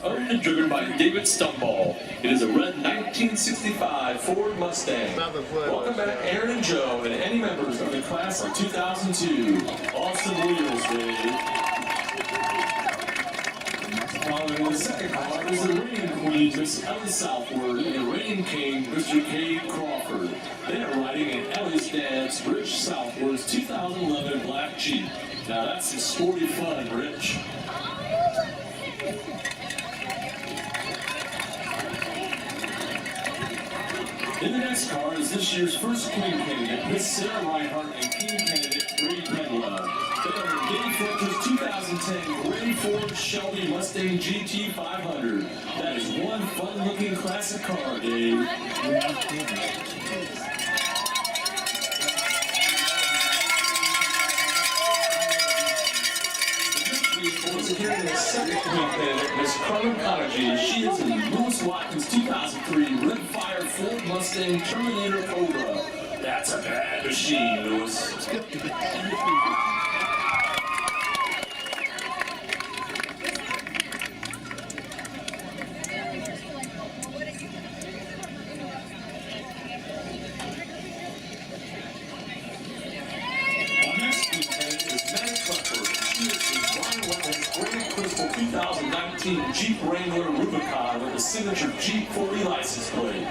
Owned and driven by David Stumball. It is a red 1965 Ford Mustang. Welcome back, Aaron and Joe, and any members of the class of 2002. Awesome wheels, Dave. Following the second car is the reigning queen, Miss Ellie Southward, and the reigning king, Mr. Cade Crawford. They are riding in Ellie's dad's, Rich Southward's 2011 Black Jeep. Now that's some sporty fun, Rich. In the next car is this year's first Queen candidate, Miss Sarah Reinhardt, and King candidate, Ray Penlove. They are in Dave Fletcher's 2010 Ray Ford Shelby Mustang GT 500. That is one fun-looking classic car, Dave. Was carrying the second Queen candidate, Miss Carmen Conagy. She is in Lewis Watkins' 2003 Red Fire Ford Mustang Terminator Cobra. That's a bad machine, Lewis. Our next Queen candidate is Matt Clifford. She is in Brian Wetland's Grand Crystal 2019 Jeep Wrangler Rubicon with a signature Jeep 40 license plate.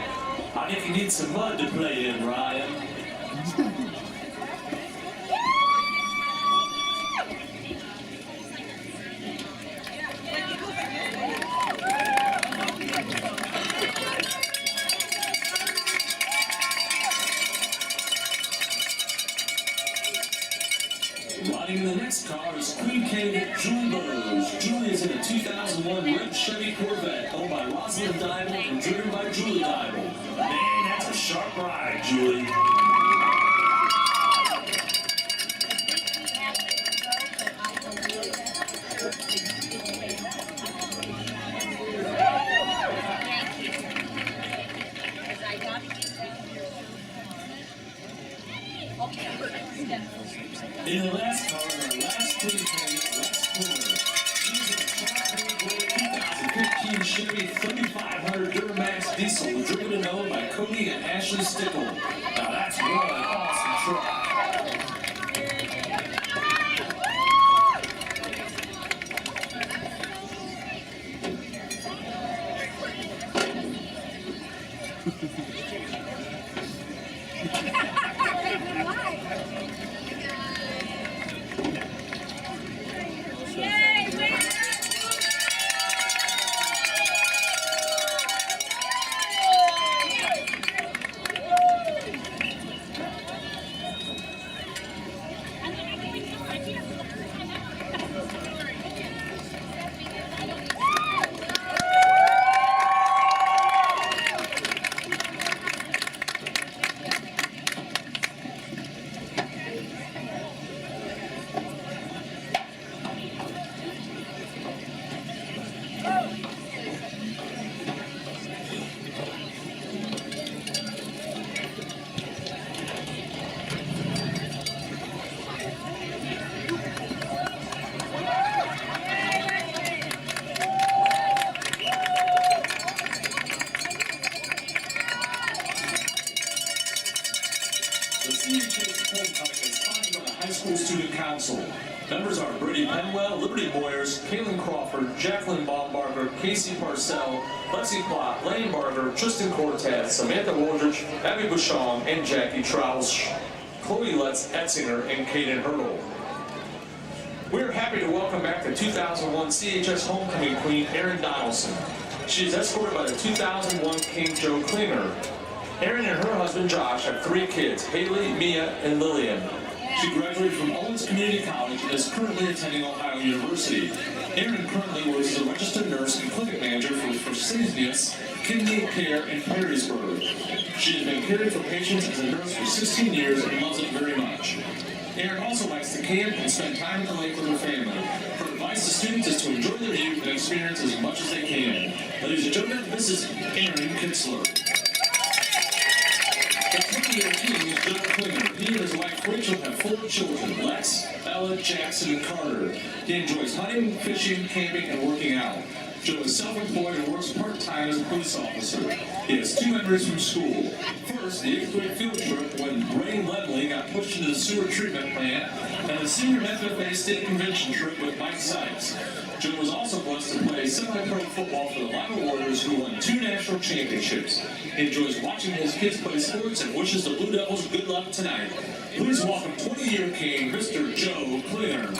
I think you need some mud to play in, Ryan. Riding in the next car is Queen candidate Julie Burroughs. Julie is in a Corvette owned by Rosalind Diamond and driven by Julie Diamond. Man, that's a sharp ride, Julie. In the last car, our last clean candidate, last corner. She's a 2015 Chevy 3500 Duramax diesel, driven and owned by Cody and Ashley Stickle. Now that's one awesome truck. Student Council. Members are Brady Penwell, Liberty Boyers, Kaylin Crawford, Jacqueline Baumbarger, Casey Parcell, Lexi Plott, Lane Barger, Tristan Cortez, Samantha Waldridge, Abby Bouchon, and Jackie Troush, Chloe Lutz Etzinger, and Kaden Hurdle. We're happy to welcome back the 2001 CHS Homecoming Queen, Erin Donaldson. She is escorted by the 2001 King Joe Klinger. Erin and her husband Josh have 3 kids, Haley, Mia, and Lillian. She graduated from Owens Community College and is currently attending Ohio University. Erin currently works as a registered nurse and clinic manager for Fresenius Kidney Care in Perrysburg. She has been caring for patients as a nurse for 16 years and loves it very much. Erin also likes to camp and spend time at the lake with her family. Her advice to students is to enjoy their youth and experience as much as they can. Ladies and gentlemen, this is Erin Kitzler. The 20-year king is Joe Klinger. He and his wife Rachel have 4 children, Lex, Ella, Jackson, and Carter. He enjoys hunting, fishing, camping, and working out. Joe is self-employed and works part-time as a police officer. He has 2 memories from school. First, the 8th grade field trip when Ray Lemley got pushed into the sewer treatment plant, and the senior FFA state convention trip with Mike Sykes. Joe was also blessed to play semi-pro football for the Lima Warriors, who won 2 national championships. He enjoys watching his kids play sports and wishes the Blue Devils good luck tonight. Please welcome 20-year king, Mr. Joe Klinger.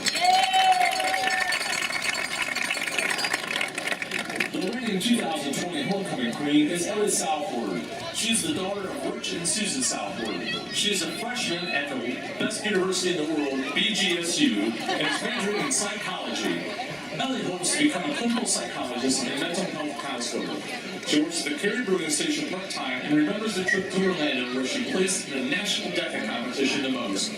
The reigning 2020 homecoming queen is Ellie Southward. She is the daughter of Rich and Susan Southward. She is a freshman at the best university in the world, BGSU, and is majoring in psychology. Ellie hopes to become a clinical psychologist and mental health counselor. She works at the Carey Brewing Station part-time and remembers the trip to Orlando where she placed in the national DECA competition the most.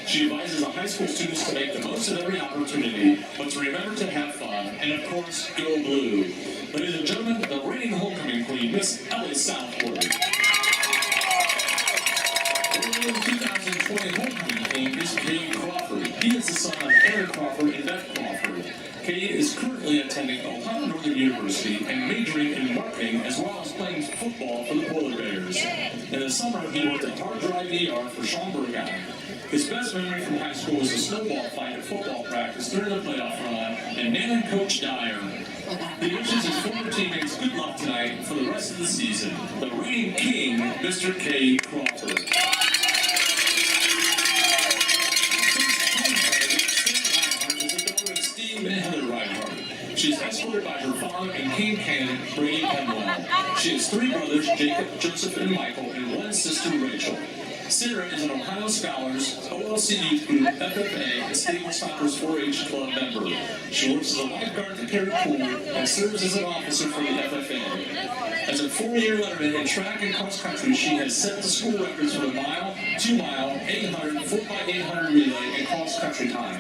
She advises the high school students to make the most of every opportunity, but to remember to have fun, and of course, go blue. Ladies and gentlemen, the reigning homecoming queen, Miss Ellie Southward. The 2020 homecoming queen is Carey Crawford. He is the son of Aaron Crawford and Beth Crawford. Carey is currently attending Ohio Northern University and majoring in marketing as well as playing football for the Polar Bears. In the summer, he worked at Hard Drive ER for Sean Burgown. His best memory from high school was a snowball fight at football practice during the playoff run and nailing Coach Dyer. He wishes his former teammates good luck tonight for the rest of the season. The reigning king, Mr. Carey Crawford. She is escorted by her father and king candidate, Brady Penwell. She has 3 brothers, Jacob, Joseph, and Michael, and 1 sister, Rachel. Sarah is an Ohio Scholars, OLC Youth Group, FFA, and State Stoppers 4-H Club member. She works as a lifeguard at the Carey pool and serves as an officer for the FFA. As a 4-year letterman in track and cross country, she has set the school records for the mile, 2-mile, 800, 4x800 relay, and cross country time.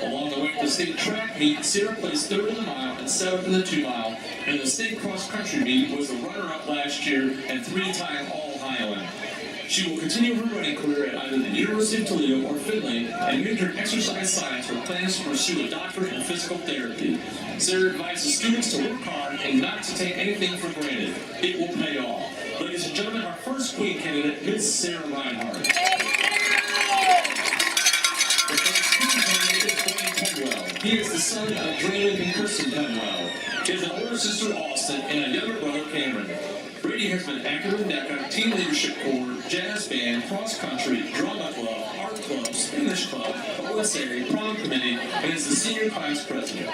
Along the way to the state track meet, Sarah placed 3rd in the mile and 7th in the 2-mile, and the state cross country meet was the runner-up last year and 3-time All-Ohioan. She will continue her running career at either the University of Toledo or Finley and major in exercise science with plans to pursue a doctorate in physical therapy. Sarah advises students to work hard and not to take anything for granted. It will pay off. Ladies and gentlemen, our first Queen candidate, Miss Sarah Reinhardt. The first Queen candidate is Brady Penwell. He is the son of Draylen and Kirsten Penwell. He has an older sister, Austin, and a younger brother, Cameron. Brady has been active in DECA, Team Leadership Corps, Jazz Band, Cross Country, Drama Club, Art Club, Spanish Club, OSA, Prom Committee, and is the senior class president.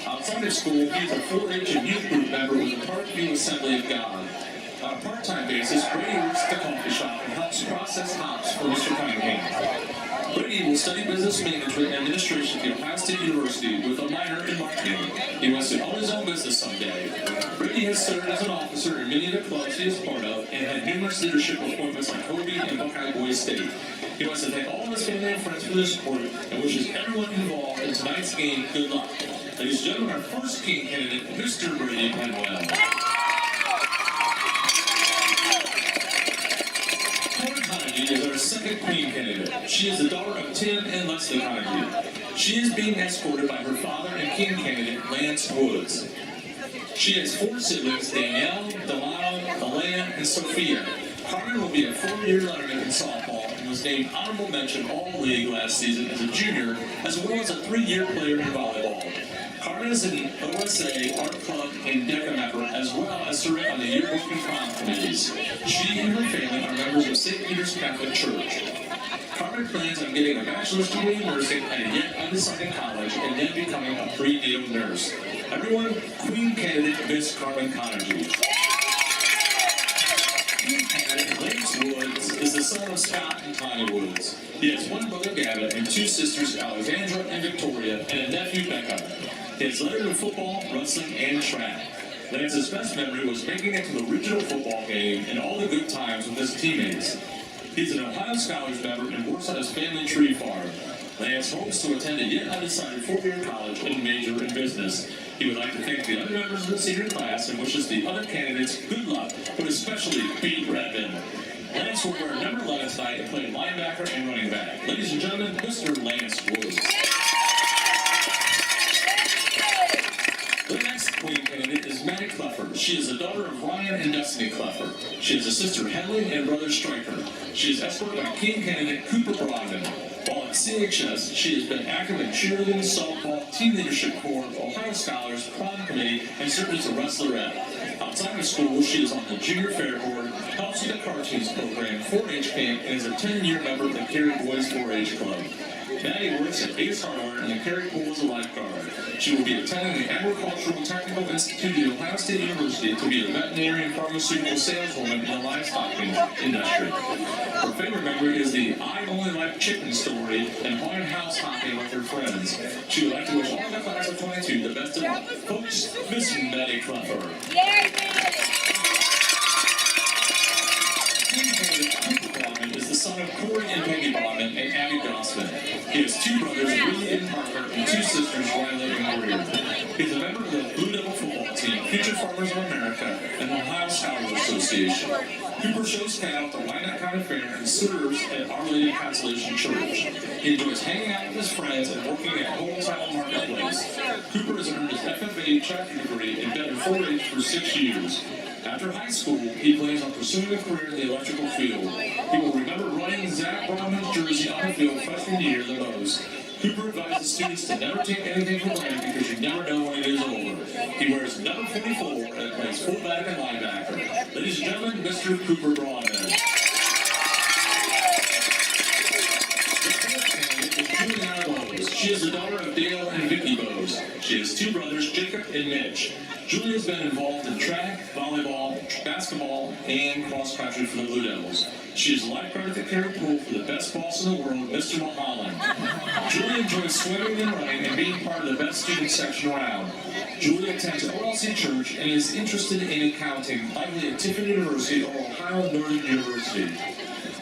Outside of school, he is a 4-H and youth group member with the Parkview Assembly of God. On a part-time basis, Brady works at the coffee shop and helps process hops for Mr. Cunningham. Brady will study business management and administration at the Ohio State University with a minor in marketing. He wants to own his own business someday. Brady has served as an officer in many of the clubs he is part of and had numerous leadership appointments like Hobie and Buckeye Boys State. He wants to thank all of his family and friends for their support and wishes everyone involved in tonight's game good luck. Ladies and gentlemen, our first King candidate, Mr. Brady Penwell. Is our second Queen candidate. She is the daughter of Tim and Leslie Carey. She is being escorted by her father and King candidate, Lance Woods. She has 4 siblings, Danielle, Delano, Alea, and Sophia. Carmen will be a 4-year letterman in softball and was named Honorable Mention All-League last season as a junior, as well as a 3-year player in volleyball. Carmen is an OSA, Art Club, and DECA member, as well as serving on the yearbook and prom committees. She and her family are members of St. Peter's Catholic Church. Carmen plans on getting a bachelor's degree in nursing at a yet undecided college and then becoming a prenatal nurse. Everyone, Queen candidate Miss Carmen Conergy. Queen candidate Lance Woods is the son of Scott and Tanya Woods. He has 1 brother, Gavin, and 2 sisters, Alexandra and Victoria, and a nephew, Becca. He has lettered in football, wrestling, and track. Lance's best memory was making it to the regional football game and all the good times with his teammates. He's an Ohio Scholars member and works on his family tree farm. Lance hopes to attend a yet undecided 4-year college and major in business. He would like to thank the other members of the senior class and wishes the other candidates good luck, but especially Pete Redmond. Lance will wear number 11 tonight and play linebacker and running back. Ladies and gentlemen, Mr. Lance Woods. The next Queen candidate is Maddie Cleffer. She is the daughter of Ryan and Destiny Cleffer. She has a sister, Hedley, and brother, Stryker. She is escorted by King candidate Cooper Brogdon. While at CHS, she has been active in cheerleading, softball, Team Leadership Corps, Ohio Scholars, Prom Committee, and served as a wrestlerette. Outside of school, she is on the Junior Fair Board, helps with the Cartoons program, 4-H camp, and is a 10-year member of the Carey Boys 4-H Club. Maddie works at Ace Hardware and the Carey pool as a lifeguard. She will be attending the Agricultural Technical Institute at Ohio State University to be a veterinary and pharmaceutical saleswoman in the livestock industry. Her favorite memory is the I Only Like Chicken story and haunted house hopping with her friends. She would like to wish all the class of 22 the best of luck. Folks, Miss Maddie Cleffer. Is the son of Corey and Peggy Bauman and Abby Gossman. He has 2 brothers, Willie and Parker, and 2 sisters, Riley and Maria. He is a member of the Blue Devil football team, Future Farmers of America, and the Ohio Scholars Association. Cooper shows cattle at the Wyandotte County Fair and serves at Our Lady of Consolation Church. He enjoys hanging out with his friends and working at Hometown Marketplace. Cooper has earned his FFA tracking degree and been in 4-H for 6 years. After high school, he plans on pursuing a career in the electrical field. He will remember running Zach Brownman's jersey on the field freshman year the most. Cooper advises students to never take anything for granted because you never know when it is over. He wears number 44 and plays fullback and linebacker. Ladies and gentlemen, Mr. Cooper Broadman. She is the daughter of Dale and Vicky Bose. She has 2 brothers, Jacob and Mitch. Julia has been involved in track, volleyball, basketball, and cross country for the Blue Devils. She is a lifeguard at the Carey pool for the best boss in the world, Mr. Mulholland. Julie enjoys swimming and running and being part of the best student section around. Julie attends OLC Church and is interested in accounting, likely at Tiffin University or Ohio Northern University.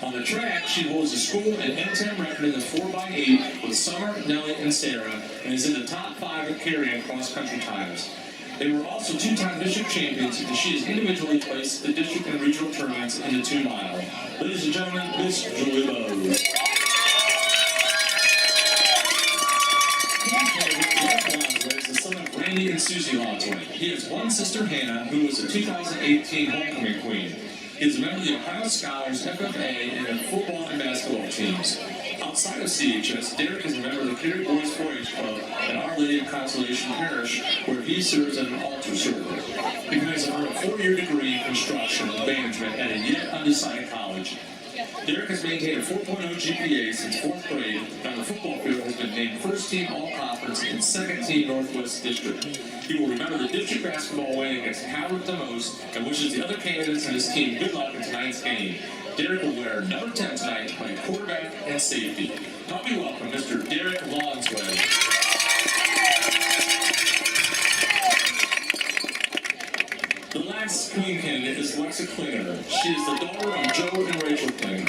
On the track, she holds a school and anthem record in the 4x8 with Summer, Nellie, and Sarah, and is in the top 5 at Carey in cross-country times. They were also 2-time district champions, and she has individually placed the district and regional tournaments in the 2-mile. Ladies and gentlemen, Miss Julie Lowe. Is the son of Randy and Susie Lonsworth. He has one sister, Hannah, who was the 2018 homecoming queen. He is a member of the Ohio Scholars, FFA, and the football and basketball teams. Outside of CHS, Derek is a member of the Carey Boys 4-H Club at Our Lady of Consolation Parish, where he serves as an altar server. He plans to earn a 4-year degree in construction management at a yet undecided college. Derek has maintained a 4.0 GPA since 4th grade, and on the football field has been named first team all-conference and second team Northwest District. He will remember the district basketball win against Howard the most and wishes the other candidates and his team good luck in tonight's game. Derek will wear number 10 tonight to play quarterback and safety. Help me welcome Mr. Derek Lonsworth. The last queen candidate is Lexa Klinger. She is the daughter of Joe and Rachel Klinger.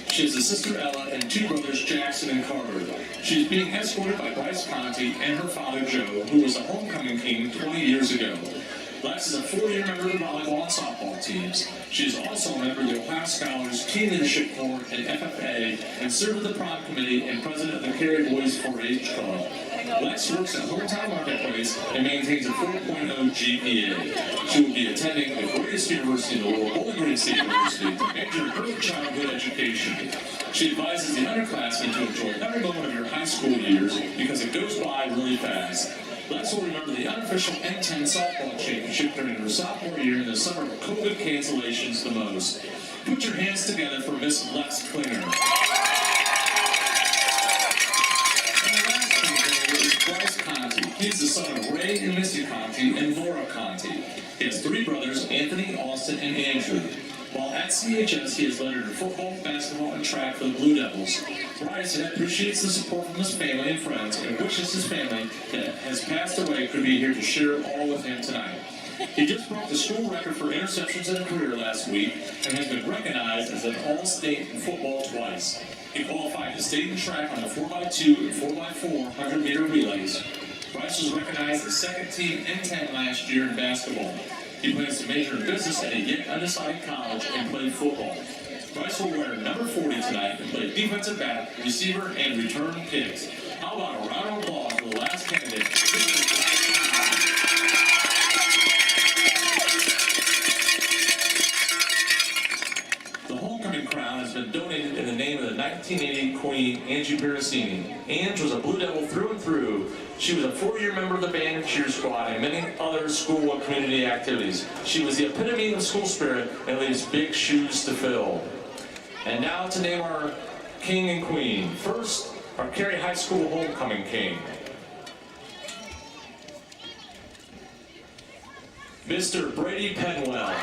She has a sister Ella and 2 brothers Jackson and Carter. She is being escorted by Bryce Conti and her father Joe, who was a homecoming king 20 years ago. Lex is a 4-year member of the volleyball and softball teams. She is also a member of the Ohio Scholars, Teen Leadership Corps, and FFA, and served with the prom committee and president of the Carey Boys 4-H Club. Lex works at Hometown Marketplace and maintains a 4.0 GPA. She will be attending the greatest university in the world, Bowling Green State University, to major in early childhood education. She advises the underclassmen to enjoy every moment of your high school years because it goes by really fast. Lex will remember the unofficial N10 softball championship during her sophomore year in the summer of COVID cancellations the most. Put your hands together for Miss Lex Klinger. Bryce Conti. He's the son of Ray and Missy Conti and Laura Conti. He has 3 brothers, Anthony, Austin, and Andrew. While at CHS, he has lettered in football, basketball, and track for the Blue Devils. Bryce appreciates the support from his family and friends and wishes his family that has passed away could be here to share all with him tonight. He just broke the school record for interceptions in a career last week and has been recognized as an All-State in football twice. He qualified to state in track on the 4x2 and 4x4 100-meter relays. Bryce was recognized as second team N10 last year in basketball. He plans to major in business at a yet undecided college and play football. Bryce will wear number 40 tonight and play defensive back, receiver, and return kicks. How about a round of applause for the last candidate? The homecoming crown has been donated in the name of the 1980 Queen, Angie Piracini. Ange was a Blue Devil through and through. She was a 4-year member of the band and cheer squad and many other school and community activities. She was the epitome of school spirit and leaves big shoes to fill. And now to name our king and queen. First, our Carey High School homecoming king, Mr. Brady Penwell.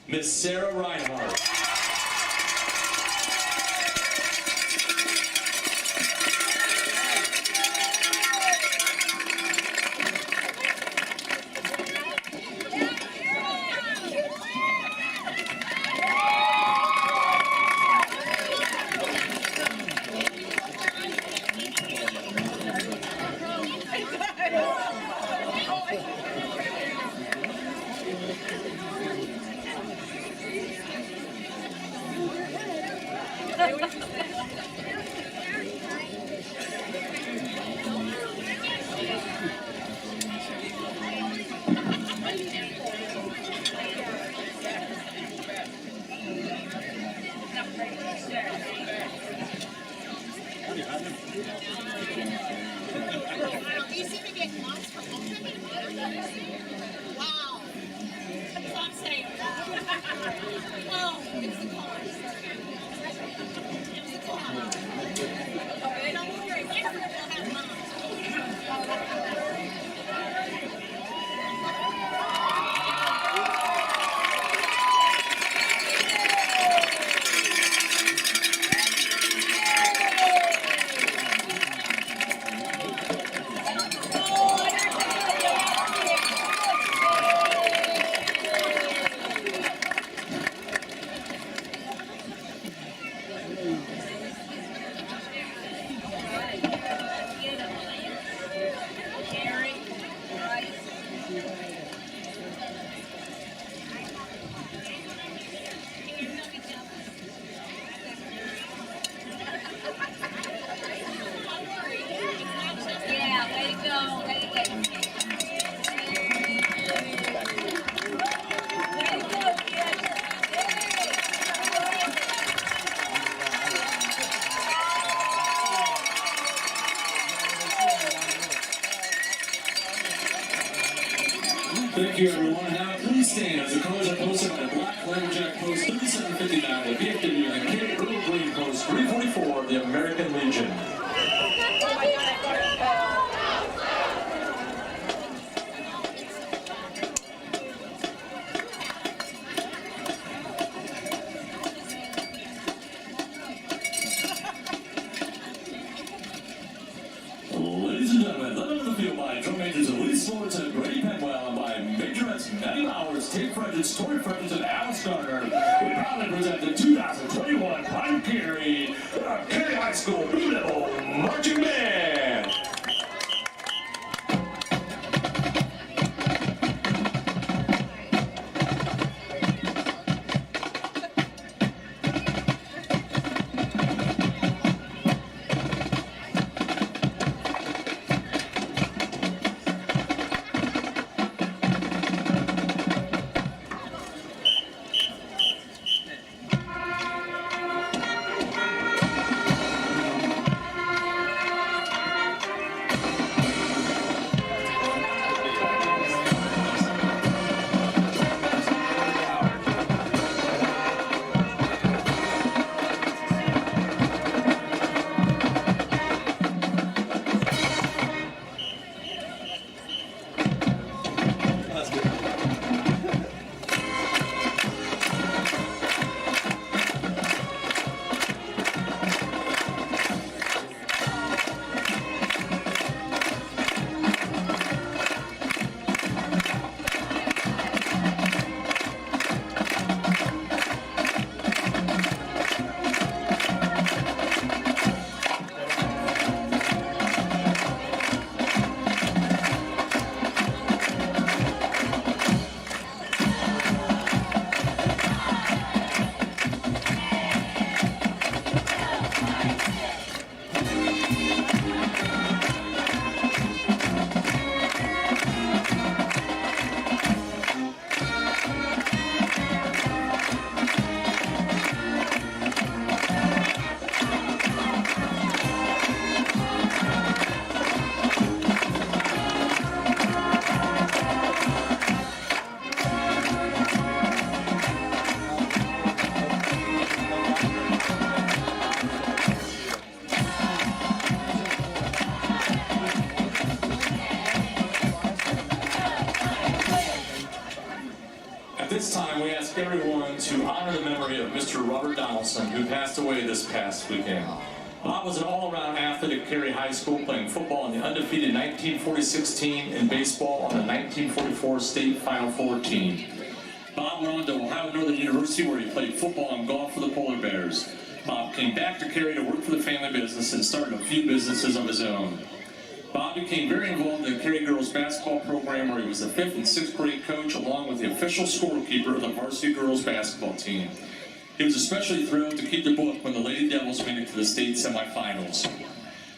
Miss Sarah Reinhardt. Thank you, everyone. Now, please stand as the colors are posted by the black Lumberjack Post 3759, the VFW, and the Carey Earl Green Post 344 of the American Legion. Ladies and gentlemen, let out the field by drum majors Elise Lawrence and Brady Penwell, and by majorettes Maddie Bowers, Tate Frederick, Tori Frederick, and Alice Gardner. We proudly present the 2021 Prime Carey High School Blue Devil Marching Band. At this time, we ask everyone to honor the memory of Mr. Robert Donaldson, who passed away this past weekend. Bob was an all-around athlete at Carey High School, playing football on the undefeated 1946 team and baseball on the 1944 state Final Four team. Bob went on to Ohio Northern University, where he played football and golf for the Polar Bears. Bob came back to Carey to work for the family business and started a few businesses of his own. Bob became very involved in the Carey girls basketball program, where he was the 5th and 6th grade coach, along with the official scorekeeper of the varsity girls basketball team. He was especially thrilled to keep the book when the Lady Devils made it to the state semifinals.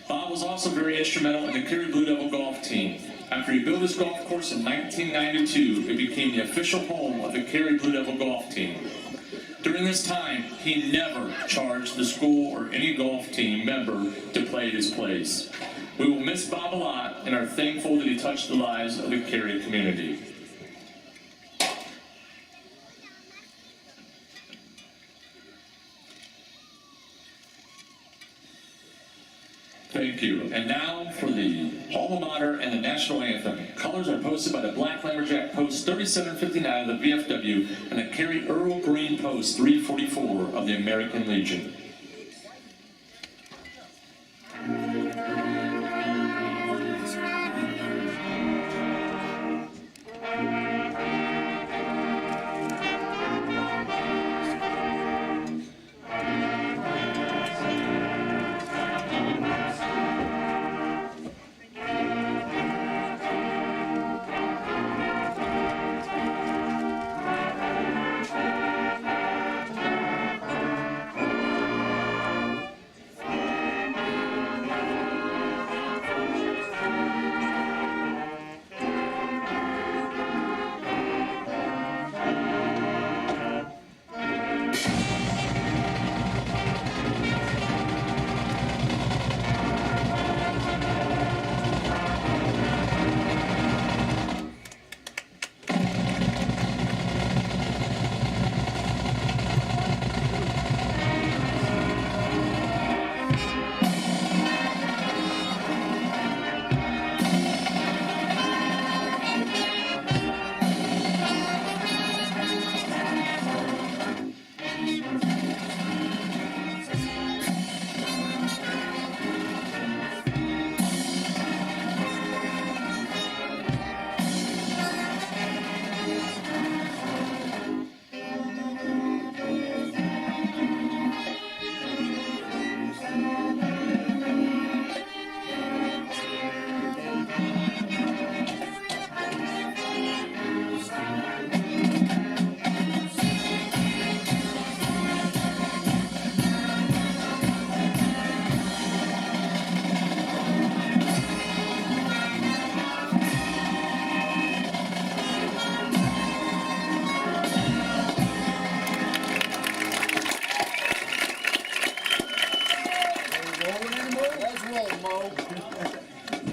Bob was also very instrumental in the Carey Blue Devil golf team. After he built his golf course in 1992, it became the official home of the Carey Blue Devil golf team. During this time, he never charged the school or any golf team member to play at his place. We will miss Bob a lot and are thankful that he touched the lives of the Carey community. Thank you. And now for the alma mater and the national anthem. Colors are posted by the Black Lumberjack Post 3759 of the VFW and the Carey Earl Green Post 344 of the American Legion.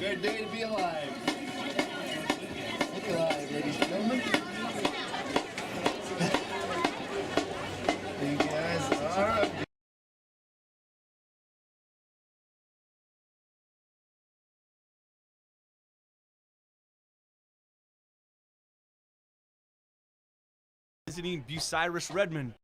Good day to be alive. Look alive, ladies and gentlemen. You guys are visiting Bucyrus Redmond.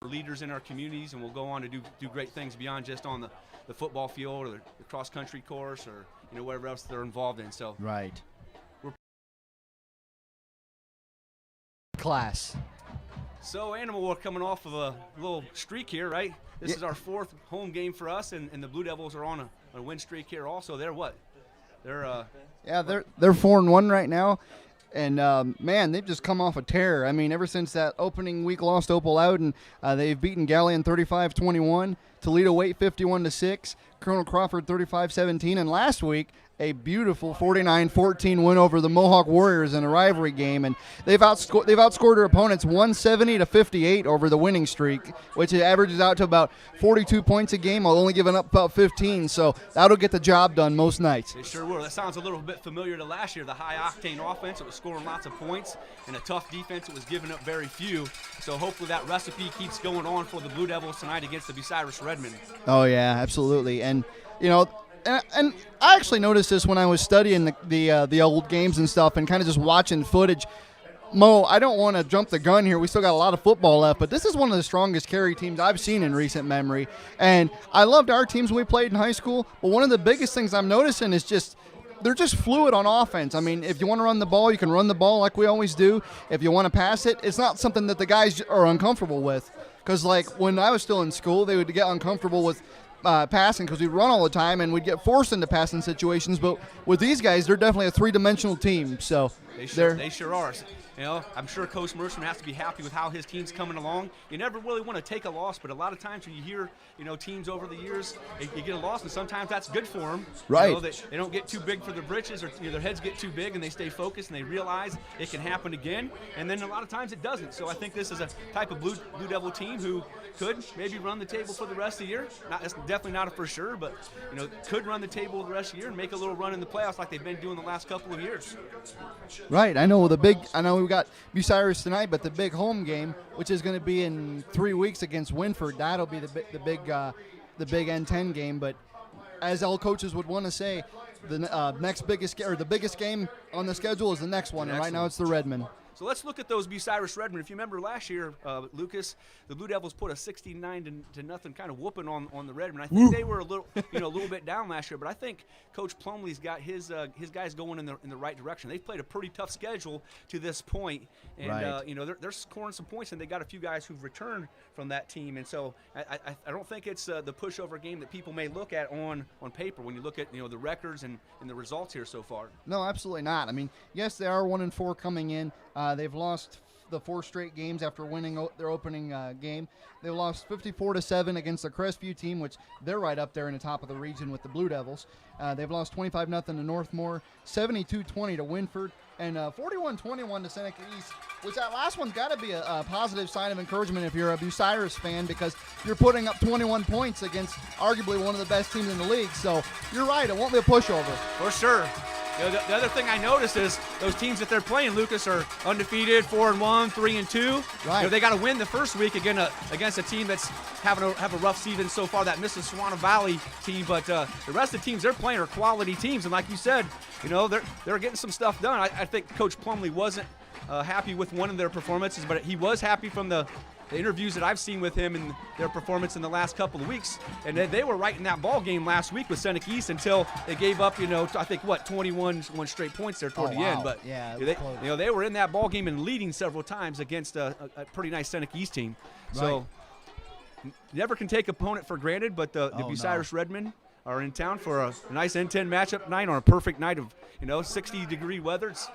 Leaders in our communities, and we'll go on to do great things beyond just on the football field or the cross-country course, or whatever else they're involved in. So right. Class. So Animal, we're coming off of a little streak here, right? This is our fourth home game for us, and the Blue Devils are on a win streak here also. They're what? They're they're 4-1 right now. And, man, they've just come off a tear. I mean, ever since that opening week loss to Opal Loudon, they've beaten Galleon 35-21, Toledo Waite 51-6, Colonel Crawford 35-17, and last week a beautiful 49-14 win over the Mohawk Warriors in a rivalry game. And they've outscored their opponents 170-58 over the winning streak, which averages out to about 42 points a game while only giving up about 15. So that'll get the job done most nights. They sure will. That sounds a little bit familiar to last year. The high-octane offense, it was scoring lots of points, and a tough defense, it was giving up very few. So hopefully that recipe keeps going on for the Blue Devils tonight against the Bucyrus Redmond. Oh, yeah, absolutely. And, and I actually noticed this when I was studying the old games and stuff and kind of just watching footage. Mo, I don't want to jump the gun here. We still got a lot of football left, but this is one of the strongest Carey teams I've seen in recent memory. And I loved our teams we played in high school, but one of the biggest things I'm noticing is just they're just fluid on offense. I mean, if you want to run the ball, you can run the ball like we always do. If you want to pass it, it's not something that the guys are uncomfortable with. Because, like, when I was still in school, they would get uncomfortable with passing because we'd run all the time and we'd get forced into passing situations. But with these guys, they're definitely a three-dimensional team. So They sure are. You know, I'm sure Coach Mercerman has to be happy with how his team's coming along. You never really want to take a loss, but a lot of times when you hear, teams over the years, you get a loss, and sometimes that's good for them. Right. They don't get too big for their britches, or their heads get too big, and they stay focused, and they realize it can happen again. And then a lot of times it doesn't. So I think this is a type of Blue Devil team who could maybe run the table for the rest of the year. It's definitely not a for sure, but could run the table the rest of the year and make a little run in the playoffs like they've been doing the last couple of years. Right. I know we've got Bucyrus tonight, but the big home game, which is going to be in 3 weeks against Winford, that'll be the big N10 game. But as all coaches would want to say, the biggest game on the schedule is the next one, and right now it's the Redmond. So let's look at those Bucyrus Redmond. If you remember last year, Lucas, the Blue Devils put a 69 to nothing kind of whooping on the Redmond. I think they were a little bit down last year, but I think Coach Plumlee's got his guys going in the right direction. They've played a pretty tough schedule to this point, and right. They're scoring some points, and they got a few guys who've returned from that team. And so I don't think it's the pushover game that people may look at on paper when you look at the records and the results here so far. No, absolutely not. I mean, yes, they are 1-4 coming in. They've lost the 4 straight games after winning their opening game. They lost 54-7 against the Crestview team, which they're right up there in the top of the region with the Blue Devils. They've lost 25-0 to Northmore, 72-20 to Winford, and 41-21 to Seneca East, which that last one's got to be a positive sign of encouragement if you're a Bucyrus fan, because you're putting up 21 points against arguably one of the best teams in the league. So you're right, it won't be a pushover. For sure. The other thing I noticed is those teams that they're playing, Lucas, are undefeated, 4-1, 3-2. Right. They got to win the first week against a team that's have a rough season so far, that Mississauga Valley team. But the rest of the teams they're playing are quality teams, and like you said, they're getting some stuff done. I think Coach Plumlee wasn't happy with one of their performances, but he was happy from the interviews that I've seen with him and their performance in the last couple of weeks. And they were right in that ball game last week with Seneca East until they gave up, I think, 21 straight points there toward the end. But yeah, they were in that ball game and leading several times against a pretty nice Seneca East team. Right. So never can take opponent for granted, but the Bucyrus Redmond are in town for a nice N10 matchup night on a perfect night of 60-degree weather. It's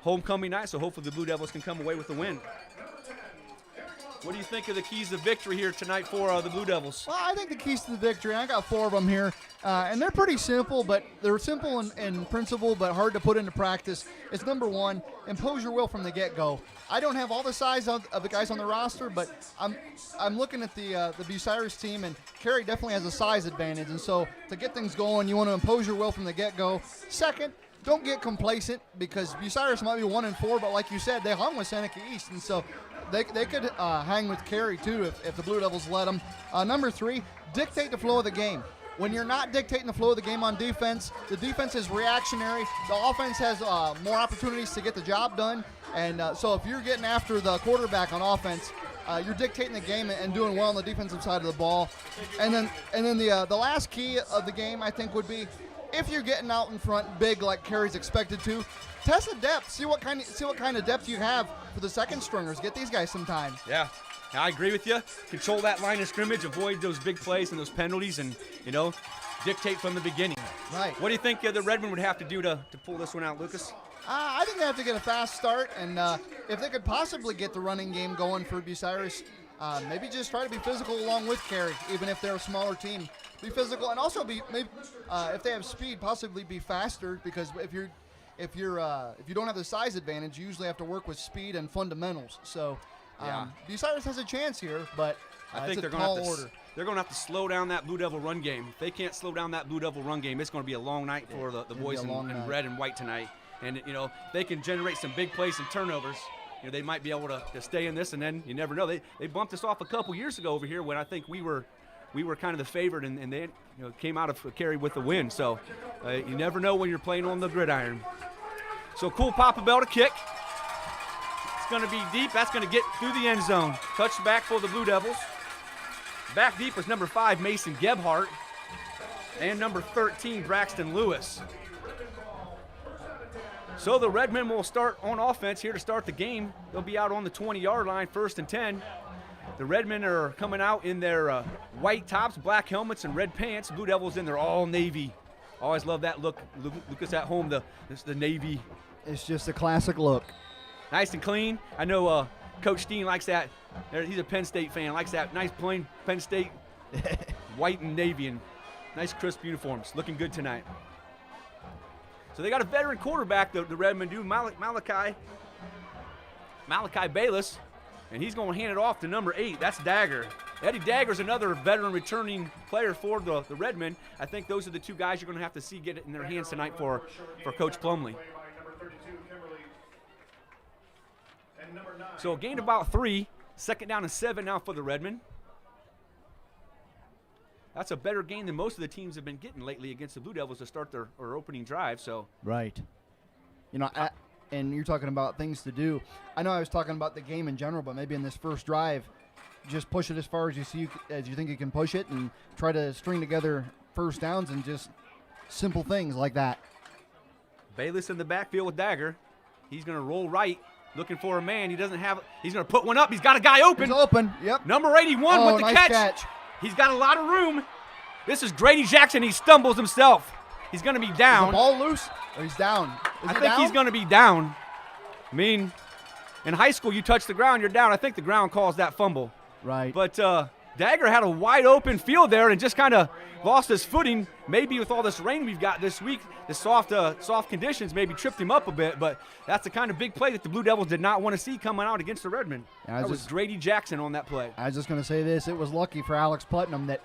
homecoming night, so hopefully the Blue Devils can come away with the win. What do you think of the keys to victory here tonight for the Blue Devils? Well, I think the keys to the victory, I got 4 of them here, and they're pretty simple, but they're simple in principle, but hard to put into practice. It's number 1, impose your will from the get-go. I don't have all the size of the guys on the roster, but I'm looking at the Bucyrus team, and Carey definitely has a size advantage, and so to get things going, you want to impose your will from the get-go. Second, don't get complacent, because Bucyrus might be 1-4, but like you said, they hung with Seneca East, and so they could hang with Carey too if the Blue Devils let them. Number 3, dictate the flow of the game. When you're not dictating the flow of the game on defense, the defense is reactionary. The offense has more opportunities to get the job done, and so if you're getting after the quarterback on offense, you're dictating the game and doing well on the defensive side of the ball. And then the last key of the game, I think, would be, if you're getting out in front big like Carey's expected to, test the depth. See what kind of depth you have for the second stringers. Get these guys some time. Yeah, I agree with you. Control that line of scrimmage, avoid those big plays and those penalties, and dictate from the beginning. Right. What do you think the Redmond would have to do to pull this one out, Lucas? I think they have to get a fast start, and if they could possibly get the running game going for Bucyrus, maybe just try to be physical along with Carey, even if they're a smaller team. Be physical, and also if they have speed, possibly be faster, because if you don't have the size advantage, you usually have to work with speed and fundamentals. So Bucyrus has a chance here, but I think they're going to have to slow down that Blue Devil run game. If they can't slow down that Blue Devil run game, it's going to be a long night for the boys in red and white tonight. And if they can generate some big plays and turnovers, they might be able to stay in this. And then you never know. They bumped us off a couple years ago over here when I think we were kind of the favorite, and they came out of Carey with the win. So you never know when you're playing on the gridiron. So cool Papa Bell to kick. It's going to be deep. That's going to get through the end zone. Touchback for the Blue Devils. Back deep was number 5, Mason Gebhardt, and number 13, Braxton Lewis. So the Redmen will start on offense here to start the game. They'll be out on the 20-yard line, 1st and 10. The Redmen are coming out in their white tops, black helmets, and red pants. Blue Devils in their all navy. Always love that look. Lucas at home, the navy It's just a classic look. Nice and clean. I know Coach Steen likes that. He's a Penn State fan. Likes that nice plain Penn State white and navy and nice crisp uniforms. Looking good tonight. So they got a veteran quarterback, the Redmond do, Malachi Bayless, and he's going to hand it off to number 8. That's Dagger. Eddie Dagger's another veteran returning player for the Redmond. I think those are the 2 guys you're going to have to see get it in their hands tonight for Coach Plumley. So a gain about 3. Second down and 7 now for the Redmond. That's a better gain than most of the teams have been getting lately against the Blue Devils to start their opening drive. So right. You know, and you're talking about things to do. I know I was talking about the game in general, but maybe in this first drive, just push it as far as you think you can push it, and try to string together first downs and just simple things like that. Bayless in the backfield with Dagger. He's going to roll right. Looking for a man. He doesn't have. He's going to put one up. He's got a guy open. He's open. Yep. Number 81 with the nice catch. He's got a lot of room. This is Grady Jackson. He stumbles himself. He's going to be down. Is the ball loose? Or he's down? I think he's going to be down. I mean, in high school, you touch the ground, you're down. I think the ground calls that fumble. Right. But Dagger had a wide open field there and just kind of lost his footing. Maybe with all this rain we've got this week, the soft conditions maybe tripped him up a bit. But that's the kind of big play that the Blue Devils did not want to see coming out against the Redmond. That was Grady Jackson on that play. I was just going to say this. It was lucky for Alex Putnam that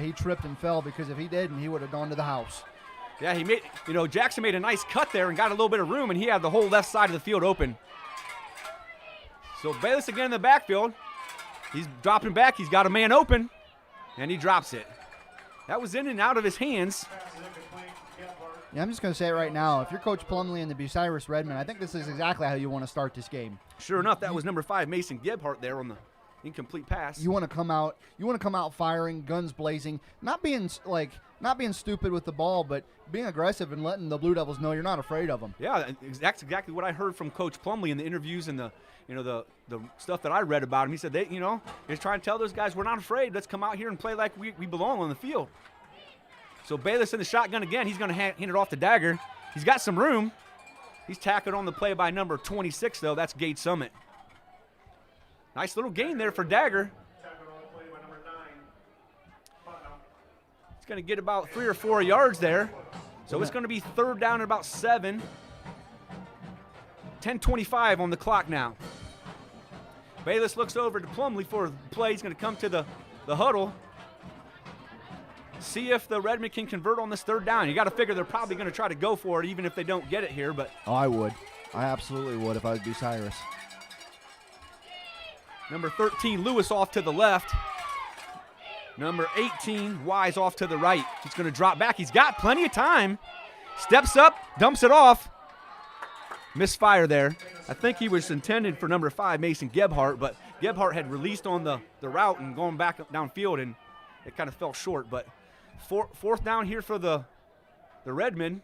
he tripped and fell, because if he didn't, he would have gone to the house. Yeah, Jackson made a nice cut there and got a little bit of room, and he had the whole left side of the field open. So Bayless again in the backfield. He's dropping back. He's got a man open, and he drops it. That was in and out of his hands. Yeah, I'm just going to say it right now. If you're Coach Plumley and the Bucyrus Redmond, I think this is exactly how you want to start this game. Sure enough, that was number 5, Mason Gebhardt, there on the incomplete pass. You want to come out. You want to come out firing, guns blazing, not being stupid with the ball, but being aggressive and letting the Blue Devils know you're not afraid of them. Yeah, that's exactly what I heard from Coach Plumley in the interviews and the stuff that I read about him. He said he's trying to tell those guys, we're not afraid. Let's come out here and play like we belong on the field. So Bayless in the shotgun again. He's going to hand it off to Dagger. He's got some room. He's tackled on the play by number 26, though. That's Gate Summit. Nice little gain there for Dagger. It's going to get about 3 or 4 yards there. So it's going to be third down at about 7. 10:25 on the clock now. Bayless looks over to Plumley for the play. He's going to come to the huddle. See if the Redmond can convert on this third down. You got to figure they're probably going to try to go for it even if they don't get it here. But I would. I absolutely would if I was Bucyrus. Number 13, Lewis off to the left. Number 18, Wise off to the right. He's going to drop back. He's got plenty of time. Steps up, dumps it off. Misfire there. I think he was intended for number 5, Mason Gebhardt, but Gebhardt had released on the route and going back downfield, and it kind of fell short. But fourth down here for the Redmond.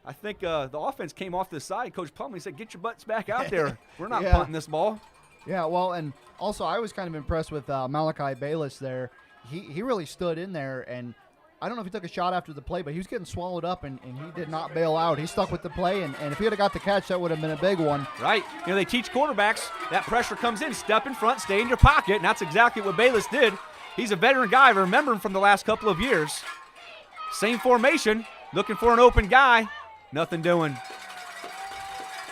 I think the offense came off the side. Coach Plumley said, get your butts back out there. We're not punting this ball. Yeah, well, and also I was kind of impressed with Malachi Bayless there. He really stood in there, and I don't know if he took a shot after the play, but he was getting swallowed up, and he did not bail out. He stuck with the play, and if he had got the catch, that would have been a big one. Right. They teach quarterbacks that pressure comes in, step in front, stay in your pocket, and that's exactly what Bayless did. He's a veteran guy. I remember him from the last couple of years. Same formation, looking for an open guy. Nothing doing.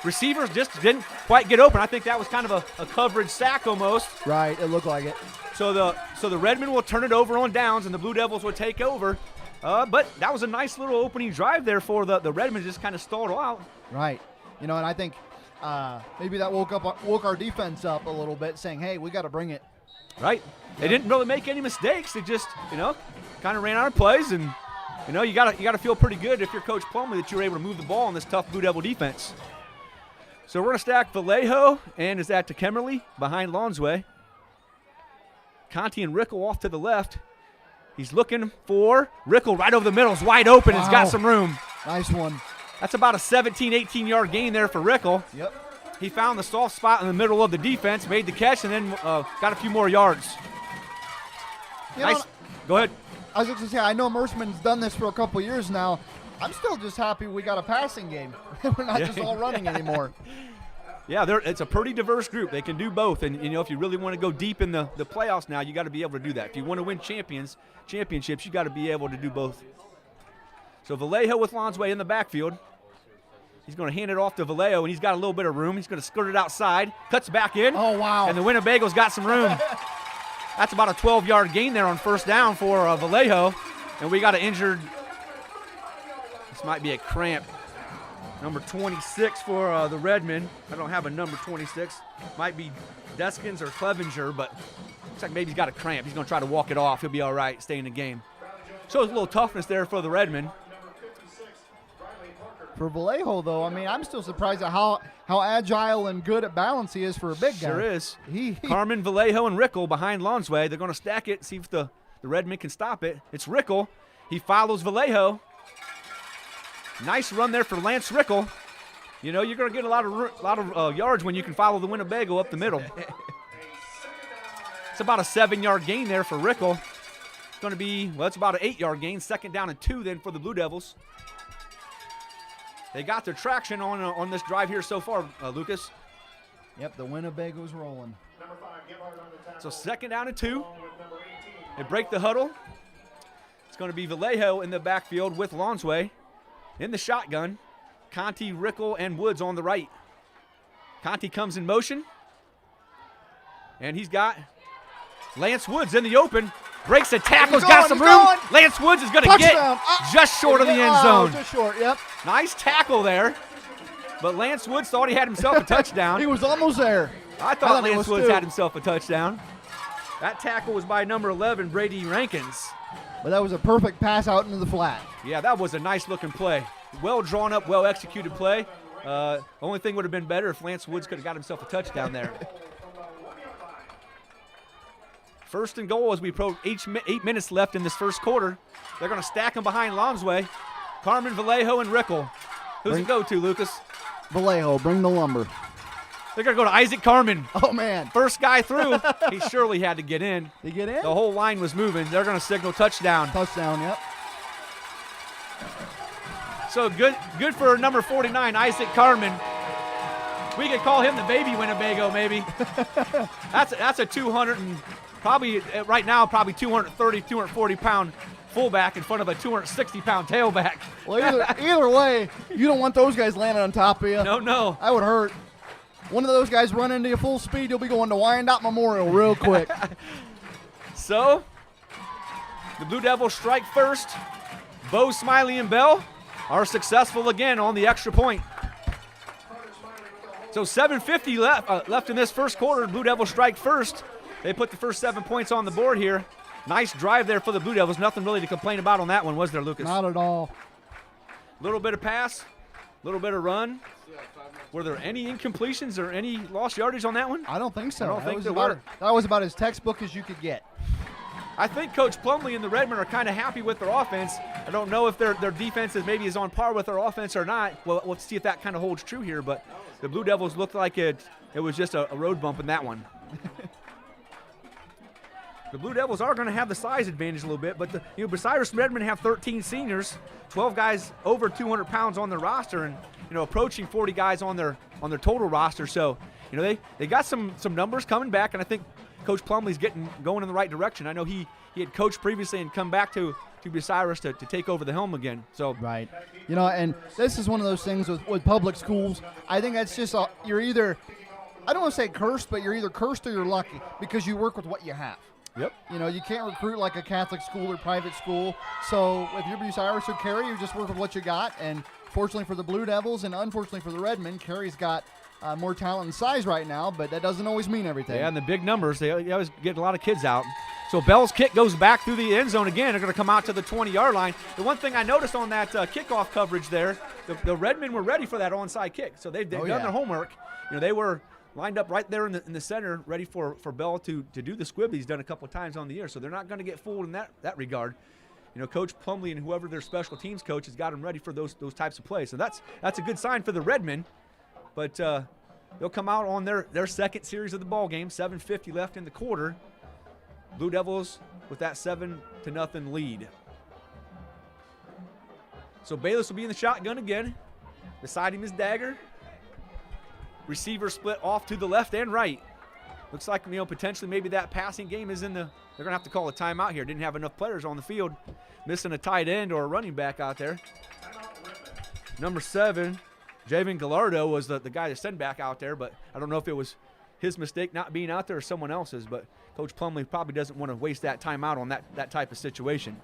Receivers just didn't quite get open. I think that was kind of a coverage sack almost. Right, it looked like it. So the Redmond will turn it over on downs, and the Blue Devils will take over. But that was a nice little opening drive there for the Redmond, just kind of stalled out. Right. And I think maybe that woke our defense up a little bit, saying, hey, we got to bring it. Right. They didn't really make any mistakes. They just, kind of ran out of plays, and you got to feel pretty good if you're Coach Plumley that you were able to move the ball on this tough Blue Devil defense. So we're going to stack Vallejo and is that to Kemmerly behind Lonsway. Conti and Rickle off to the left. He's looking for Rickle right over the middle. It's wide open. Wow. It's got some room. Nice one. That's about a 17, 18-yard gain there for Rickle. Yep. He found the soft spot in the middle of the defense, made the catch, and then got a few more yards. Nice. Go ahead. I was just going to say, I know Merceman's done this for a couple years now. I'm still just happy we got a passing game. We're not just all running anymore. Yeah, it's a pretty diverse group. They can do both. And, if you really want to go deep in the playoffs now, you got to be able to do that. If you want to win championships, you got to be able to do both. So Vallejo with Lonsway in the backfield. He's going to hand it off to Vallejo, and he's got a little bit of room. He's going to skirt it outside, cuts back in. Oh, wow. And the Winnebago's got some room. That's about a 12-yard gain there on first down for Vallejo. And we got an injured, this might be a cramp, number 26 for the Redmen. I don't have a number 26. Might be Deskins or Clevenger, but looks like maybe he's got a cramp. He's going to try to walk it off. He'll be all right, stay in the game. Shows a little toughness there for the Redmen. For Vallejo, though, I mean, I'm still surprised at how agile and good at balance he is for a big guy. Sure is. Carmen, Vallejo, and Rickle behind Lonsway. They're going to stack it, see if the Redmen can stop it. It's Rickle. He follows Vallejo. Nice run there for Lance Rickle. You're going to get a lot of yards when you can follow the Winnebago up the middle. It's about a 7-yard gain there for Rickle. It's going to be, it's about an 8-yard gain. 2nd down and 2 then for the Blue Devils. They got their traction on this drive here so far, Lucas. Yep, the Winnebago's rolling. So 2nd down and 2. They break the huddle. It's going to be Vallejo in the backfield with Lonsway. In the shotgun, Conti, Rickle, and Woods on the right. Conti comes in motion. And he's got Lance Woods in the open. Breaks the tackle, got some room. Lance Woods is going to get just short of the end zone. Just short, yep. Nice tackle there. But Lance Woods thought he had himself a touchdown. He was almost there. I thought Lance Woods had himself a touchdown. That tackle was by number 11, Brady Rankins. But that was a perfect pass out into the flat. Yeah, that was a nice-looking play. Well drawn up, well-executed play. Only thing would have been better if Lance Woods could have got himself a touchdown there. 1st and goal as we approach 8 minutes left in this first quarter. They're going to stack them behind Lonsway. Carmen, Vallejo, and Rickle. Who's it go to, Lucas? Vallejo, bring the lumber. They're going to go to Isaac Carmen. Oh, man. First guy through. He surely had to get in. Did he get in? The whole line was moving. They're going to signal touchdown. Touchdown, yep. So good for number 49, Isaac Carmen. We could call him the baby Winnebago, maybe. That's a 200 and probably right now probably 230, 240-pound fullback in front of a 260-pound tailback. Well, either way, you don't want those guys landing on top of you. No. That would hurt. One of those guys run into you full speed, you'll be going to Wyandotte Memorial real quick. So, the Blue Devils strike first. Bo, Smiley, and Bell are successful again on the extra point. So 7:50 left in this first quarter. Blue Devils strike first. They put the first 7 points on the board here. Nice drive there for the Blue Devils. Nothing really to complain about on that one, was there, Lucas? Not at all. Little bit of pass, little bit of run. Were there any incompletions or any lost yardage on that one? I don't think so. I don't think there were. That was about as textbook as you could get. I think Coach Plumlee and the Redmen are kind of happy with their offense. I don't know if their defense is on par with their offense or not. Well, let's see if that kind of holds true here. But the Blue Devils looked like it was just a road bump in that one. The Blue Devils are going to have the size advantage a little bit, but Bucyrus Redmen have 13 seniors, 12 guys over 200 pounds on their roster, and approaching 40 guys on their total roster. So they got some numbers coming back, and I think Coach Plumlee's going in the right direction. I know he had coached previously and come back to Bucyrus to take over the helm again. So right, and this is one of those things with public schools. I think that's just you're either, I don't want to say cursed, but you're either cursed or you're lucky because you work with what you have. Yep. You can't recruit like a Catholic school or private school. So if you're Bucyrus or Carey, you just work with what you got. And fortunately for the Blue Devils and unfortunately for the Redmen, Carey's got more talent and size right now, but that doesn't always mean everything. Yeah, and the big numbers, they always get a lot of kids out. So Bell's kick goes back through the end zone again. They're going to come out to the 20-yard line. The one thing I noticed on that kickoff coverage there, the Redmen were ready for that onside kick. So they've done their homework. They were lined up right there in the center, ready for Bell to do the squib he's done a couple of times on the year. So they're not going to get fooled in that regard. Coach Plumlee and whoever their special teams coach has got them ready for those types of plays. So that's a good sign for the Redmen. But they'll come out on their second series of the ball game. 7:50 left in the quarter. Blue Devils with that 7-0 lead. So Bayless will be in the shotgun again. Beside him is Dagger. Receiver split off to the left and right. Looks like, potentially maybe that passing game is in the – they're going to have to call a timeout here. Didn't have enough players on the field. Missing a tight end or a running back out there. Number 7, Javen Gallardo was the guy to send back out there, but I don't know if it was his mistake not being out there or someone else's, but Coach Plumlee probably doesn't want to waste that timeout on that type of situation.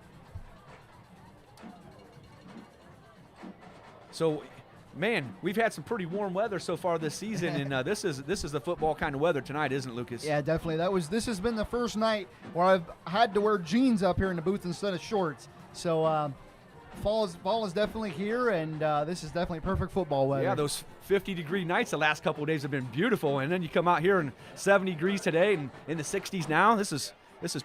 So, man, we've had some pretty warm weather so far this season, and this is the football kind of weather tonight, isn't it, Lucas? Yeah, definitely. This has been the first night where I've had to wear jeans up here in the booth instead of shorts. So fall is definitely here, and this is definitely perfect football weather. Yeah, those 50-degree nights the last couple of days have been beautiful, and then you come out here and 70 degrees today and in the 60s now. This is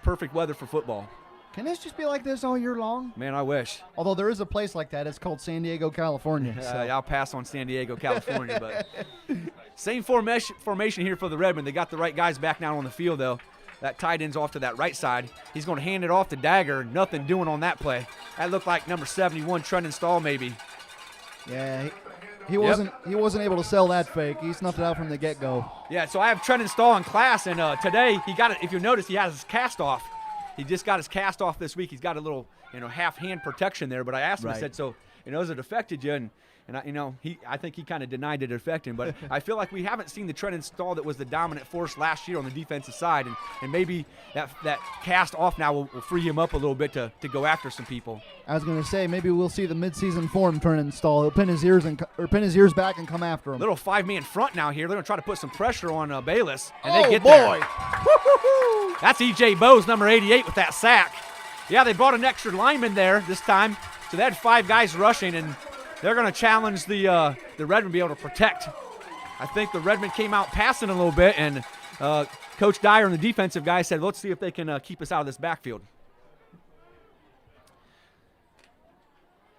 perfect weather for football. Can this just be like this all year long? Man, I wish. Although there is a place like that. It's called San Diego, California. So. I'll pass on San Diego, California. But same formation here for the Redmen. They got the right guys back now on the field, though. That tight end's off to that right side. He's going to hand it off to Dagger. Nothing doing on that play. That looked like number 71, Trenton Stahl, maybe. Yeah, he wasn't able to sell that fake. He snuffed it out from the get-go. Yeah, so I have Trenton Stahl in class, and today he got it. If you notice, he has his cast off. He just got his cast off this week. He's got a little, half hand protection there. But I asked him, I said, so, has it affected you? And I think he kind of denied it affected him. But I feel like we haven't seen the Trenton Stahl that was the dominant force last year on the defensive side. And maybe that cast off now will free him up a little bit to go after some people. I was going to say, maybe we'll see the midseason form Trenton Stahl. He'll pin his ears back and come after him. Little 5-man front now here. They're going to try to put some pressure on Bayless. And they get there. That's E.J. Bowes, number 88, with that sack. Yeah, they brought an extra lineman there this time. So they had 5 guys rushing, and they're going to challenge the Redmen to be able to protect. I think the Redmen came out passing a little bit, and Coach Dyer and the defensive guy said, let's see if they can keep us out of this backfield.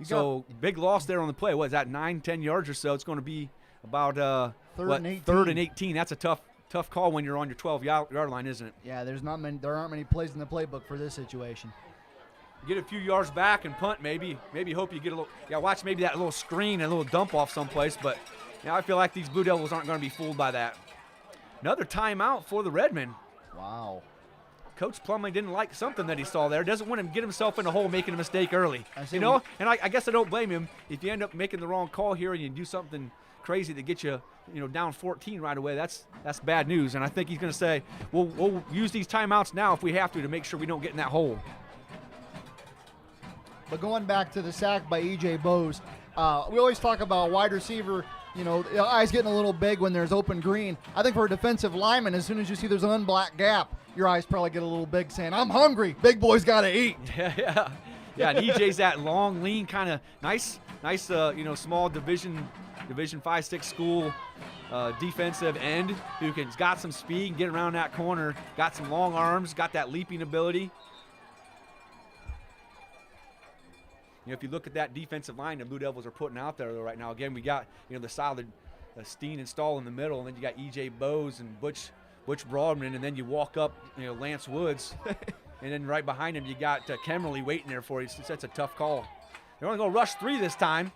So big loss there on the play. What is that, 9-10 yards or so? It's going to be about third and 18. That's a tough call when you're on your 12-yard line, isn't it? Yeah, there aren't many plays in the playbook for this situation. Get a few yards back and punt, maybe hope you get a little. Yeah, watch maybe that little screen and a little dump off someplace. But I feel like these Blue Devils aren't going to be fooled by that. Another timeout for the Redmen. Wow. Coach Plumlee didn't like something that he saw there. Doesn't want him to get himself in a hole making a mistake early. And I guess I don't blame him. If you end up making the wrong call here and you do something crazy that gets you, down 14 right away, that's bad news. And I think he's going to say, we'll use these timeouts now if we have to make sure we don't get in that hole. But going back to the sack by E.J. Bowes, we always talk about wide receiver, the eyes getting a little big when there's open green. I think for a defensive lineman, as soon as you see there's an unblocked gap, your eyes probably get a little big saying, I'm hungry. Big boy's got to eat. Yeah, and E.J.'s that long, lean, kind of nice, small Division 5-6 school defensive end who's got some speed and get around that corner, got some long arms, got that leaping ability. If you look at that defensive line the Blue Devils are putting out there right now, again, we got, the solid Steen and Stahl in the middle, and then you got E.J. Bowes and Butch Broadman, and then you walk up, Lance Woods, and then right behind him you got Kemmerly waiting there for you. That's a tough call. They're only going to rush 3 this time.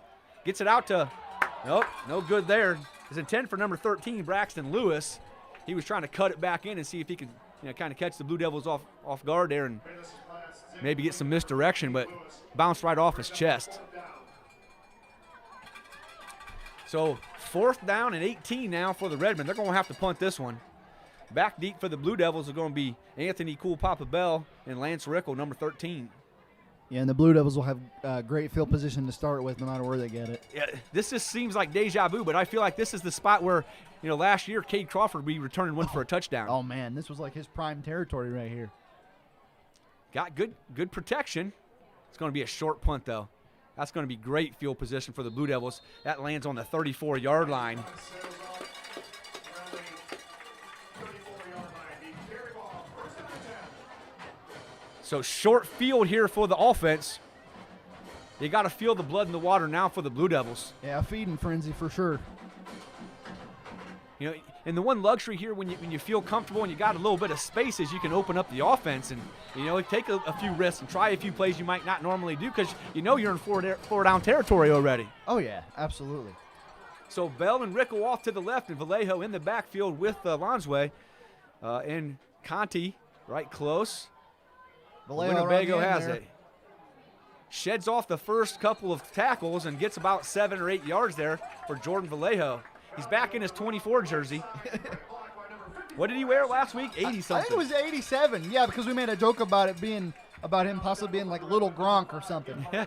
Gets it out to, nope, no good there. His intent for number 13, Braxton Lewis. He was trying to cut it back in and see if he could, kind of catch the Blue Devils off guard there and maybe get some misdirection, but bounced right off his chest. So 4th down and 18 now for the Redmen. They're going to have to punt this one. Back deep for the Blue Devils are going to be Anthony Cool Papa Bell and Lance Rickle, number 13. Yeah, and the Blue Devils will have great field position to start with no matter where they get it. Yeah, this just seems like deja vu, but I feel like this is the spot where, last year Cade Crawford we returning one for a touchdown. Oh, man, this was like his prime territory right here. Got good protection. It's going to be a short punt, though. That's going to be great field position for the Blue Devils. That lands on the 34-yard line. So short field here for the offense. You got to feel the blood in the water now for the Blue Devils. Yeah, feeding frenzy for sure. And And the one luxury here when you feel comfortable and you got a little bit of space is you can open up the offense and, take a few risks and try a few plays you might not normally do because you're in four down territory already. Oh, yeah, absolutely. So Bell and Rickle off to the left and Vallejo in the backfield with Lonsway. And Conti right close. Winnebago has it. Sheds off the first couple of tackles and gets about 7 or 8 yards there for Jordan Vallejo. He's back in his 24 jersey. What did he wear last week? 80-something. I think it was 87. Yeah, because we made a joke about it being about him possibly being like Little Gronk or something. Yeah.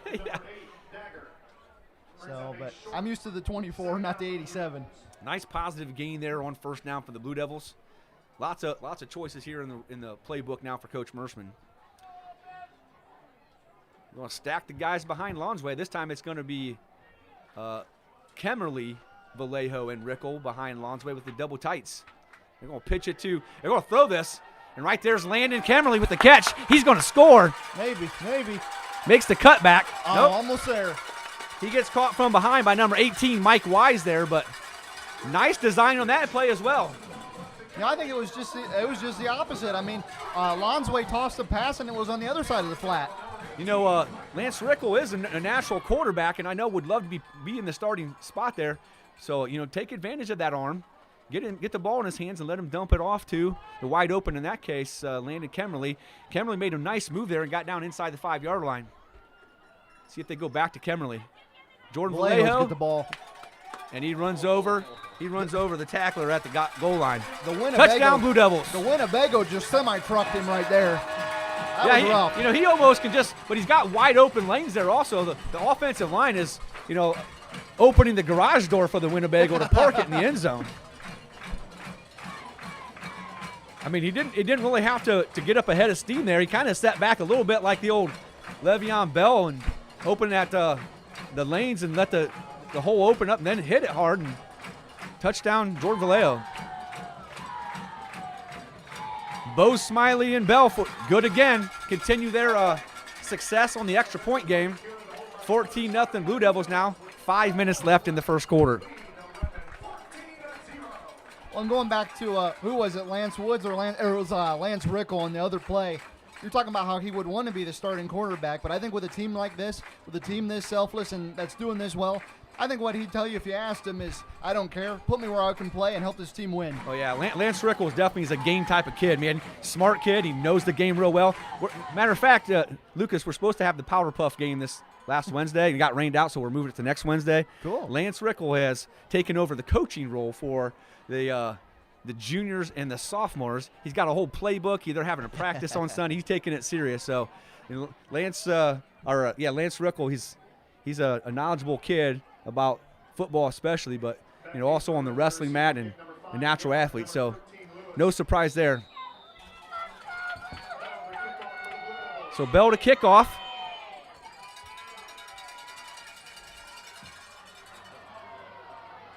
So, but I'm used to the 24, not the 87. Nice positive gain there on first down for the Blue Devils. Lots of choices here in the playbook now for Coach Merschman. We're going to stack the guys behind Lonsway. This time it's going to be Kemmerly, Vallejo, and Rickle behind Lonsway with the double tights. They're going to pitch it to. They're going to throw this. And right there's Landon Kemmerly with the catch. He's going to score. Maybe. Makes the cutback. Oh, nope. Almost there. He gets caught from behind by number 18, Mike Wise there, but nice design on that play as well. I think it was just the opposite. I mean, Lonsway tossed the pass and it was on the other side of the flat. Lance Rickle is a natural quarterback, and I know would love to be in the starting spot there. So, take advantage of that arm. Get the ball in his hands and let him dump it off to the wide open, in that case, Landon Kemmerly. Kemmerly made a nice move there and got down inside the 5-yard line. See if they go back to Kemmerly. Jordan Vallejo. Get the ball. And he runs over the tackler at the goal line. Touchdown, Touchdown, Blue Devils. The Winnebago just semi-trucked him right there. That was rough. He almost can but he's got wide open lanes there also. The offensive line is, opening the garage door for the Winnebago to park it in the end zone. I mean, he didn't really have to get up ahead of steam there. He kind of sat back a little bit like the old Le'Veon Bell and opened at the lanes and let the hole open up and then hit it hard and touchdown Jordan Vallejo. Bo Smiley and Bell good again. Continue their success on the extra point game. 14-0 Blue Devils now. 5 minutes left in the first quarter. Well, I'm going back to who was it, Lance Woods or it was Lance Rickle on the other play. You're talking about how he would want to be the starting quarterback, but I think with a team like this, with a team this selfless and that's doing this well, I think what he'd tell you if you asked him is, I don't care, put me where I can play and help this team win. Oh, yeah, Lance Rickle is definitely a game type of kid, man. Smart kid, he knows the game real well. Matter of fact, Lucas, we're supposed to have the Powder Puff game this last Wednesday. It got rained out, so we're moving it to next Wednesday. Cool. Lance Rickle has taken over the coaching role for the juniors and the sophomores. He's got a whole playbook. They're having a practice on Sunday. He's taking it serious. So, Lance Rickle, he's a knowledgeable kid about football especially, but also on the wrestling mat and a natural athlete. So, no surprise there. So Bell to kickoff.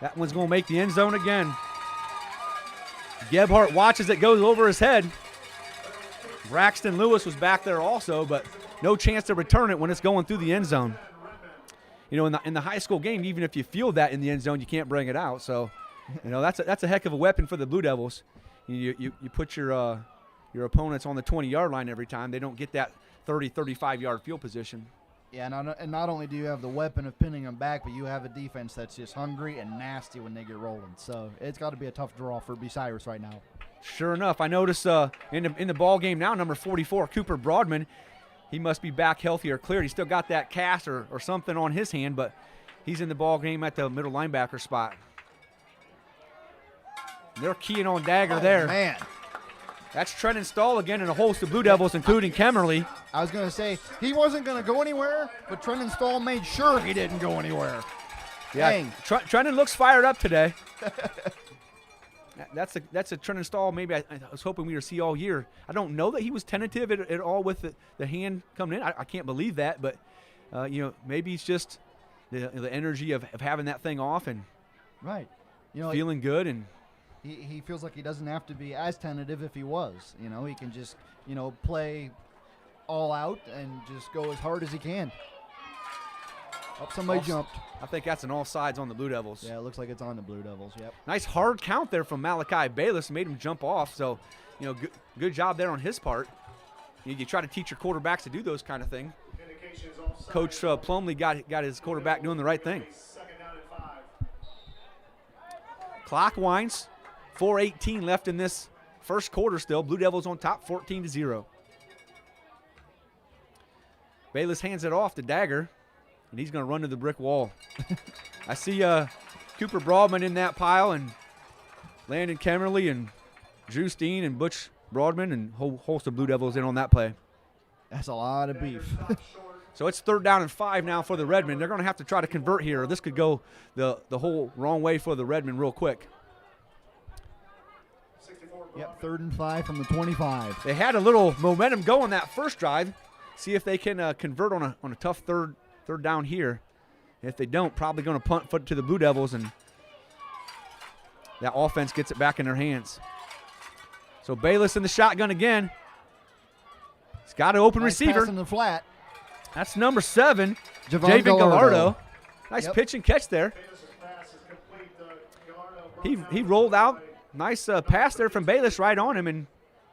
That one's going to make the end zone again. Gebhardt watches it, goes over his head. Braxton Lewis was back there also, but no chance to return it when it's going through the end zone. In the high school game, even if you feel that in the end zone, you can't bring it out. So, that's a heck of a weapon for the Blue Devils. You put your opponents on the 20-yard line every time. They don't get that 30, 35-yard field position. Yeah, and not only do you have the weapon of pinning them back, but you have a defense that's just hungry and nasty when they get rolling. So it's got to be a tough draw for Bucyrus right now. Sure enough, I notice in the ball game now, number 44, Cooper Broadman, he must be back healthy or cleared. He's still got that cast or something on his hand, but he's in the ball game at the middle linebacker spot. They're keying on Dagger there. Man. That's Trenton Stahl again and a host of Blue Devils, including Kemmerly. I was going to say, he wasn't going to go anywhere, but Trenton Stahl made sure he didn't go anywhere. Yeah, Dang. Trenton looks fired up today. That's a Trenton Stahl maybe I was hoping we would see all year. I don't know that he was tentative at all with the hand coming in. I can't believe that, but maybe it's just the energy of having that thing off and right, feeling good and. He feels like he doesn't have to be as tentative if he was. He can just, play all out and just go as hard as he can. Oh, somebody jumped. I think that's an offsides on the Blue Devils. Yeah, it looks like it's on the Blue Devils. Yep. Nice hard count there from Malachi Bayless. Made him jump off. So, good job there on his part. You try to teach your quarterbacks to do those kind of things. Coach Plumlee got his quarterback doing the right thing. Clock winds. 4:18 left in this first quarter still. Blue Devils on top 14-0. Bayless hands it off to Dagger, and he's going to run to the brick wall. I see Cooper Broadman in that pile, and Landon Kemmerly and Drew Steen and Butch Broadman and a whole host of Blue Devils in on that play. That's a lot of beef. So it's 3rd down and 5 now for the Redmen. They're going to have to try to convert here, or this could go the whole wrong way for the Redmen real quick. Yep, 3rd and 5 from the 25. They had a little momentum going that first drive. See if they can convert on a tough third down here. If they don't, probably going to punt foot to the Blue Devils, and that offense gets it back in their hands. So Bayless in the shotgun again. He's got an open receiver. Pass in the flat. That's number 7, Javan Gallardo. Nice Yep. pitch and catch there. He rolled out. Nice pass there from Bayless right on him, and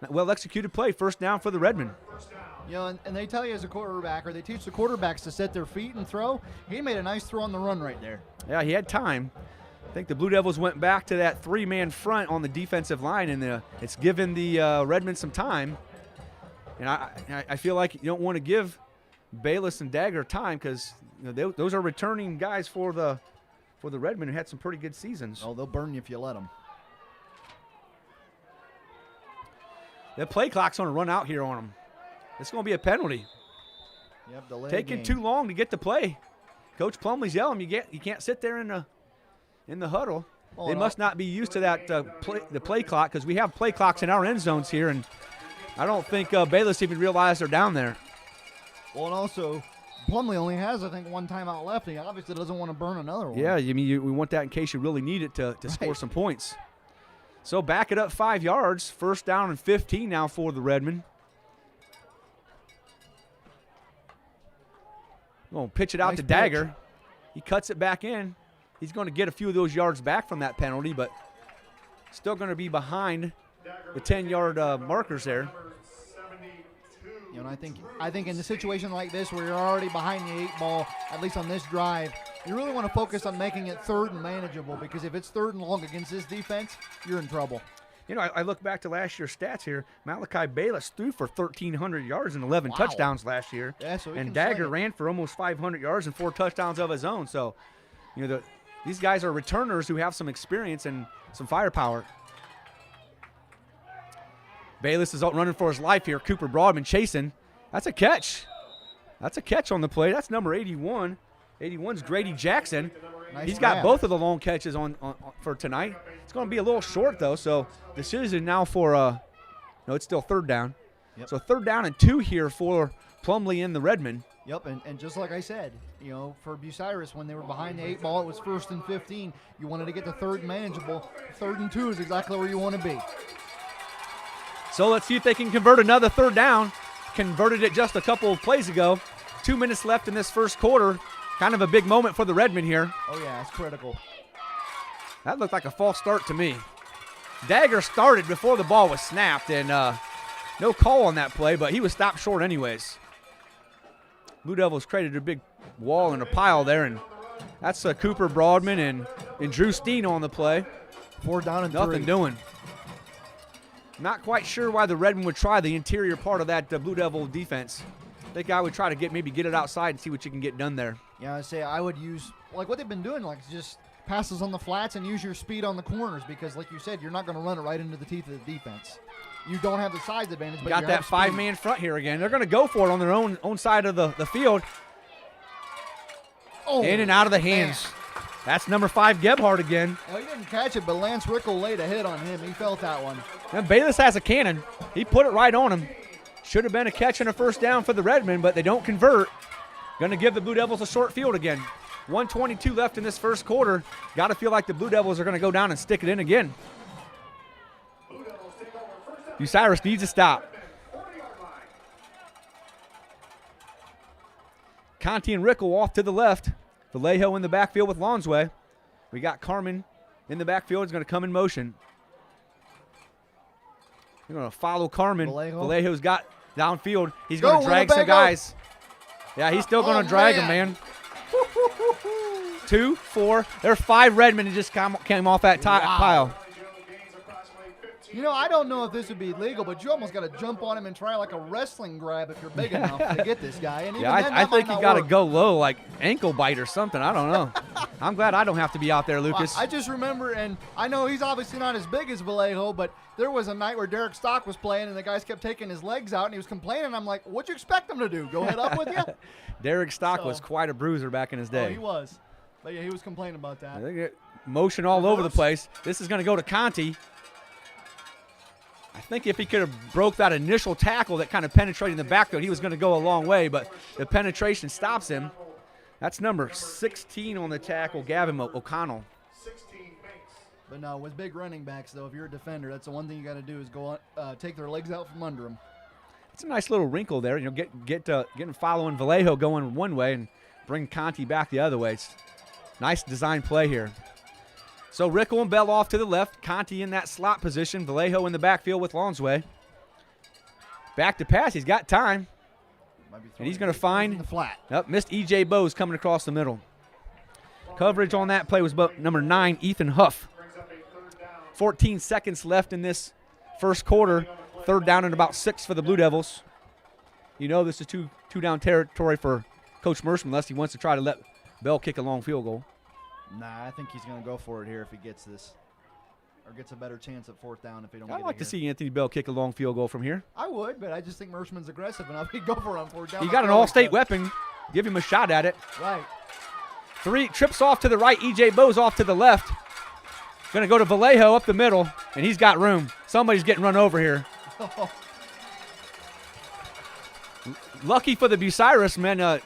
well-executed play. 1st down for the Redmen. And they tell you as a quarterback, or they teach the quarterbacks to set their feet and throw. He made a nice throw on the run right there. Yeah, he had time. I think the Blue Devils went back to that 3-man front on the defensive line, and it's given the Redmen some time. And I feel like you don't want to give Bayless and Dagger time, because those are returning guys for the Redmen who had some pretty good seasons. Oh, they'll burn you if you let them. The play clock's going to run out here on them. It's going to be a penalty. Yep, delay Taking game. too long to get to play. Coach Plumlee's yelling, you can't sit there in the huddle. Oh, They no. must not be used to that the play clock, because we have play clocks in our end zones here, and I don't think Bayless even realized they're down there. Well, and also, Plumlee only has, I think, 1 timeout left. He obviously doesn't want to burn another one. Yeah, I mean, we want that in case you really need it to score some points. So back it up 5 yards. 1st down and 15 now for the Redmen. Going to pitch it out Nice to pitch. Dagger. He cuts it back in. He's going to get a few of those yards back from that penalty, but still going to be behind the 10-yard markers there. And I think in a situation like this where you're already behind the 8 ball, at least on this drive, you really want to focus on making it 3rd and manageable, because if it's 3rd and long against this defense, you're in trouble. I look back to last year's stats here. Malachi Bayless threw for 1,300 yards and 11 touchdowns last year. Yeah, so he and can Dagger sling it. ran for almost 500 yards and 4 touchdowns of his own. So, these guys are returners who have some experience and some firepower. Bayless is out running for his life here. Cooper Broadman chasing. That's a catch. That's a catch on the play. That's number 81. 81's Grady Jackson. Nice He's got grab. both of the long catches on for tonight. It's going to be a little short, though, so decision now for no, it's still 3rd down. Yep. So 3rd down and 2 here for Plumlee and the Redmen. Yep, and just like I said, for Bucyrus, when they were behind the 8 ball, it was 1st and 15. You wanted to get the 3rd manageable. 3rd and 2 is exactly where you want to be. So let's see if they can convert another 3rd down. Converted it just a couple of plays ago. 2 minutes left in this first quarter. Kind of a big moment for the Redmen here. Oh, yeah, it's critical. That looked like a false start to me. Dagger started before the ball was snapped, and no call on that play, but he was stopped short anyways. Blue Devils created a big wall and a pile there, and that's Cooper Broadman and Drew Steen on the play. 4 down and 3. Nothing doing. Not quite sure why the Redmen would try the interior part of that Blue Devil defense. I think I would try to maybe get it outside and see what you can get done there. Yeah, I would use, like what they've been doing, like just passes on the flats and use your speed on the corners, because like you said, you're not going to run it right into the teeth of the defense. You don't have the size advantage, but Got you that have speed. 5-man front here again. They're going to go for it on their own side of the field. Oh, In and out of the hands. man. That's number 5, Gebhardt again. Well, he didn't catch it, but Lance Rickle laid a hit on him. He felt that one. And Bayless has a cannon. He put it right on him. Should have been a catch and a 1st down for the Redmen, but they don't convert. Going to give the Blue Devils a short field again. 1:22 left in this first quarter. Got to feel like the Blue Devils are going to go down and stick it in again. Bucyrus needs to stop. Conti and Rickle off to the left. Vallejo in the backfield with Lonsway. We got Carmen in the backfield. He's going to come in motion. We're going to follow Carmen. Vallejo's got downfield. He's going to drag some guys. Yeah, he's still going to drag him, man. 2, 4. There's 5 Redmen who just came off that pile. You know, I don't know if this would be legal, but you almost got to jump on him and try like a wrestling grab if you're big enough to get this guy. And yeah, I think you got to go low, like ankle bite or something. I don't know. I'm glad I don't have to be out there, Lucas. I just remember, and I know he's obviously not as big as Vallejo, but there was a night where Derek Stock was playing, and the guys kept taking his legs out, and he was complaining. I'm like, what'd you expect him to do? Go head up with you? Derek Stock was quite a bruiser back in his day. Oh, he was. But yeah, he was complaining about that. They get motion all over the place. This is going to go to Conti. I think if he could have broke that initial tackle that kind of penetrated in the backfield, he was going to go a long way, but the penetration stops him. That's number 16 on the tackle, Gavin O'Connell. But no, with big running backs, though, if you're a defender, that's the one thing you got to do is go take their legs out from under them. It's a nice little wrinkle there. You know, getting following Vallejo going one way and bring Conti back the other way. It's nice design play here. So Rickle and Bell off to the left. Conti in that slot position. Vallejo in the backfield with Lonsway. Back to pass. He's got time. And he's going to find the flat. Yep, missed E.J. Bowes coming across the middle. Coverage on that play was number 9, Ethan Huff. 14 seconds left in this first quarter. 3rd down and about 6 for the Blue Devils. You know this is two-down territory for Coach Mershman unless he wants to try to let Bell kick a long field goal. Nah, I think he's going to go for it here if he gets this. Or gets a better chance at 4th down if he don't get it. I'd like to see Anthony Bell kick a long field goal from here. I would, but I just think Mershman's aggressive enough. He'd go for it on 4th down. He got an all-state weapon. Give him a shot at it. Right. 3 trips off to the right. E.J. Bowes off to the left. Going to go to Vallejo up the middle, and he's got room. Somebody's getting run over here. Lucky for the Bucyrus, man,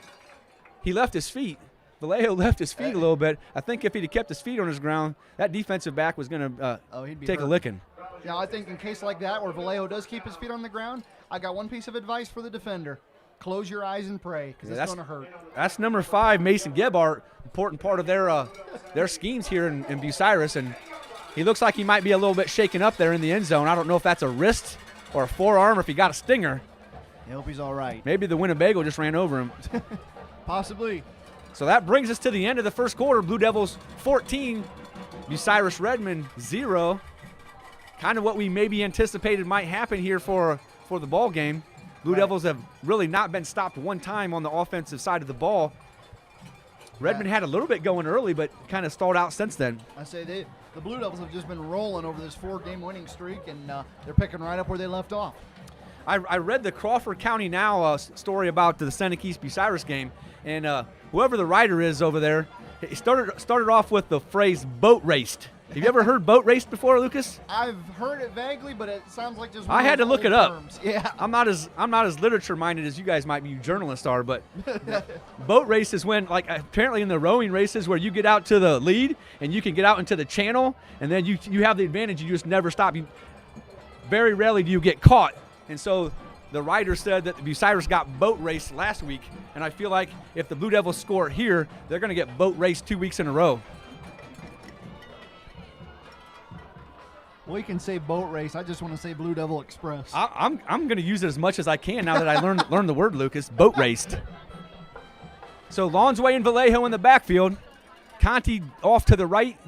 he left his feet. Vallejo left his feet a little bit. I think if he'd have kept his feet on his ground, that defensive back was going to take a licking. Yeah, I think in case like that where Vallejo does keep his feet on the ground, I got one piece of advice for the defender. Close your eyes and pray, because it's going to hurt. That's number 5, Mason Gebhardt, important part of their schemes here in Bucyrus, and he looks like he might be a little bit shaken up there in the end zone. I don't know if that's a wrist or a forearm or if he got a stinger. I hope he's all right. Maybe the Winnebago just ran over him. Possibly. So that brings us to the end of the first quarter. Blue Devils 14, Bucyrus Redmond 0. Kind of what we maybe anticipated might happen here for the ball game. Blue Devils have really not been stopped one time on the offensive side of the ball. Redmond had a little bit going early, but kind of stalled out since then. I say the Blue Devils have just been rolling over this 4-game winning streak, and they're picking right up where they left off. I read the Crawford County Now story about the Seneca East Bucyrus game, and whoever the writer is over there, he started off with the phrase "boat raced." Have you ever heard boat raced before, Lucas? I've heard it vaguely, but it sounds like just. I had to look it up. Yeah, I'm not as literature minded as you guys might be. You journalists are, but boat race is when, like, apparently in the rowing races where you get out to the lead and you can get out into the channel, and then you have the advantage. You just never stop. Very rarely do you get caught. And so the writer said that the Bucyrus got boat raced last week, and I feel like if the Blue Devils score here, they're going to get boat raced 2 weeks in a row. We can say boat race. I just want to say Blue Devil Express. I'm going to use it as much as I can now that I learned the word, Lucas. Boat raced. So Lonsway and Vallejo in the backfield. Conti off to the right.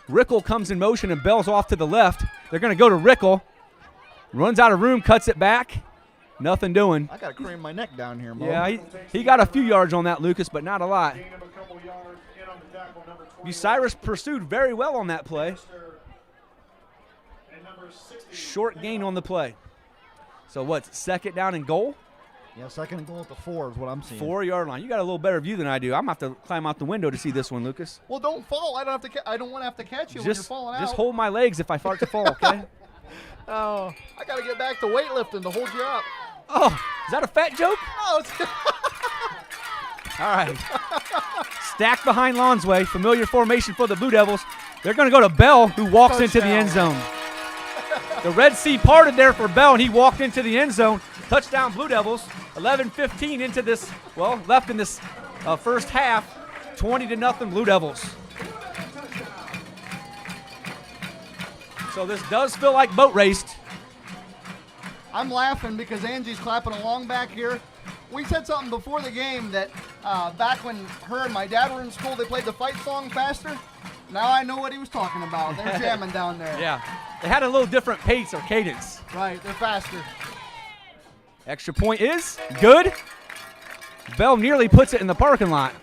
Rickle comes in motion, and Bell's off to the left. They're going to go to Rickle. Runs out of room, cuts it back. Nothing doing. I got to cram my neck down here, Mo. Yeah, he got a few yards on that, Lucas, but not a lot. Bucyrus pursued very well on that play. Short gain on the play. So what's 2nd down and goal? Yeah, 2nd and goal at the 4 is what I'm seeing. 4-yard line. You got a little better view than I do. I'm going to have to climb out the window to see this one, Lucas. Well, don't fall. I don't want to have to catch you when you're falling out. Just hold my legs if I start to fall, okay? Oh, I got to get back to weightlifting to hold you up. Oh, is that a fat joke? No, it's all right. Stacked behind Lonsway. Familiar formation for the Blue Devils. They're going to go to Bell, who walks into the end zone. The Red Sea parted there for Bell, and he walked into the end zone. Touchdown Blue Devils. 11:15 into this, left in this first half, 20-0 Blue Devils. So this does feel like boat raced. I'm laughing because Angie's clapping along back here. We said something before the game that back when her and my dad were in school, they played the fight song faster. Now I know what he was talking about. They're jamming down there. Yeah, they had a little different pace or cadence. Right, they're faster. Extra point is good. Bell nearly puts it in the parking lot.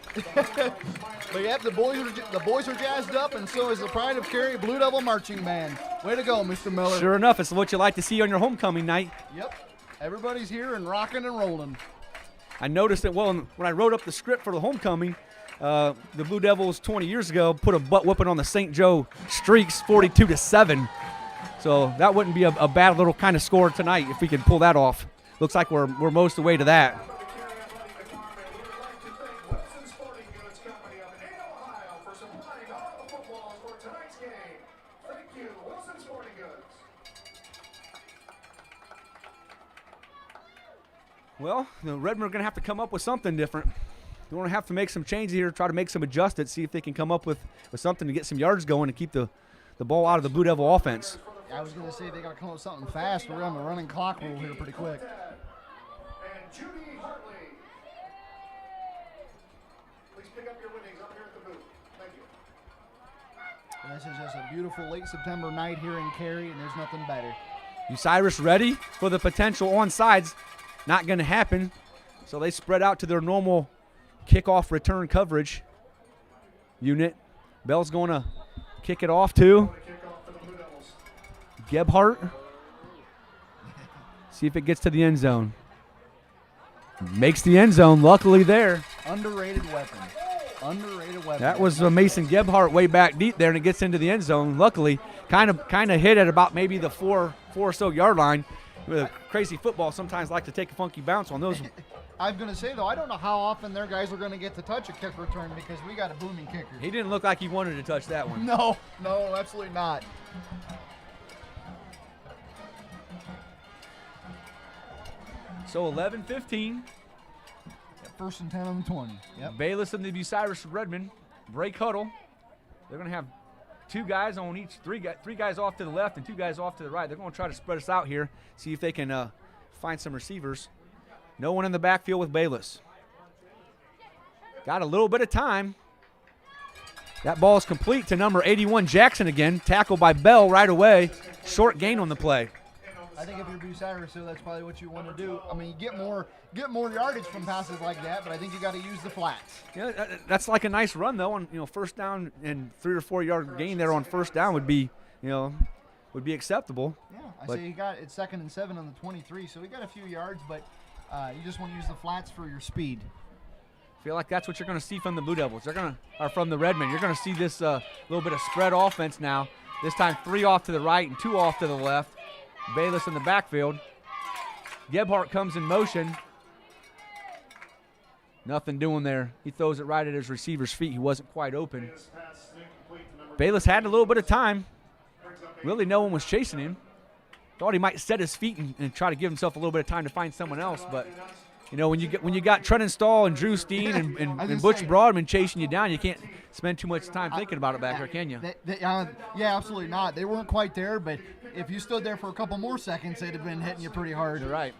But yep, the boys are jazzed up, and so is the Pride of Carey Blue Devil Marching Band. Way to go, Mr. Miller. Sure enough, it's what you like to see on your homecoming night. Yep, everybody's here and rocking and rolling. I noticed that, well, when I wrote up the script for the homecoming, the Blue Devils 20 years ago put a butt whooping on the St. Joe Streaks 42-7. So that wouldn't be a bad little kind of score tonight if we could pull that off. Looks like we're most of the way to that. Well, the Redmen are going to have to come up with something different. They're going to have to make some changes here, try to make some adjustments, see if they can come up with something to get some yards going and keep the ball out of the Blue Devil offense. I was going to say they got to come up with something fast. We're on the running clock rule here pretty quick. And Judy Hartley. Please pick up your winnings up here at the booth. Thank you. This is just a beautiful late September night here in Carey, and there's nothing better. Bucyrus ready for the potential onside. Not going to happen. So they spread out to their normal kickoff return coverage unit. Bell's going to kick it off to Gebhardt. See if it gets to the end zone. Makes the end zone, luckily there. Underrated weapon. Underrated weapon. That was Mason Gebhardt way back deep there, and it gets into the end zone. Luckily, kind of hit at about maybe the four or so yard line. With crazy football, sometimes like to take a funky bounce on those. I'm going to say, though, I don't know how often their guys are going to get to touch a kick return because we got a booming kicker. He didn't look like he wanted to touch that one. No, absolutely not. So 11-15. First and 10 on the 20. Yep. Bayless and the Bucyrus Redmen break huddle. They're going to have two guys on each, three guys off to the left and two guys off to the right. They're going to try to spread us out here, see if they can find some receivers. No one in the backfield with Bayless. Got a little bit of time. That ball is complete to number 81, Jackson again. Tackled by Bell right away. Short gain on the play. I think if you're Bucyrus, so that's probably what you want to do. I mean, you get more yardage from passes like that, but I think you got to use the flats. Yeah, that's like a nice run though. On first down and 3 or 4 yard gain there on first down would be acceptable. Yeah, I say it's 2nd and 7 on the 23, so we got a few yards, but you just want to use the flats for your speed. I feel like that's what you're going to see from the Blue Devils. Or from the Redmen. You're going to see this little bit of spread offense now. This time 3 off to the right and 2 off to the left. Bayless in the backfield. Gebhardt comes in motion. Nothing doing there. He throws it right at his receiver's feet. He wasn't quite open. Bayless had a little bit of time. Really, no one was chasing him. Thought he might set his feet and try to give himself a little bit of time to find someone else. But when you got Trenton Stahl and Drew Steen and Butch Broadman chasing you down, you can't spend too much time thinking about it back there, can you? Yeah, absolutely not. They weren't quite there, but if you stood there for a couple more seconds, they'd have been hitting you pretty hard. You're right.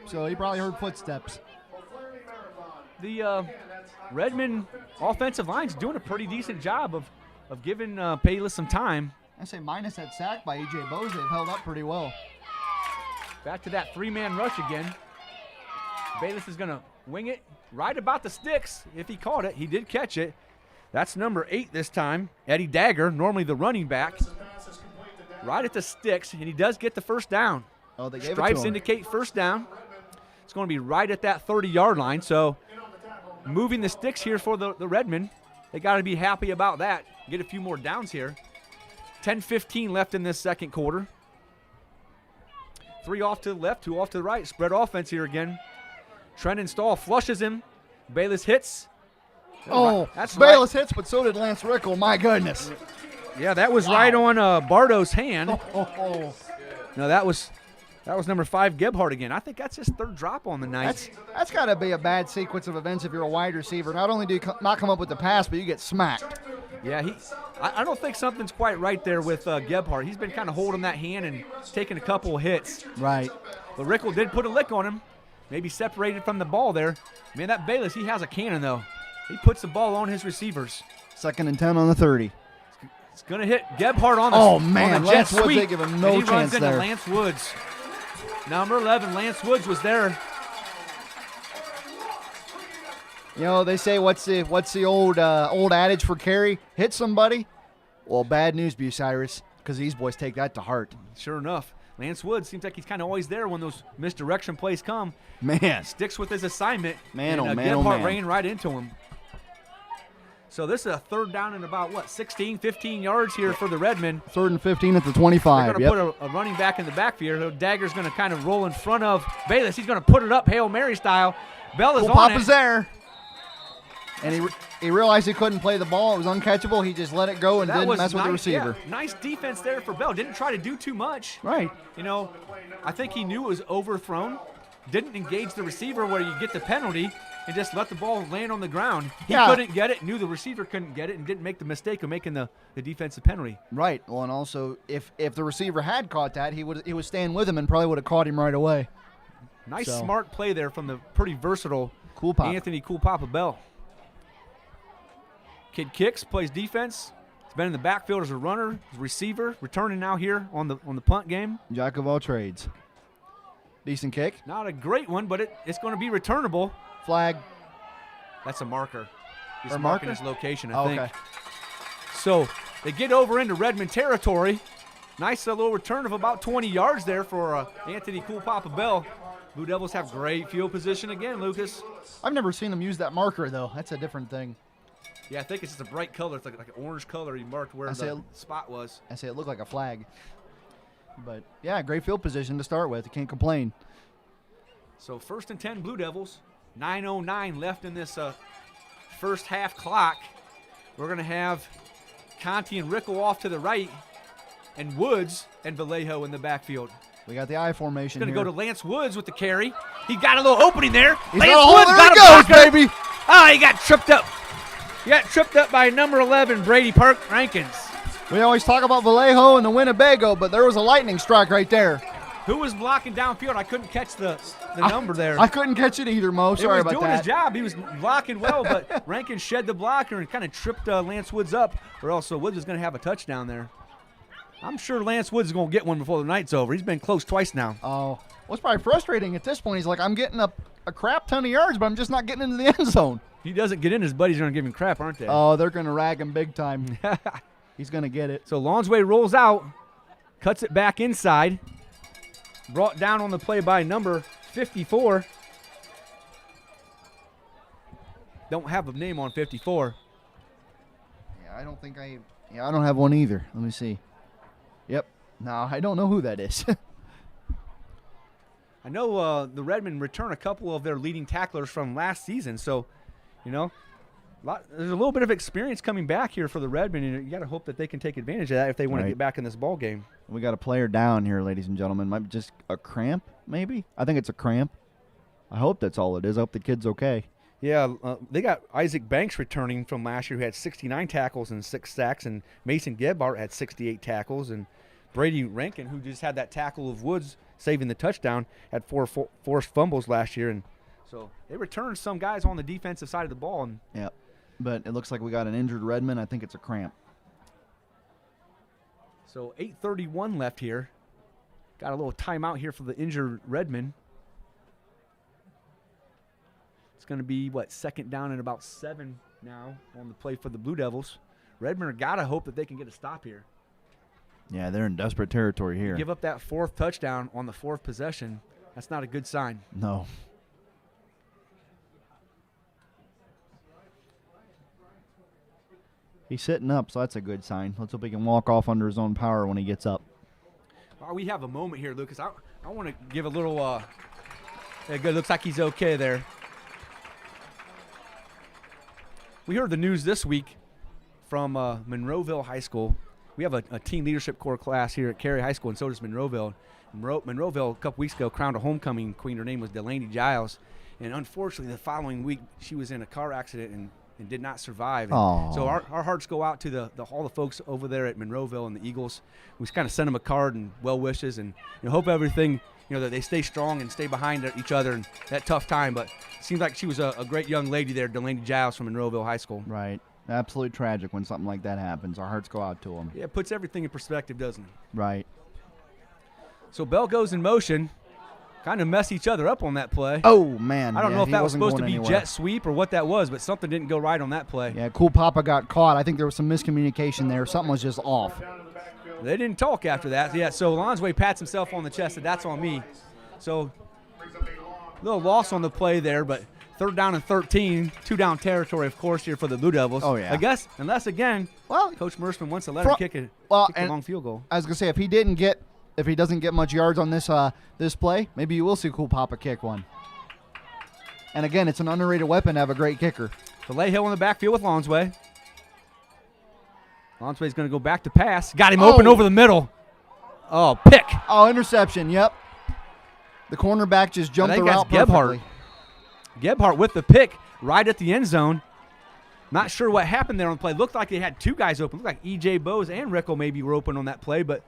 So he probably heard footsteps. The Redmen offensive line's doing a pretty decent job of giving Bayless some time. I say minus that sack by A.J. Bose, they've held up pretty well. Back to that 3-man rush again. Bayless is going to wing it right about the sticks. If he caught it, he did catch it. That's number 8 this time, Eddie Dagger, normally the running back. Right at the sticks, and he does get the first down. Oh, they gave Stripes it to him. indicate first down. It's going to be right at that 30-yard line. So moving the sticks here for the Redmen. They got to be happy about that. Get a few more downs here. 10-15 left in this second quarter. 3 off to the left, 2 off to the right. Spread offense here again. Trenton Stahl flushes him. Bayless hits. Oh, that's Bayless right. hits, but so did Lance Rickle. My goodness. Yeah, that was right on Bardo's hand. Oh. No, that was That was number 5, Gebhardt again. I think that's his 3rd drop on the night. That's got to be a bad sequence of events if you're a wide receiver. Not only do you not come up with the pass, but you get smacked. Yeah, I don't think something's quite right there with Gebhardt. He's been kind of holding that hand and taking a couple of hits. Right. But Rickle did put a lick on him. Maybe separated from the ball there. Man, that Bayless, he has a cannon, though. He puts the ball on his receivers. 2nd and 10 on the 30. It's going to hit Gebhardt on the man, on the Lance jet Woods, sweep. they give him no and he chance runs into there. Lance Woods. Number 11, Lance Woods was there. You know, they say what's the old adage for Carey? Hit somebody? Well, bad news, Bucyrus, because these boys take that to heart. Sure enough. Lance Woods seems like he's kind of always there when those misdirection plays come. Man. Sticks with his assignment. Man, and, oh, man, oh, Gebhardt man. ran right into him. So this is a 3rd down and about, 16, 15 yards here for the Redmen. 3rd and 15 at the They're 25. going to put a running back in the backfield. Dagger's going to kind of roll in front of Bayless. He's going to put it up Hail Mary style. Bell is Cool on Papa's it. there. And he realized he couldn't play the ball. It was uncatchable. He just let it go and didn't mess with the receiver. Yeah, nice defense there for Bell. Didn't try to do too much. Right. You know, I think he knew it was overthrown. Didn't engage the receiver where you get the penalty and just let the ball land on the ground. He couldn't get it, knew the receiver couldn't get it, and didn't make the mistake of making the defensive penalty. Right. Well, and also, if the receiver had caught that, he was staying with him and probably would have caught him right away. Nice, smart play there from the pretty versatile Cool Papa. Anthony Cool Papa Bell. Kid kicks, plays defense. He's been in the backfield as a runner, as a receiver, returning now here on the punt game. Jack of all trades. Decent kick. Not a great one, but it's going to be returnable. Flag. That's a marker. He's Or marking marker? his location, I Oh, think. okay. So they get over into Redmond territory. Nice little return of about 20 yards there for Anthony Cool Papa Bell. Blue Devils have great field position again, Lucas. I've never seen him use that marker, though. That's a different thing. Yeah, I think it's just a bright color. It's like an orange color. He marked where the spot was. I say it looked like a flag. But, yeah, great field position to start with. You can't complain. So 1st and 10 Blue Devils. 9:09 left in this first half clock. We're going to have Conti and Rickle off to the right, and Woods and Vallejo in the backfield. We got the I formation Going to here. go to Lance Woods with the carry. He got a little opening there. He's Lance got a hole. Woods There got he a goes, blocker. baby. Oh, he got tripped up. He got tripped up by number 11, Brady Park Rankins. We always talk about Vallejo and the Winnebago, but there was a lightning strike right there. Who was blocking downfield? I couldn't catch the number there. I couldn't catch it either, Mo. Sorry about He was doing that. his job. He was blocking well, but Rankins shed the blocker and kind of tripped Lance Woods up, or else Woods was going to have a touchdown there. I'm sure Lance Woods is going to get one before the night's over. He's been close twice now. Oh, well, it's probably frustrating at this point. He's like, I'm getting a crap ton of yards, but I'm just not getting into the end zone. If he doesn't get in, his buddies are going to give him crap, aren't they? Oh, they're going to rag him big time. He's going to get it. So Lonsway rolls out, cuts it back inside. Brought down on the play by number 54. Don't have a name on 54. Yeah, I don't have one either. Let me see. Yep. No, I don't know who that is. I know the Redmen return a couple of their leading tacklers from last season, so, you know, there's a little bit of experience coming back here for the Redmen, and you got to hope that they can take advantage of that if they want to get back in this ball game. We got a player down here, ladies and gentlemen. Might be just a cramp, maybe? I think it's a cramp. I hope that's all it is. I hope the kid's okay. Yeah, they got Isaac Banks returning from last year who had 69 tackles and 6 sacks, and Mason Gebhardt had 68 tackles, and Brady Rankin, who just had that tackle of Woods saving the touchdown, had 4 forced fumbles last year. And so they returned some guys on the defensive side of the ball. And Yep. But it looks like we got an injured Redmond. I think it's a cramp. so 8:31 left here. Got a little timeout here for the injured Redmen. It's going to be, 2nd down and about 7 now on the play for the Blue Devils. Redmen got to hope that they can get a stop here. Yeah, they're in desperate territory here. Give up that 4th touchdown on the 4th possession. That's not a good sign. No. He's sitting up, so that's a good sign. Let's hope he can walk off under his own power when he gets up. We have a moment here, Lucas. I want to give a little. Yeah, good. Looks like he's okay there. We heard the news this week from Monroeville High School. we have a teen leadership corps class here at Carey High School, and so does Monroeville. Monroeville, a couple weeks ago, crowned a homecoming queen. Her name was Delaney Giles. And unfortunately, the following week, she was in a car accident and did not survive. So our hearts go out to all the folks over there at Monroeville and the Eagles. We kind of send them a card and well wishes, and hope everything, that they stay strong and stay behind each other in that tough time. But it seems like she was a great young lady there, Delaney Giles from Monroeville High School. Right. Absolutely tragic when something like that happens. Our hearts go out to them. Yeah, it puts everything in perspective, doesn't it? Right. So bell goes in motion. Kind of mess each other up on that play. Oh, man. I don't know if that was supposed to be anywhere. jet sweep or what that was, but something didn't go right on that play. Yeah, Cool Papa got caught. I think there was some miscommunication there. Something was just off. They didn't talk after that. Yeah, so Lonsway pats himself on the chest, and that's on me. So a little loss on the play there, but 3rd down and 13, 2-down territory, of course, here for the Blue Devils. Oh, yeah. I guess, unless, again, Coach Merschman wants to let him kick a long field goal. I was going to say, if he doesn't get much yards on this play, maybe you will see Cool Papa kick one. And again, it's an underrated weapon to have a great kicker. Vallejo in the backfield with Lonsway. Lonsway's going to go back to pass. Got him open over the middle. Oh, pick. Oh, interception, yep. The cornerback just jumped the route perfectly. Gebhardt with the pick right at the end zone. Not sure what happened there on the play. Looked like they had 2 guys open. Looked like E.J. Bowes and Rickle maybe were open on that play, but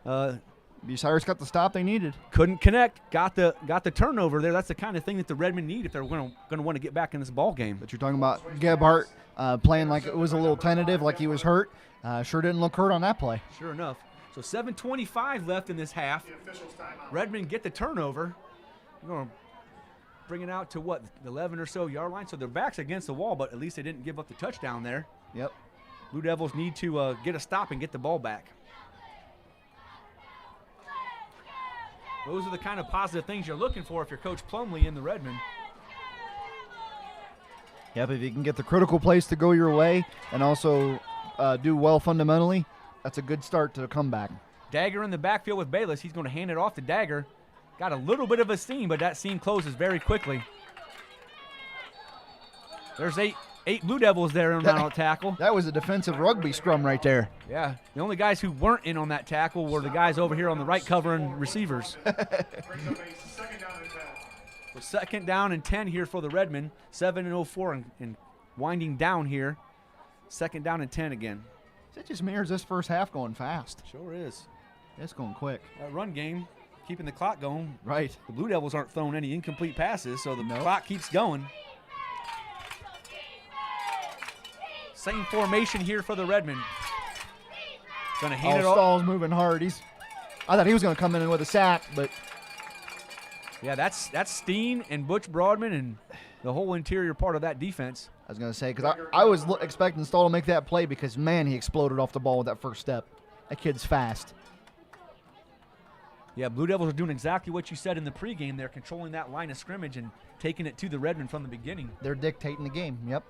Bucyrus got the stop they needed. Couldn't connect. Got the turnover there. That's the kind of thing that the Redmen need if they're going to want to get back in this ball game. But you're talking about Gebhardt playing like it was a little tentative, like he was hurt. Sure didn't look hurt on that play. Sure enough. So 7:25 left in this half. Redmen get the turnover. We're going to bring it out to, the 11 or so yard line. So their back's against the wall, but at least they didn't give up the touchdown there. Yep. Blue Devils need to get a stop and get the ball back. Those are the kind of positive things you're looking for if you're Coach Plumlee in the Redmen. Yep, if you can get the critical plays to go your way and also do well fundamentally, that's a good start to the comeback. Dagger in the backfield with Bayless. He's going to hand it off to Dagger. Got a little bit of a seam, but that seam closes very quickly. There's eight Blue Devils there on that tackle. That was a defensive rugby scrum right there. Yeah, the only guys who weren't in on that tackle were the guys over here on the right covering receivers. So 2nd down and 10 here for the Redmen. 7:04 and winding down here. 2nd down and 10 again. That just mirrors this first half going fast. Sure is. It's going quick. That run game, keeping the clock going. Right. The Blue Devils aren't throwing any incomplete passes, so the clock keeps going. Same formation here for the Redmen. Going to hand it off. Stahl's moving hard. I thought he was going to come in with a sack, but yeah, that's Steen and Butch Broadman and the whole interior part of that defense. I was going to say, because I was expecting Stahl to make that play because, man, he exploded off the ball with that first step. That kid's fast. Yeah, Blue Devils are doing exactly what you said in the pregame. They're controlling that line of scrimmage and taking it to the Redmen from the beginning. They're dictating the game, yep.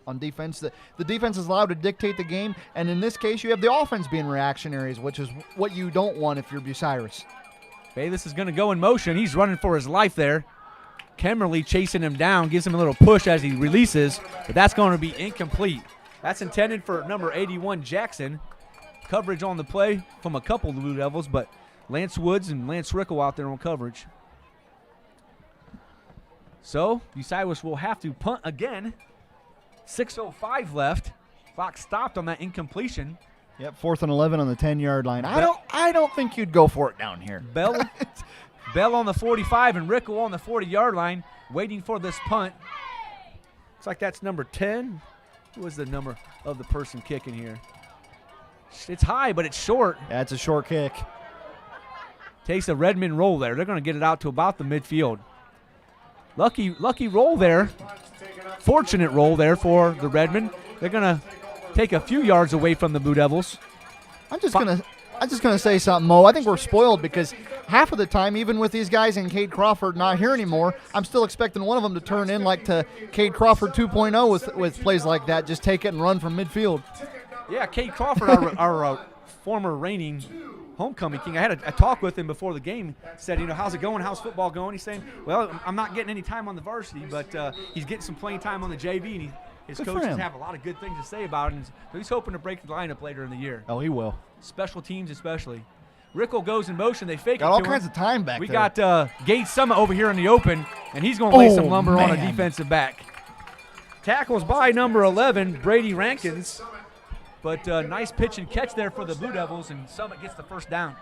On defense, the defense is allowed to dictate the game, and in this case, you have the offense being reactionaries, which is what you don't want if you're Bucyrus. Bayless is going to go in motion. He's running for his life there. Kemmerly chasing him down, gives him a little push as he releases, but that's going to be incomplete. That's intended for number 81, Jackson. Coverage on the play from a couple of the Blue Devils, but Lance Woods and Lance Rickle out there on coverage. So Bucyrus will have to punt again. 6:05 left. Clock stopped on that incompletion. Yep, 4th and 11 on the 10-yard line. I don't think you'd go for it down here. Bell on the 45 and Rickle on the 40-yard line, waiting for this punt. Looks like that's number 10. Who was the number of the person kicking here? It's high, but it's short. Yeah, it's a short kick. Takes a Redmen roll there. They're going to get it out to about the midfield. Lucky roll there. Fortunate roll there for the Redmen. They're going to take a few yards away from the Blue Devils. I'm just gonna say something, Mo. I think we're spoiled because half of the time, even with these guys and Cade Crawford not here anymore, I'm still expecting one of them to turn in like to Cade Crawford 2.0 with plays like that. Just take it and run from midfield. Yeah, Cade Crawford, our former reigning homecoming king. I had a talk with him before the game. Said, how's it going? How's football going? He's saying, well, I'm not getting any time on the varsity, but he's getting some playing time on the JV, and His Good for coaches him. have a lot of good things to say about him. So he's hoping to break the lineup later in the year. Oh, he will. Special teams especially. Rickle goes in motion. They fake Got it all to kinds him. of time back We there. got Gage Summit over here in the open, and he's going to lay some Oh, lumber on a man. defensive back. Tackles by number 11, Brady Rankins. But nice pitch and catch there for the Blue Devils, and Summit gets the first down.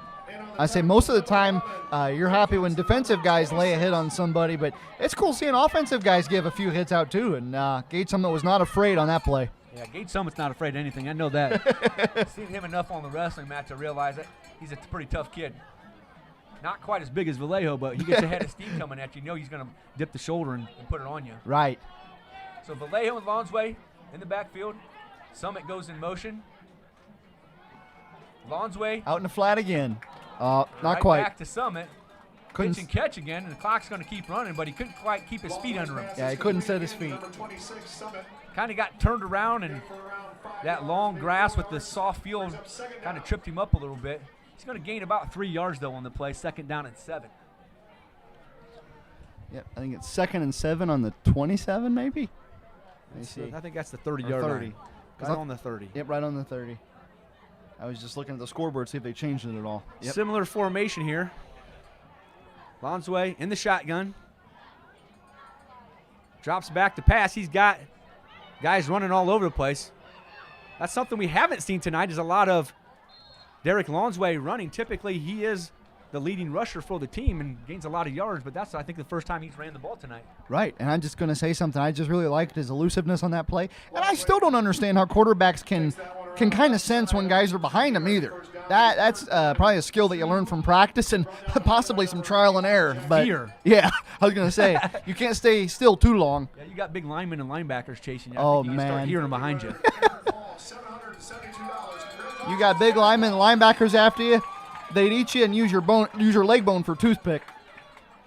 I say most of the time you're happy when defensive guys lay a hit on somebody, but it's cool seeing offensive guys give a few hits out too, and Gage Summit was not afraid on that play. Yeah, Gage Summit's not afraid of anything. I know that. Seen him enough on the wrestling mat to realize that he's a pretty tough kid. Not quite as big as Vallejo, but he gets a head of steam coming at you. You know he's going to dip the shoulder and put it on you. Right. So Vallejo and Lonsway in the backfield. Summit goes in motion. Lonsway Out in the flat again. Not right quite. back to Summit. Couldn't. Pitch and catch again, and the clock's going to keep running, but he couldn't quite keep his feet under him. Yeah, he couldn't set his feet. Number 26, Summit. Kind of got turned around, and that long grass with the soft field kind of tripped him up a little bit. He's going to gain about 3 yards, though, on the play. 2nd down and 7. Yep, I think it's 2nd and 7 on the 27, maybe. Let me see. I think that's the Or 30-yard 30. line. Right on the 30. Yep, right on the 30. I was just looking at the scoreboard, see if they changed it at all. Yep. Similar formation here. Lonsway in the shotgun. Drops back to pass. He's got guys running all over the place. That's something we haven't seen tonight is a lot of Derek Lonsway running. Typically, he is the leading rusher for the team and gains a lot of yards, but that's, I think, the first time he's ran the ball tonight. Right, and I'm just going to say something. I just really liked his elusiveness on that play. And I still don't understand how quarterbacks can kind of sense when guys are behind them either. That's probably a skill that you learn from practice and possibly some trial and error. But Fear. Yeah, I was going to say, you can't stay still too long. Yeah, you got big linemen and linebackers chasing you. Oh, I think you can start man. hearing them behind you. $772. You got big linemen, linebackers after you. They'd eat you and use your leg bone for a toothpick.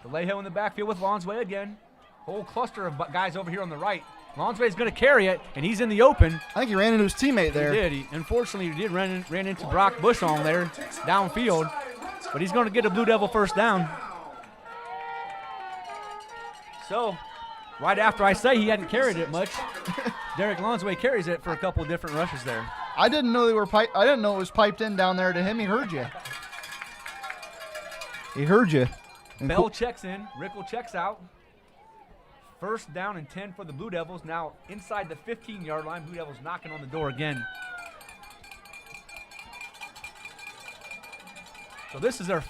Vallejo in the backfield with Lonsway again. Whole cluster of guys over here on the right. Lonsway's going to carry it, and he's in the open. I think he ran into his teammate there. He did. Unfortunately, he did ran into Brock Bush on there downfield, but he's going to get a Blue Devil first down. So, right after I say he hadn't carried it much, Derek Lonsway carries it for a couple of different rushes there. I didn't know I didn't know it was piped in down there to him. He heard you. He heard you. And Bell checks in. Rickle checks out. First down and 10 for the Blue Devils. Now inside the 15-yard line. Blue Devils knocking on the door again. So this is their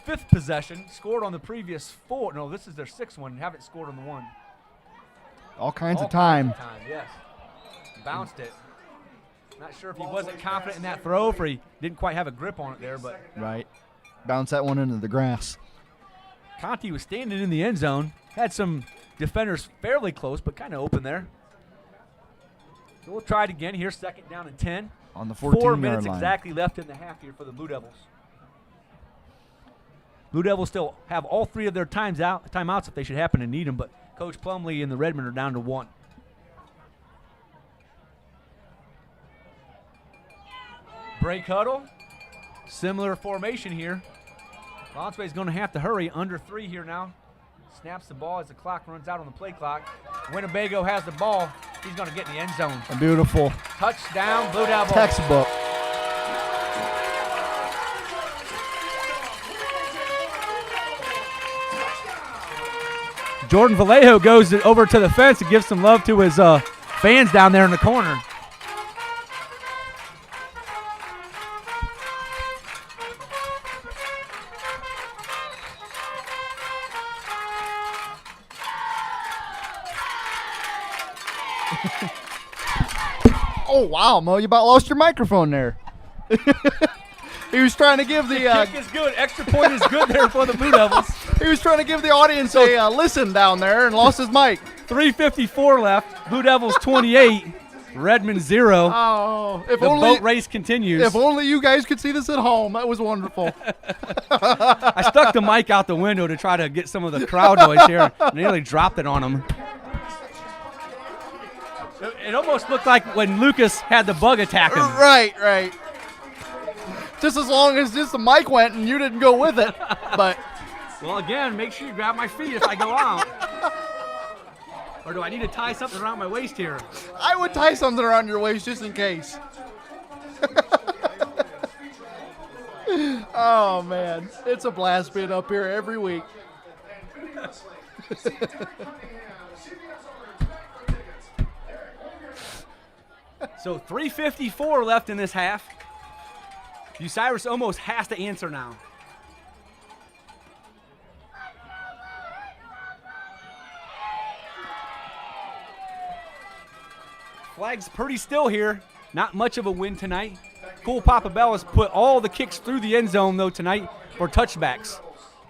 5th possession. Scored on the previous 4. No, this is their 6th one. Haven't scored on the 1. all kinds All of time. kinds of time, yes. Bounced it. Not sure if he wasn't confident in that throw, or he didn't quite have a grip on it there, but Right. Bounce that one into the grass. Conti was standing in the end zone. Had some defenders fairly close, but kind of open there. So we'll try it again. Here's 2nd down and 10. On the 4 14-yard minutes line. exactly left in the half here for the Blue Devils. Blue Devils still have all 3 of their timeouts if they should happen to need them, but Coach Plumlee and the Redmen are down to 1. Break huddle. Similar formation here. Lonsway's going to have to hurry. Under 3 here now. Snaps the ball as the clock runs out on the play clock. Winnebago has the ball. He's going to get in the end zone. A beautiful Touchdown, Blue Devils. textbook. Jordan Vallejo goes over to the fence and gives some love to his fans down there in the corner. Oh, wow, Mo, you about lost your microphone there. He was trying to give the Kick is good. Extra point is good there for the Blue Devils. he was trying to give the audience a listen down there and lost his mic. 3:54 left. Blue Devils 28. Redmond 0. Oh, if The only boat race continues. if only you guys could see this at home. That was wonderful. I stuck the mic out the window to try to get some of the crowd noise here. And nearly dropped it on him. It almost looked like when Lucas had the bug attack him. Right. Just as long as just the mic went and you didn't go with it. But Well, again, make sure you grab my feet if I go out. Or do I need to tie something around my waist here? I would tie something around your waist just in case. Oh, man. It's a blast being up here every week. So 3:54 left in this half. Bucyrus almost has to answer now. Flag's pretty still here. Not much of a win tonight. Cool Papa Bell has put all the kicks through the end zone, though, tonight for touchbacks.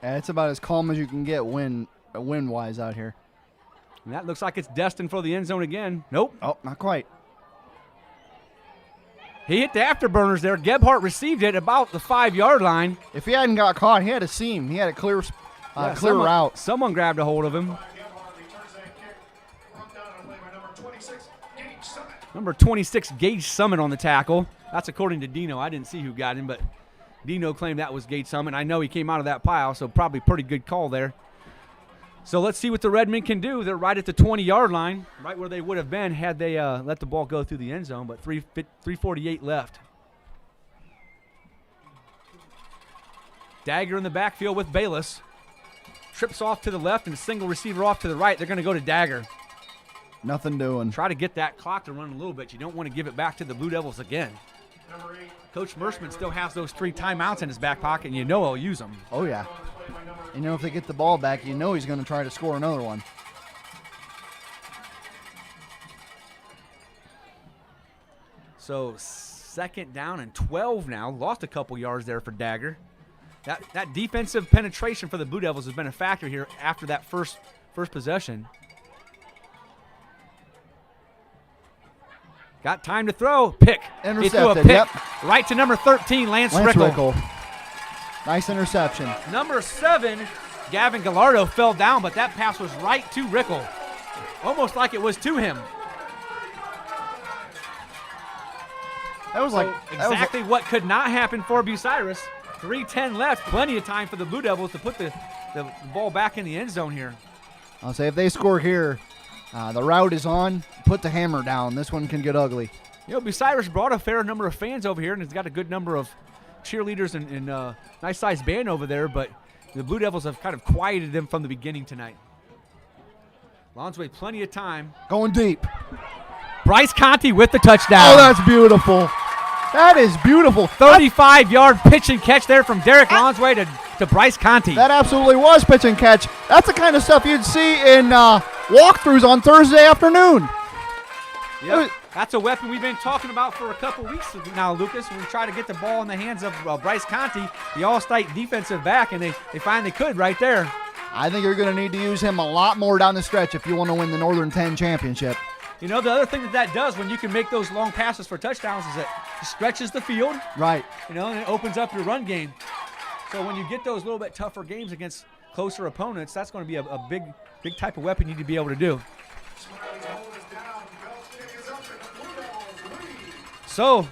Yeah, it's about as calm as you can get win-wise out here. And that looks like it's destined for the end zone again. Nope. Oh, not quite. He hit the afterburners there. Gebhardt received it about the 5-yard line. If he hadn't got caught, he had a seam. He had a clear route. Someone grabbed a hold of him. Number 26, Gage Summit on the tackle. That's according to Dino. I didn't see who got him, but Dino claimed that was Gage Summit. I know he came out of that pile, so probably pretty good call there. So let's see what the Redmen can do. They're right at the 20-yard line, right where they would have been had they let the ball go through the end zone, but 3:48 left. Dagger in the backfield with Bayless. Trips off to the left and a single receiver off to the right. They're going to go to Dagger. Nothing doing. Try to get that clock to run a little bit. You don't want to give it back to the Blue Devils again. Coach Merschman still has those 3 timeouts in his back pocket, and you know he'll use them. Oh, yeah. You know, if they get the ball back, you know he's going to try to score another one. So 2nd down and 12 now. Lost a couple yards there for Dagger. That defensive penetration for the Blue Devils has been a factor here after that first possession. Got time to throw. Pick. Intercepted, He threw a pick yep. right to number 13, Lance Rickle. Nice interception. Number 7, Gavin Gallardo fell down, but that pass was right to Rickle. Almost like it was to him. That was like exactly what could not happen for Bucyrus. 3:10 left. Plenty of time for the Blue Devils to put the ball back in the end zone here. I'll say if they score here, the route is on. Put the hammer down. This one can get ugly. You know, Bucyrus brought a fair number of fans over here, and it's got a good number of cheerleaders and nice-sized band over there, but the Blue Devils have kind of quieted them from the beginning tonight. Lonsway, plenty of time. Going deep. Bryce Conti with the touchdown. Oh, that's beautiful. That is beautiful. 35-yard pitch and catch there from Derek Lonsway to Bryce Conti. That absolutely was pitch and catch. That's the kind of stuff you'd see in walkthroughs on Thursday afternoon. Yep. That's a weapon we've been talking about for a couple weeks now, Lucas. We try to get the ball in the hands of Bryce Conti, the all-state defensive back, and they finally could right there. I think you're going to need to use him a lot more down the stretch if you want to win the Northern 10 championship. You know, the other thing that does when you can make those long passes for touchdowns is it stretches the field. Right. You know, and it opens up your run game. So when you get those little bit tougher games against closer opponents, that's going to be a big type of weapon you need to be able to do. So,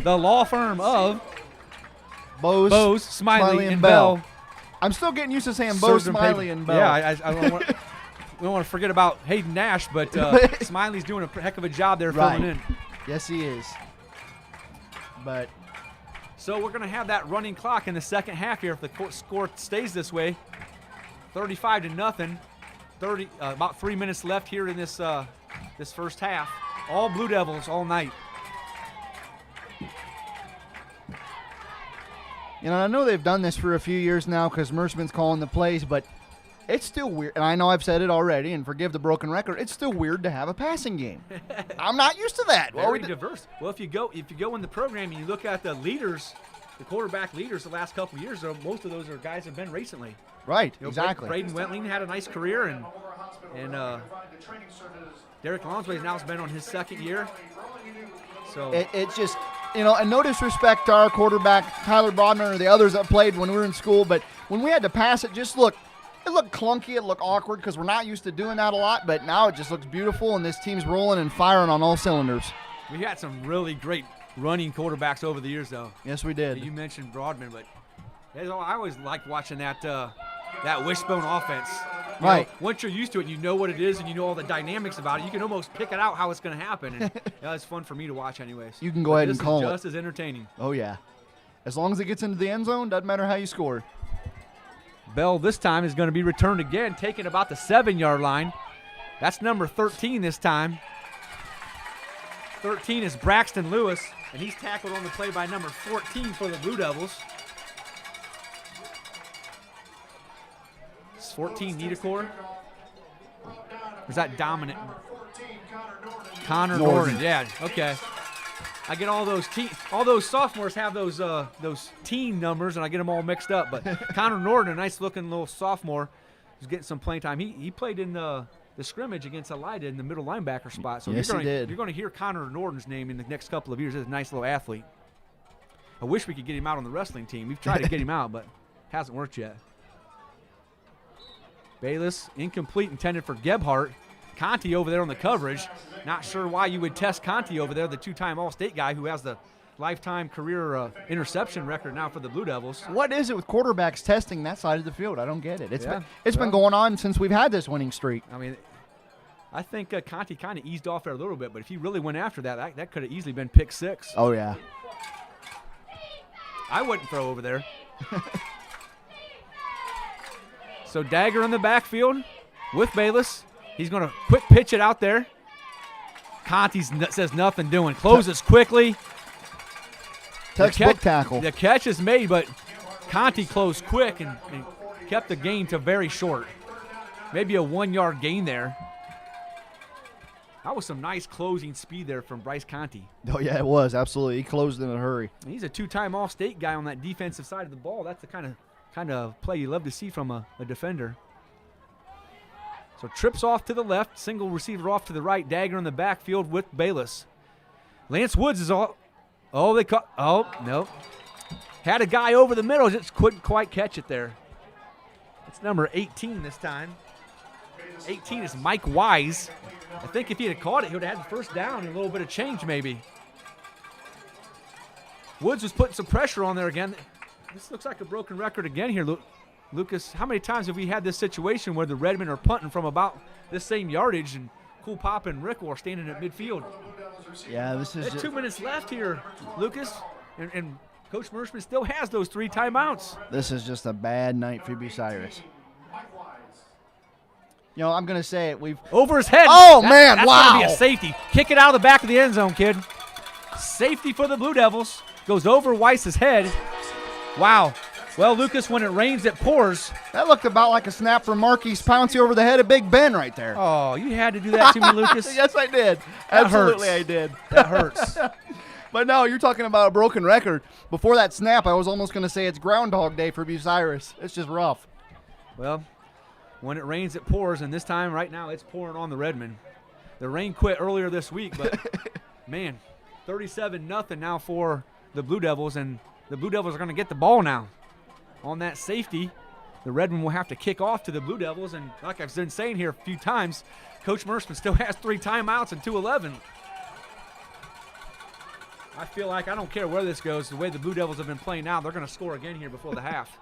the law firm of Bose, Smiley, and Bell. I'm still getting used to saying Bose, Smiley, and Bell. Yeah, I don't want we don't want to forget about Hayden Nash, but Smiley's doing a heck of a job there filling in. Yes, he is. But so we're going to have that running clock in the second half here if the score stays this way. 35-0. About 3 minutes left here in this first half. All Blue Devils all night. You know, I know they've done this for a few years now because Merschman's calling the plays, but it's still weird. And I know I've said it already, and forgive the broken record. It's still weird to have a passing game. I'm not used to that. Very diverse. Well, if you go in the program and you look at the leaders, the quarterback leaders the last couple of years, most of those are guys have been recently. Right, you know, exactly. Braden Wentling had a nice career, and Derek Lonsway now has been on his second year. So it's just, you know, and no disrespect to our quarterback, Tyler Bodman, or the others that played when we were in school, but when we had to pass it, it looked clunky, it looked awkward because we're not used to doing that a lot, but now it just looks beautiful, and this team's rolling and firing on all cylinders. We had some really great running quarterbacks over the years, though. Yes, we did. You mentioned Broadman, but I always liked watching that wishbone offense. You Right. know, once you're used to it, you know what it is, and you know all the dynamics about it. You can almost pick it out how it's going to happen. And it's fun for me to watch, anyways. You can go ahead and call This it. is just as entertaining. Oh, yeah. As long as it gets into the end zone, doesn't matter how you score. Bell this time is going to be returned again, taking about the 7-yard line. That's number 13 this time. 13 is Braxton Lewis, and he's tackled on the play by number 14 for the Blue Devils. Is 14 Niedercore? Or is that dominant? Connor Norton. Yeah, okay. I get all those sophomores have those teen numbers, and I get them all mixed up. But Connor Norton, a nice-looking little sophomore, is getting some playing time. He played in the scrimmage against Elida in the middle linebacker spot. So yes, he did. You're going to hear Connor Norton's name in the next couple of years. He's a nice little athlete. I wish we could get him out on the wrestling team. We've tried to get him out, but hasn't worked yet. Bayless, incomplete, intended for Gebhardt. Conti over there on the coverage. Not sure why you would test Conti over there, the two-time All-State guy who has the lifetime career interception record now for the Blue Devils. What is it with quarterbacks testing that side of the field? I don't get it. It's Yeah. been going on since we've had this winning streak. I mean, I think Conti kind of eased off there a little bit, but if he really went after that could have easily been pick 6. Oh, yeah. I wouldn't throw over there. So Dagger in the backfield with Bayless. He's going to quick pitch it out there. Conti says nothing doing. Closes quickly. Textbook tackle. The catch is made, but Conti closed quick and kept the gain to very short. Maybe a 1-yard gain there. That was some nice closing speed there from Bryce Conti. Oh, yeah, it was. Absolutely. He closed in a hurry. He's a 2-time All-State guy on that defensive side of the ball. That's the kind of play you love to see from a defender. So trips off to the left, single receiver off to the right, Dagger in the backfield with Bayless. Lance Woods is all. Oh, they caught. Oh, no. Had a guy over the middle, just couldn't quite catch it there. It's number 18 this time. 18 is Mike Wise. I think if he had caught it, he would have had the first down and a little bit of change maybe. Woods was putting some pressure on there again. This looks like a broken record again here, Lucas. How many times have we had this situation where the Redmen are punting from about this same yardage and Cool Pop and Rick are standing at midfield? Yeah, this is There's 2 minutes left here, Lucas, and Coach Merschman still has those 3 timeouts. This is just a bad night for Bucyrus. You know, I'm going to say it. We've Over his head. Oh, man, that's wow. Gonna be a safety. Kick it out of the back of the end zone, kid. Safety for the Blue Devils. Goes over Weiss's head. Wow. Well, Lucas, when it rains, it pours. That looked about like a snap from Marquise Pouncey over the head of Big Ben right there. Oh, you had to do that to me, Lucas. Yes, I did. That Absolutely, hurts. I did. That hurts. But no, you're talking about a broken record. Before that snap, I was almost going to say it's Groundhog Day for Bucyrus. It's just rough. Well, when it rains, it pours, and this time, right now, it's pouring on the Redmen. The rain quit earlier this week, but, man, 37-0 now for the Blue Devils, and the Blue Devils are going to get the ball now. On that safety, the Redmen will have to kick off to the Blue Devils, and like I've been saying here a few times, Coach Merschman still has 3 timeouts and 2:11. I feel like I don't care where this goes, the way the Blue Devils have been playing now, they're going to score again here before the half.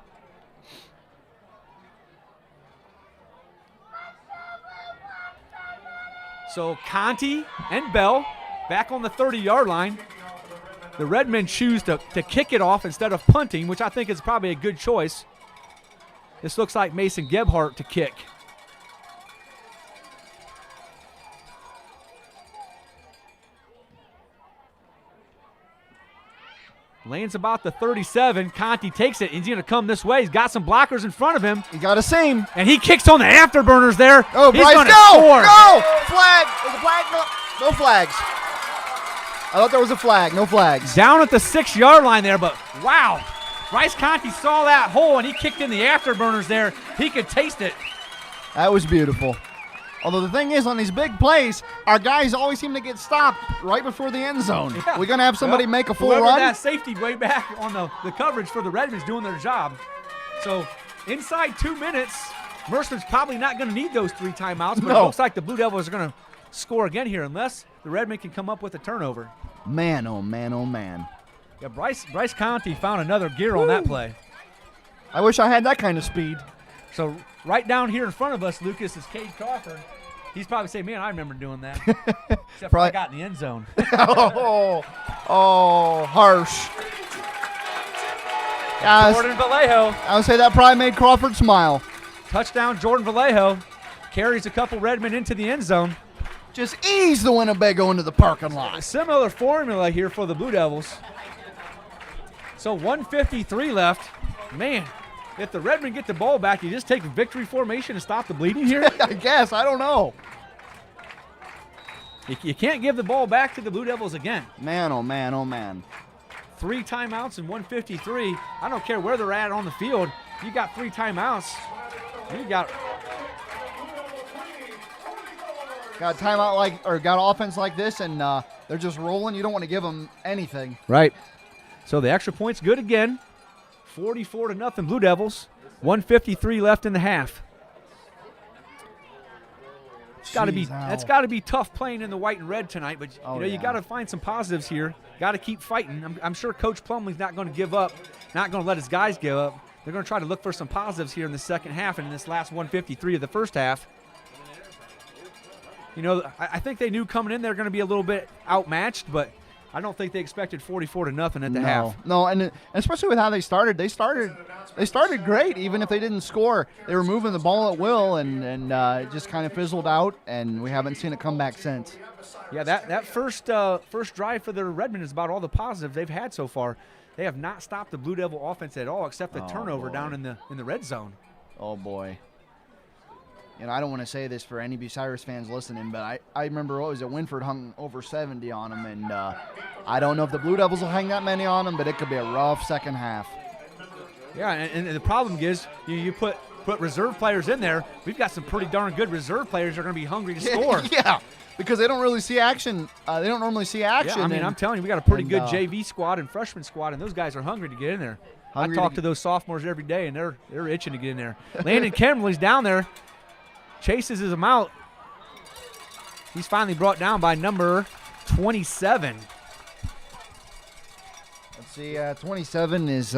So Conti and Bell back on the 30-yard line. The Redmen choose to kick it off instead of punting, which I think is probably a good choice. This looks like Mason Gebhardt to kick. Lands about the 37. Conti takes it. He's going to come this way. He's got some blockers in front of him. You got a seam. And he kicks on the afterburners there. Oh, He's Bryce, gonna go! score. Go! Flag! There's a flag? No flags. I thought there was a flag. No flags. Down at the 6-yard line there, but wow. Bryce Conti saw that hole, and he kicked in the afterburners there. He could taste it. That was beautiful. Although the thing is, on these big plays, our guys always seem to get stopped right before the end zone. Yeah. We're going to have somebody Well, make a full whoever run. that safety way back on the coverage for the Redmen's doing their job. So inside 2 minutes, Mercer's probably not going to need those 3 timeouts, but No. it looks like the Blue Devils are going to score again here unless the Redmen can come up with a turnover. Man, oh man, oh man. Yeah, Bryce Conti found another gear on that play. I wish I had that kind of speed. So right down here in front of us, Lucas, is Cade Crawford. He's probably saying, man, I remember doing that. Except for I got in the end zone. oh, harsh. Guys, Jordan Vallejo. I would say that probably made Crawford smile. Touchdown, Jordan Vallejo. Carries a couple Redmen into the end zone. Just ease the Winnebago into the parking A lot. similar formula here for the Blue Devils. So 1:53 left. Man, if the Redmen get the ball back, you just take victory formation and stop the bleeding here? I guess. I don't know. You can't give the ball back to the Blue Devils again. Man, oh, man, oh, man. 3 timeouts in 1:53. I don't care where they're at on the field. You got 3 timeouts. You got Got a timeout got offense like this, and they're just rolling. You don't want to give them anything. right. So the extra point's good again. 44-0 Blue Devils. 1:53 left in the half. That's got to be tough playing in the white and red tonight, but you got to find some positives here. Got to keep fighting. I'm sure Coach Plumlee's not going to give up, not going to let his guys give up. They're going to try to look for some positives here in the second half and in this last 1:53 of the first half. I think they knew coming in they're going to be a little bit outmatched, but I don't think they expected 44-0 at the half. No, and especially with how they started. They started great, even if they didn't score. They were moving the ball at will, and it just kind of fizzled out, and we haven't seen it come back since. Yeah, that first drive for the Redmen is about all the positives they've had so far. They have not stopped the Blue Devil offense at all, except the turnover down in the red zone. Oh boy. I don't want to say this for any Bucyrus fans listening, but I remember Winford hung over 70 on them, and I don't know if the Blue Devils will hang that many on them, but it could be a rough second half. Yeah, and the problem is you put reserve players in there. We've got some pretty darn good reserve players that are going to be hungry to score. Yeah, because they don't really see action. They don't normally see action. Yeah, I'm telling you, we got a pretty good JV squad and freshman squad, and those guys are hungry to get in there. I talk to those sophomores every day, and they're itching to get in there. Landon Kimberly's down there. Chases him out. He's finally brought down by number 27. Let's see, 27 is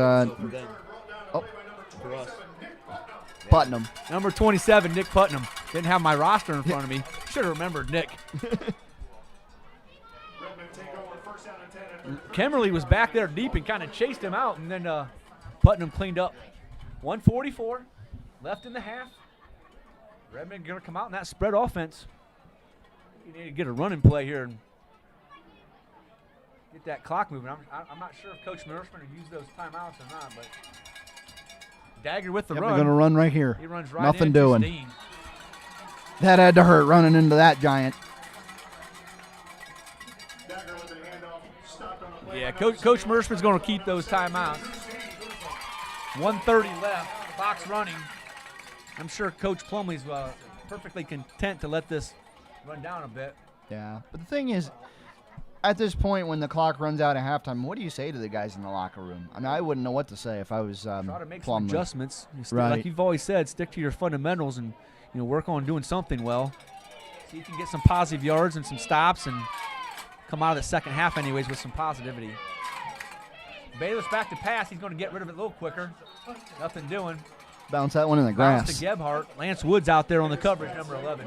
Putnam. Number 27, Nick Putnam. Didn't have my roster in front of me. Should have remembered Nick. Kimberly was back there deep and kind of chased him out, and then Putnam cleaned up. 1:44 left in the half. Redmond going to come out in that spread offense. You need to get a running play here and get that clock moving. I'm not sure if Coach Mershman will use those timeouts or not, but Dagger with the run. They're going to run right here. He runs right Nothing into doing. Steen. That had to hurt running into that giant. Yeah, Coach Mershman's going to keep those timeouts. 1:30 left. Clock's running. I'm sure Coach Plumlee's perfectly content to let this run down a bit. Yeah, but the thing is, at this point when the clock runs out at halftime, what do you say to the guys in the locker room? I mean, I wouldn't know what to say if I was Try to make Plumlee. some adjustments. Right. Like you've always said, stick to your fundamentals and work on doing something well. See if you can get some positive yards and some stops and come out of the second half anyways with some positivity. Bailiff's back to pass. He's going to get rid of it a little quicker. Nothing doing. Bounce that one in the Bounce grass. to Gebhardt. Lance Woods out there on the coverage, number 11.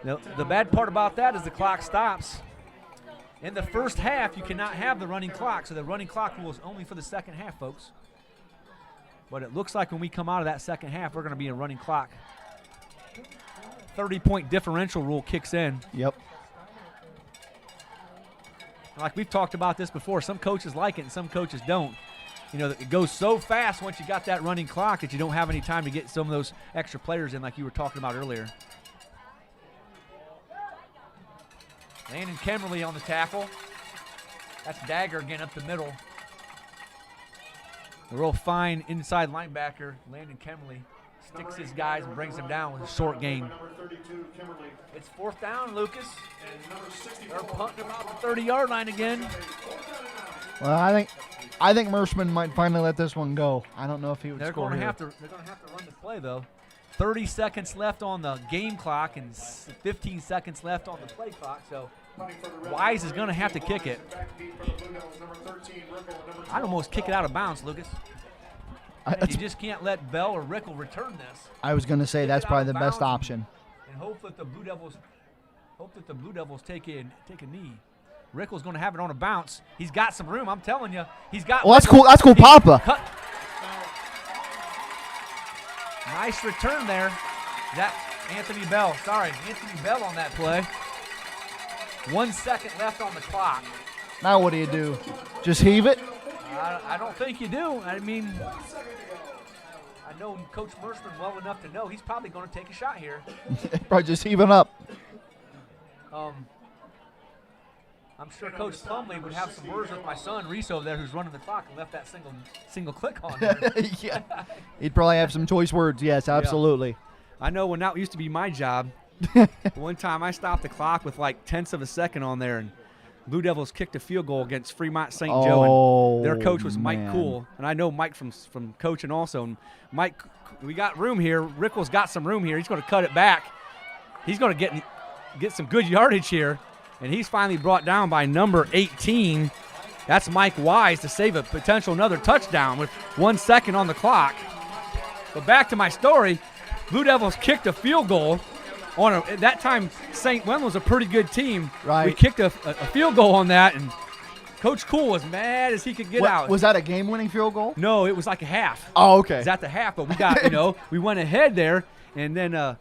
The bad part about that is the clock stops. In the first half, you cannot have the running clock, so the running clock rule is only for the second half, folks. But it looks like when we come out of that second half, we're going to be in running clock. 30-point differential rule kicks in. Yep. Like we've talked about this before, some coaches like it and some coaches don't. It goes so fast once you got that running clock that you don't have any time to get some of those extra players in like you were talking about earlier. Landon Kimberly on the tackle. That's Dagger again up the middle. A real fine inside linebacker, Landon Kimberly, sticks his guys and brings them down with a short gain. It's 4th down, Lucas. They're punting about the 30-yard line again. Well, I think Mershman might finally let this one go. I don't know if he would score here. They're going to have to run the play, though. 30 seconds left on the game clock and 15 seconds left on the play clock, so Wise is going to have to kick it. I'd almost kick it out of bounds, Lucas. You just can't let Bell or Rickle return this. I was going to say that's Get probably out the of best bounds option. And hope that the Blue Devils take a knee. Rickle's going to have it on a bounce. He's got some room. I'm telling you, he's got. Well, that's cool. That's cool, Papa. Nice return there. That Anthony Bell. Sorry, Anthony Bell on that play. 1 second left on the clock. Now what do you do? Just heave it? I don't think you do. I mean, I know Coach Merschman well enough to know he's probably going to take a shot here. Probably just heave it up. I'm sure Coach Plumley would have some words with my son Reese over there, who's running the clock and left that single click on there. Yeah. He'd probably have some choice words. Yes, absolutely. Yeah. I know when that used to be my job. One time I stopped the clock with like tenths of a second on there, and Blue Devils kicked a field goal against Fremont St. Joe, and their coach was Mike Cool, and I know Mike from coaching also. And Mike, we got room here. Rickle's got some room here. He's going to cut it back. He's going to get some good yardage here, and he's finally brought down by number 18. That's Mike Wise to save a potential another touchdown with 1 second on the clock. But back to my story, Blue Devils kicked a field goal. At that time, St. Wen was a pretty good team. Right. We kicked a field goal on that, and Coach Cool was mad as he could get out. Was that a game-winning field goal? No, it was like a half. Oh, okay. It was at the half, but we got, we went ahead there, and then I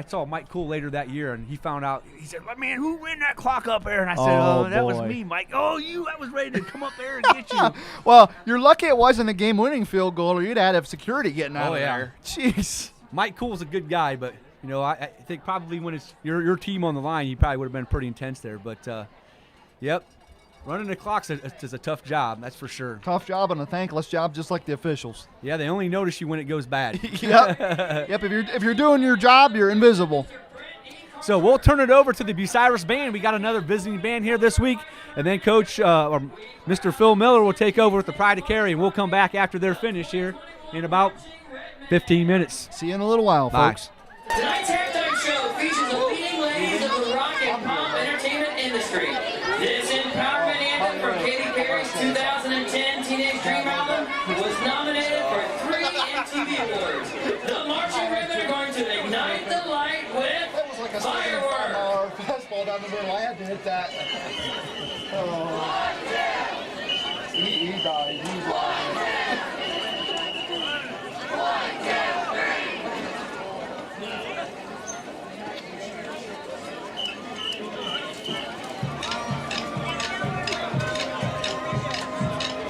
saw Mike Cool later that year, and he found out. He said, "Man, who ran that clock up there?" And I said, Oh, that was boy. me, Mike. Oh, I was ready to come up there and get you. Well, you're lucky it wasn't a game-winning field goal, or you'd have security getting out Oh, of yeah. there. Jeez. Mike Cool's a good guy, but I think probably when it's your team on the line, he probably would have been pretty intense there. But yep, running the clock's is a tough job, that's for sure. Tough job and a thankless job, just like the officials. Yeah, they only notice you when it goes bad. Yep. Yep. If you're doing your job, you're invisible. So we'll turn it over to the Bucyrus band. We got another visiting band here this week, and then Coach or Mr. Phil Miller will take over with the Pride of Carey, and we'll come back after they're finished here in about 15 minutes. See you in a little while, Bye. folks. Tonight's halftime show features the leading ladies of the rock and pop entertainment industry. This empowerment anthem from Katy Perry's 2010 Teenage Dream album was nominated for 3 MTV Awards. The marching women are going to ignite the light with fireworks. Fastball down the middle. I had to hit that. He died. He's laughing.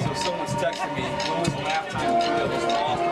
So someone's texting me, when was the last time the Blue Devils lost?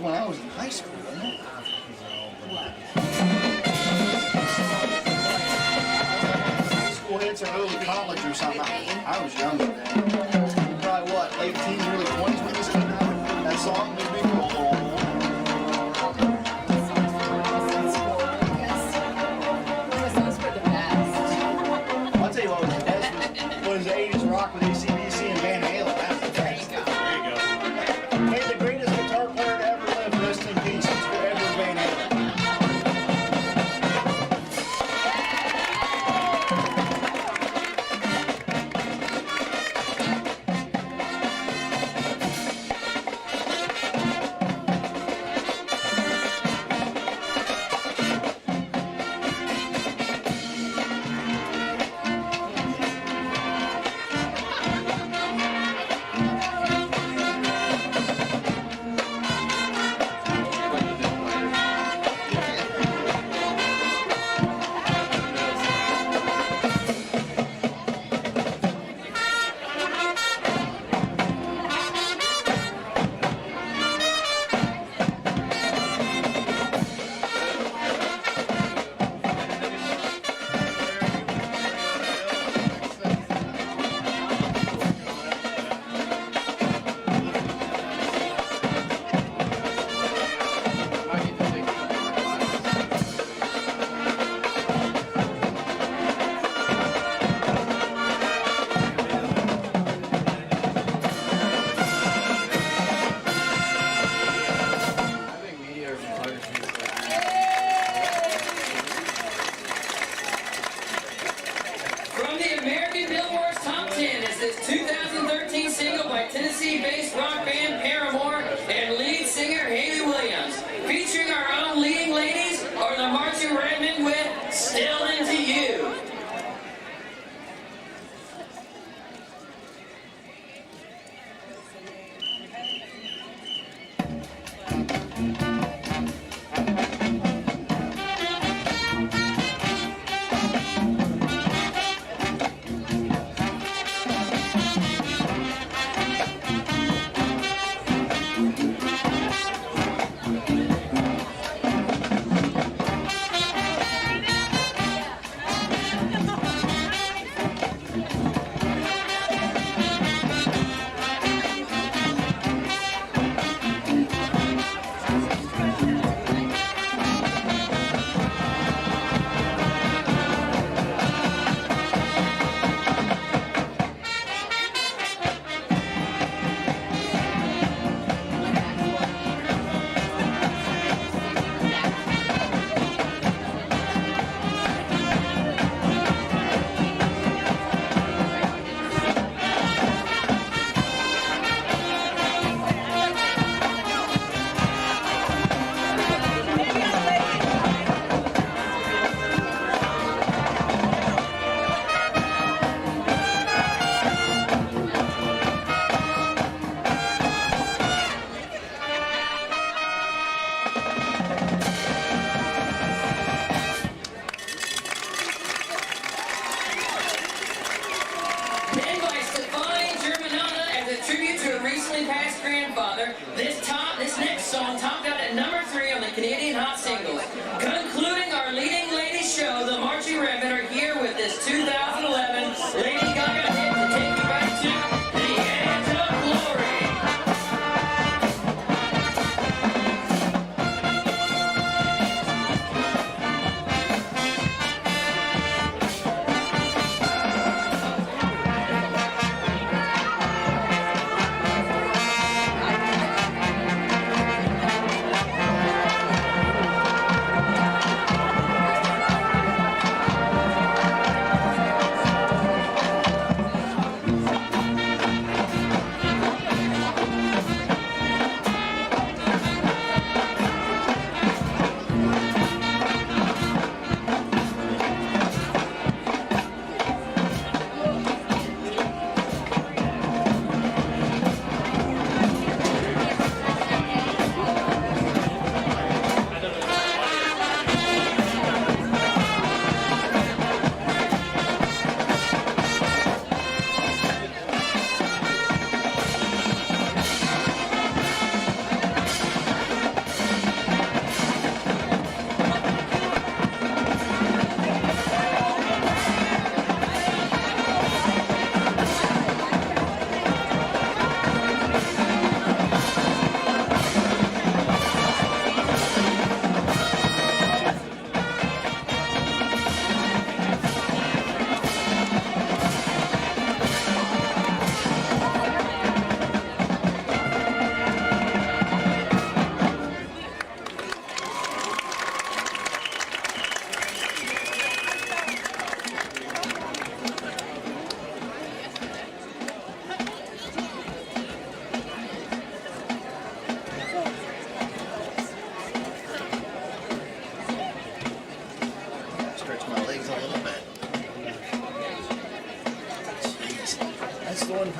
when I was in high school, wasn't it? High school hits or early college or something. I was younger then. Probably what, late teens, early 20s when this came out? That song made me go, I'll tell you what was the best was the 80s rock with AC/DC and Van Halen. That's the best. There you go. May the greatest guitar player to ever live rest in peace. It's forever Van Halen. From the American Billboard's Top 10 is this 2013 single by Tennessee-based rock band Paramore and lead singer Haley Williams. Featuring our own leading ladies are the Marching Redmen with Still Into You.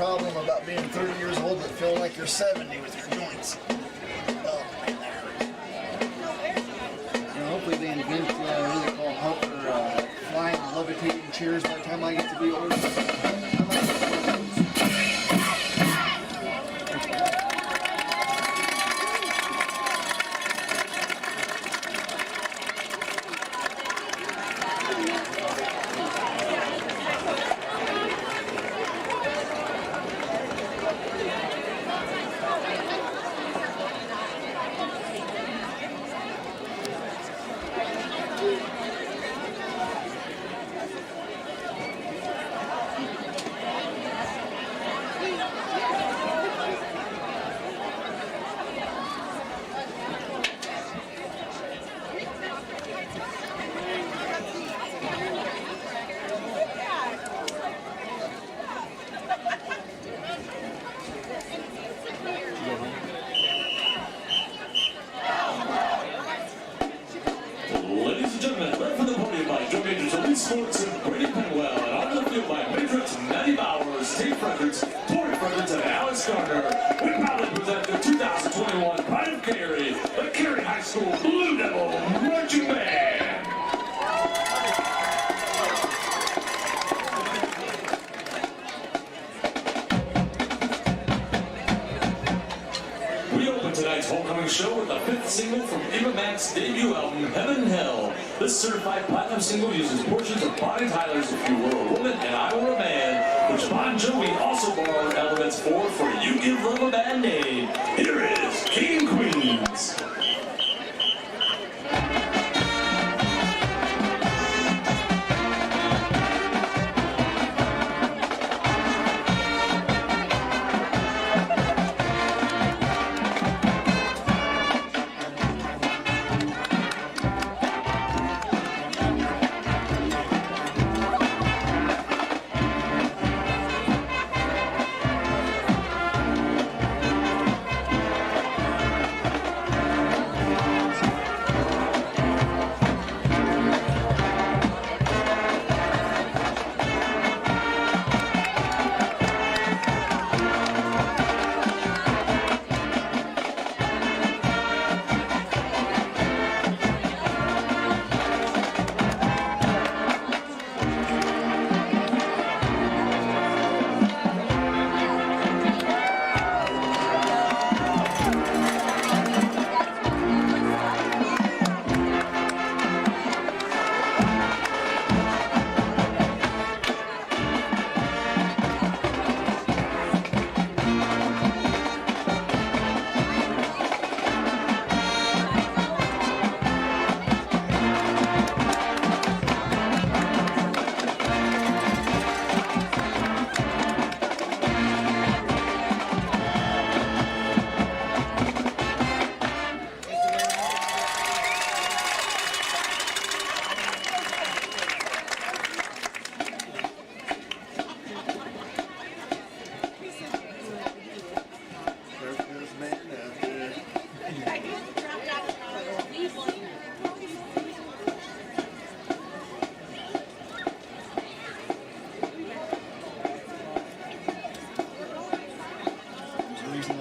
problem about being 30 years old but feeling like you're 70 with your joints. Oh man, that hurts. Hopefully they invent what they call flying levitating chairs by the time I get to be older. Ladies and gentlemen, led from the podium by Joe Majors, Elite Sports, and Brady Penwell, and on the field by Matrix, Matty Bowers, Tate Fredericks, Tori Fredericks, and Alex Gardner. We proudly present the 2021 Pride of Carey, the Carey High School Blue Devil Marching Band. We open tonight's homecoming show with the 5th single from Eva Mac's debut album, Heaven and Hell. This certified platinum single uses portions of Bonnie Tyler's If You Were a Woman and I Were a Man, which Bon Jovi also borrowed elements for You Give Love a Bad Name. Here is King Queens.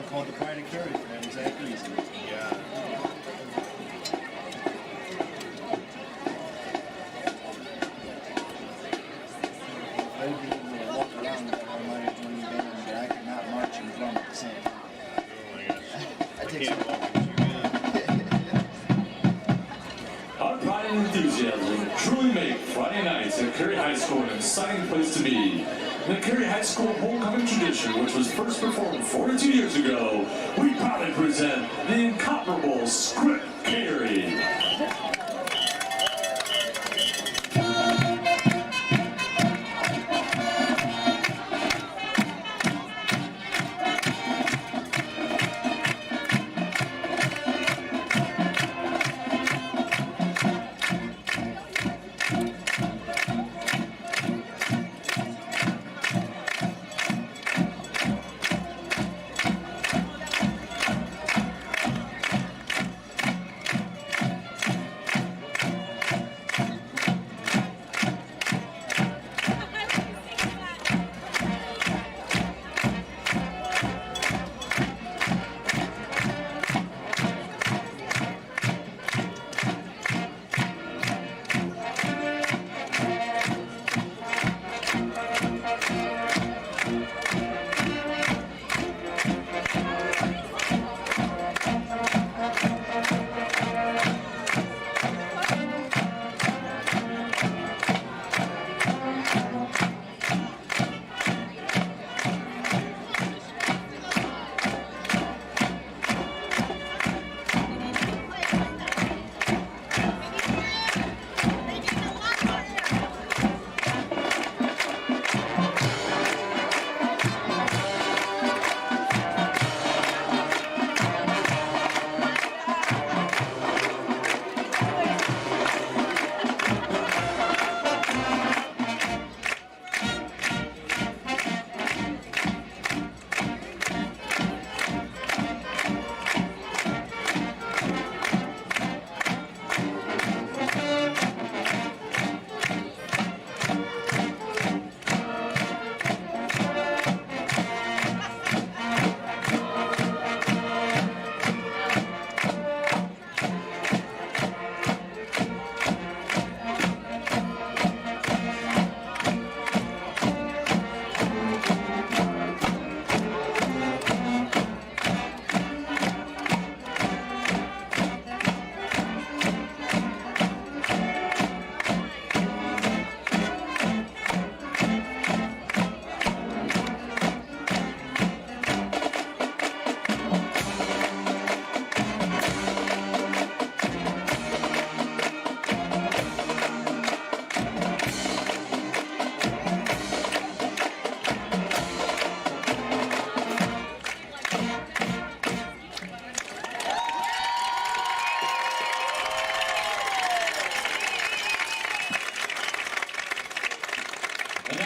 Called the Pride of Carey for that exact reason. Yeah. I'd be able to walk around with our money when you've been, but I could not march and drum at the same time. I take some. Our pride and enthusiasm truly make Friday nights at Carey High School an exciting place to be. The Carey High School homecoming tradition, which was first performed 42 years ago, we proudly present the incomparable Script Carey.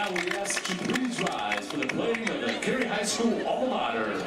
now we ask you to please rise for the playing of the Carey High School alma mater.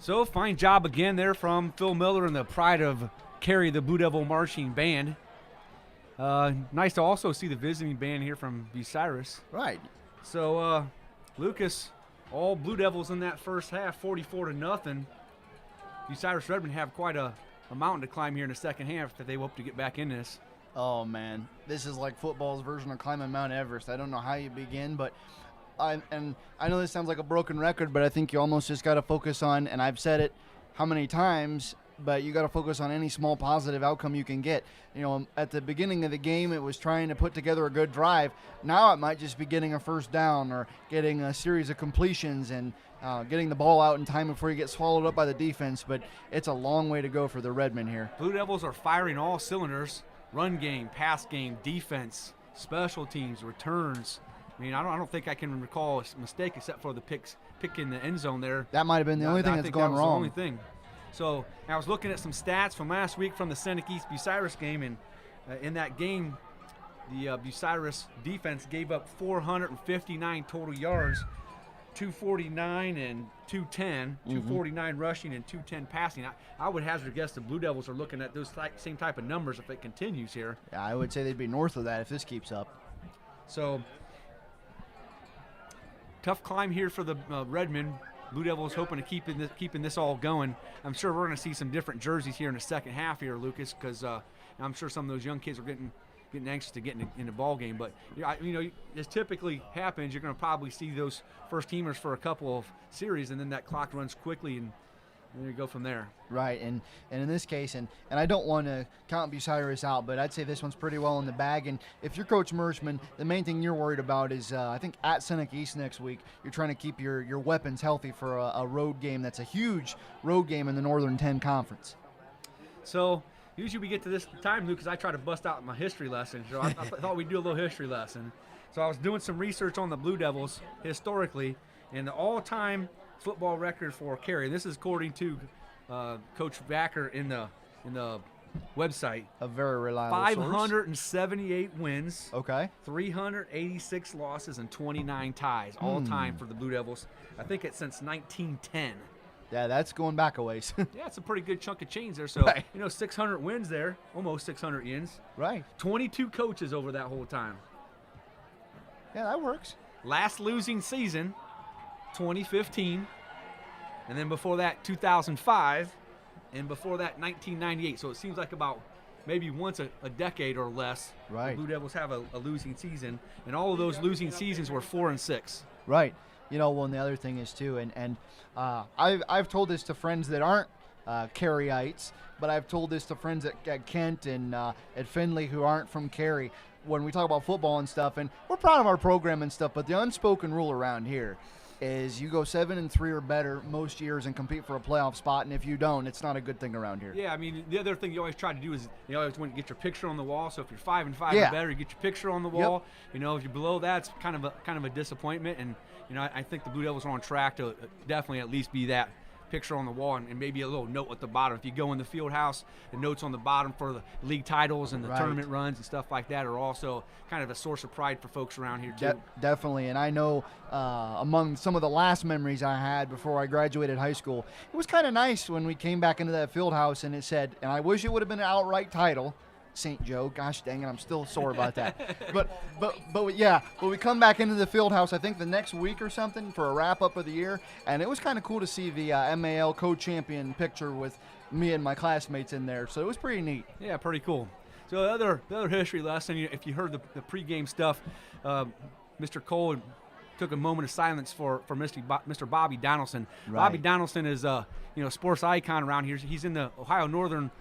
So fine job again there from Phil Miller and the pride of Carey, the Blue Devil Marching Band. Nice to also see the visiting band here from Bucyrus. Right. So, Lucas, all Blue Devils in that first half, 44-0. Bucyrus Redmond have quite a mountain to climb here in the second half that they hope to get back in this. Oh, man. This is like football's version of climbing Mount Everest. I don't know how you begin, but I know this sounds like a broken record, but I think you almost just got to focus on, and I've said it how many times, but you got to focus on any small positive outcome you can get. You know, at the beginning of the game, it was trying to put together a good drive. Now it might just be getting a first down or getting a series of completions and getting the ball out in time before you get swallowed up by the defense, but it's a long way to go for the Redmen here. Blue Devils are firing all cylinders: run game, pass game, defense, special teams, returns. I mean, I don't think I can recall a mistake except for the pick in the end zone there. That might have been the only thing that's gone wrong. The only thing. So I was looking at some stats from last week from the Seneca East Bucyrus game, and in that game, the Bucyrus defense gave up 459 total yards, 249 and 210, 249 rushing and 210 passing. I would hazard a guess the Blue Devils are looking at those same type of numbers if it continues here. Yeah, I would say they'd be north of that if this keeps up. So tough climb here for the Redmen. Blue Devils hoping to keeping this all going. I'm sure we're going to see some different jerseys here in the second half here, Lucas, because I'm sure some of those young kids are getting anxious to get in the ball game. But you know, as typically happens, you're going to probably see those first teamers for a couple of series, and then that clock runs quickly, and then you go from there. Right, and in this case, and I don't want to count Bucyrus out, but I'd say this one's pretty well in the bag. And if you're Coach Merschman, the main thing you're worried about is, I think, at Seneca East next week, you're trying to keep your weapons healthy for a road game that's a huge road game in the Northern 10 Conference. So usually we get to this time, Lucas, I try to bust out my history lesson. So I thought we'd do a little history lesson. So I was doing some research on the Blue Devils historically, and the all-time football record for Carey. This is according to Coach Vacker in the website. A very reliable 578 source. wins. Okay. 386 losses and 29 ties all time for the Blue Devils. I think it's since 1910. Yeah, that's going back a ways. Yeah, it's a pretty good chunk of change there. So, right. 600 wins there, almost 600 wins. Right. 22 coaches over that whole time. Yeah, that works. Last losing season, 2015, and then before that 2005, and before that 1998. So it seems like about maybe once a decade or less. Right. The Blue Devils have a losing season, and all of those losing seasons were 4-6. Right. Well, and the other thing is too, and I've told this to friends that aren't Careyites, but I've told this to friends at Kent and at Findlay who aren't from Carey. When we talk about football and stuff, and we're proud of our program and stuff, but the unspoken rule around here is you go 7-3 or better most years and compete for a playoff spot, and if you don't, it's not a good thing around here. Yeah, I mean, the other thing you always try to do is you always want to get your picture on the wall. So if you're 5-5 Yeah. or better, you get your picture on the wall. If you're below that, it's kind of a disappointment. And I think the Blue Devils are on track to definitely at least be that picture on the wall, and maybe a little note at the bottom. If you go in the field house, the notes on the bottom for the league titles and the tournament runs and stuff like that are also kind of a source of pride for folks around here too. Definitely, and I know among some of the last memories I had before I graduated high school, it was kind of nice when we came back into that field house and it said, and I wish it would have been an outright title, St. Joe. Gosh dang it, I'm still sore about that. but we come back into the field house, I think the next week or something for a wrap up of the year, and it was kind of cool to see the MAL co-champion picture with me and my classmates in there. So it was pretty neat. Yeah, pretty cool. So the other history lesson, if you heard the pregame stuff, Mr. Cole took a moment of silence for Mr. Bobby Donaldson. Right. Bobby Donaldson is a sports icon around here. He's in the Ohio Northern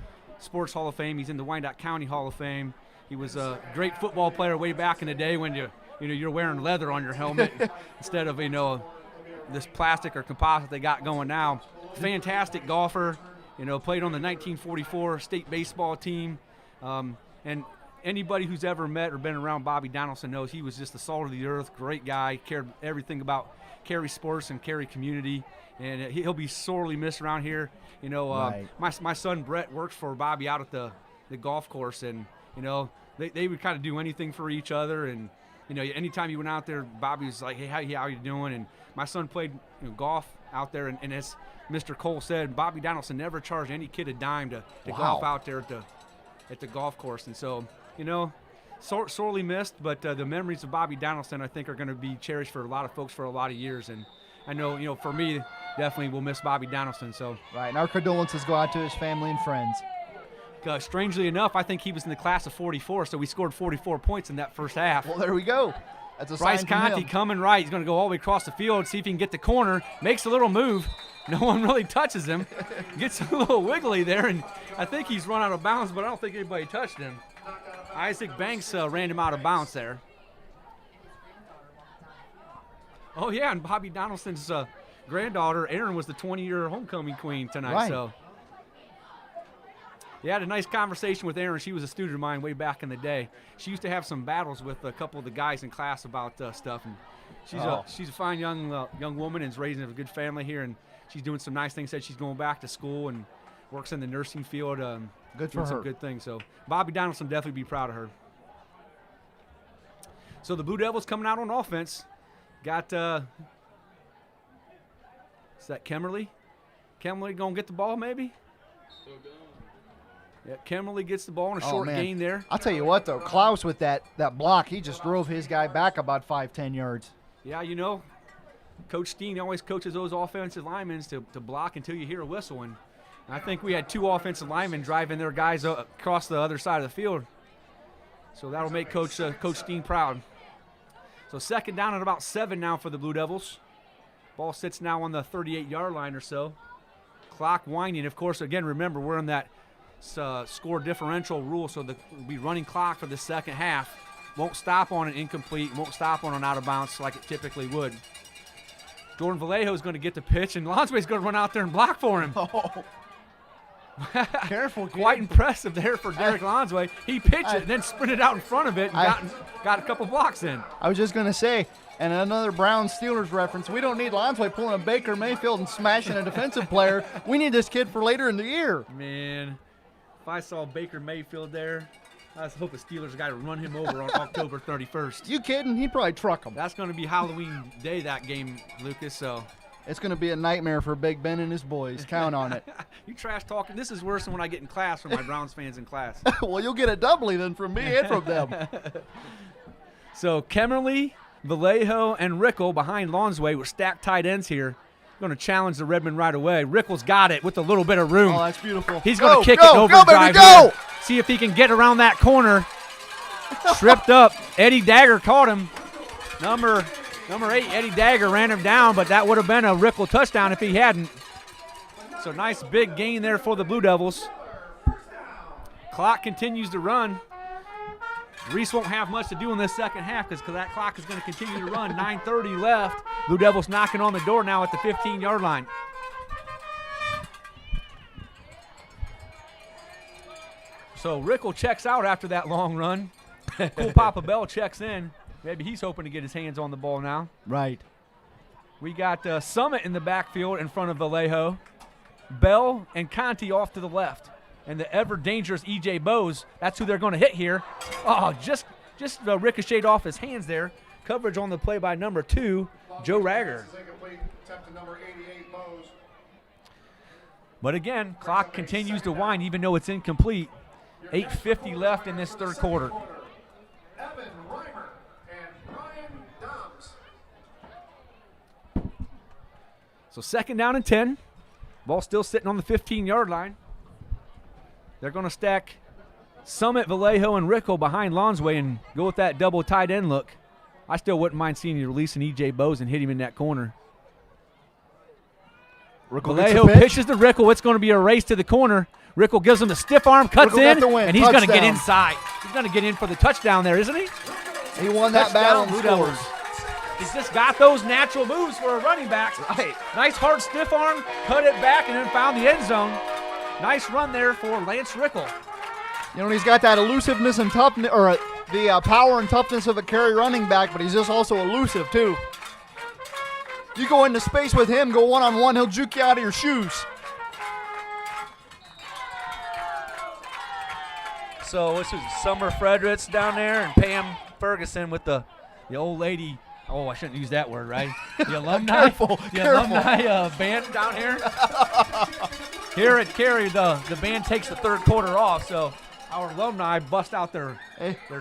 Sports Hall of Fame. He's in the Wyandotte County Hall of Fame. He was a great football player way back in the day when you're wearing leather on your helmet instead of this plastic or composite they got going now. Fantastic golfer. Played on the 1944 state baseball team. And anybody who's ever met or been around Bobby Donaldson knows he was just the salt of the earth, great guy, cared everything about Carey sports and Carey community, and he'll be sorely missed around here. My son Brett works for Bobby out at the golf course, and they would kind of do anything for each other, and anytime you went out there, Bobby was like, hey, how you doing? And my son played golf out there, and as Mr. Cole said, Bobby Donaldson never charged any kid a dime to golf out there at the golf course. And so, sorely missed, but the memories of Bobby Donaldson, I think, are going to be cherished for a lot of folks for a lot of years. And I know, for me, definitely will miss Bobby Donaldson. So right, and our condolences go out to his family and friends. Strangely enough, I think he was in the class of 44, so we scored 44 points in that first half. Well, there we go. That's a Bryce sign from Conti him. coming right. He's going to go all the way across the field, see if he can get the corner. Makes a little move. No one really touches him. Gets a little wiggly there, and I think he's run out of bounds, but I don't think anybody touched him. Isaac Banks ran him out of bounds there. Oh, yeah, and Bobby Donaldson's granddaughter, Erin, was the 20-year homecoming queen tonight. Right. So yeah, I had a nice conversation with Erin. She was a student of mine way back in the day. She used to have some battles with a couple of the guys in class about stuff, and she's a fine young woman and is raising a good family here, and she's doing some nice things. Said she's going back to school and works in the nursing field. Good for doing some her. good things. So Bobby Donaldson definitely be proud of her. So the Blue Devils coming out on offense. Got is that Kemmerly? Kemmerly gonna get the ball maybe? Yeah, Kemmerly gets the ball in a short gain there. I'll tell you what, though, Klaus with that block, he just drove his guy back about 5-10 yards. Yeah, Coach Steen always coaches those offensive linemen to block until you hear a whistle. And I think we had two offensive linemen driving their guys across the other side of the field. So that'll make Coach Steen proud. So second down at about 7 now for the Blue Devils. Ball sits now on the 38-yard line or so. Clock winding. Of course, again, remember, we're in that score differential rule, so we'll be running clock for the second half. Won't stop on an incomplete, won't stop on an out of bounds like it typically would. Jordan Vallejo is going to get the pitch, and Lonsway's going to run out there and block for him. Oh. Careful, kid. Quite impressive there for Derek Lonsway. He pitched it and then sprinted out in front of it and got a couple blocks in. I was just going to say, and another Browns-Steelers reference, we don't need Lonsway pulling a Baker Mayfield and smashing a defensive player. We need this kid for later in the year. Man, if I saw Baker Mayfield there, I just hope the Steelers got to run him over on October 31st. You kidding? He'd probably truck him. That's going to be Halloween day, that game, Lucas, so. It's going to be a nightmare for Big Ben and his boys. Count on it. You trash talking. This is worse than when I get in class from my Browns fans in class. Well, you'll get it doubly then from me and from them. So Kemmerly, Vallejo, and Rickle behind Lonsway with stacked tight ends here. Going to challenge the Redmen right away. Rickle's got it with a little bit of room. Oh, that's beautiful. He's going to kick it go, overdrive baby, go! here. see if he can get around that corner. Tripped up. Eddie Dagger caught him. Number 8, Eddie Dagger ran him down, but that would have been a Rickle touchdown if he hadn't. So nice big gain there for the Blue Devils. Clock continues to run. Reese won't have much to do in this second half because that clock is going to continue to run. 9:30 left. Blue Devils knocking on the door now at the 15-yard line. So Rickle checks out after that long run. Cool Papa Bell checks in. Maybe he's hoping to get his hands on the ball now. Right. We got Summit in the backfield in front of Vallejo. Bell and Conti off to the left. And the ever-dangerous E.J. Bowes, that's who they're going to hit here. Oh, just ricocheted off his hands there. Coverage on the play by number 2, Joe Ragger. But again, clock continues to wind even though it's incomplete. 8:50 left in this third quarter. So second down and 10. Ball still sitting on the 15-yard line. They're going to stack Summit, Vallejo, and Rickle behind Lonsway and go with that double tight end look. I still wouldn't mind seeing you releasing E.J. Bowes and hit him in that corner. Vallejo pitches to Rickle. It's going to be a race to the corner. Rickle gives him the stiff arm, cuts in, and he's going to get inside. He's going to get in for the touchdown there, isn't he? He won that battle and scores. He's just got those natural moves for a running back. Right. Nice hard stiff arm, cut it back, and then found the end zone. Nice run there for Lance Rickle. You know, he's got that elusiveness and toughness, or the power and toughness of a Carey running back, but he's just also elusive too. You go into space with him, go one-on-one, he'll juke you out of your shoes. So this is Summer Fredericks down there and Pam Ferguson with the old lady. Oh, I shouldn't use that word, right? The alumni, alumni band down here. Here at Carey, the band takes the third quarter off, so our alumni bust out their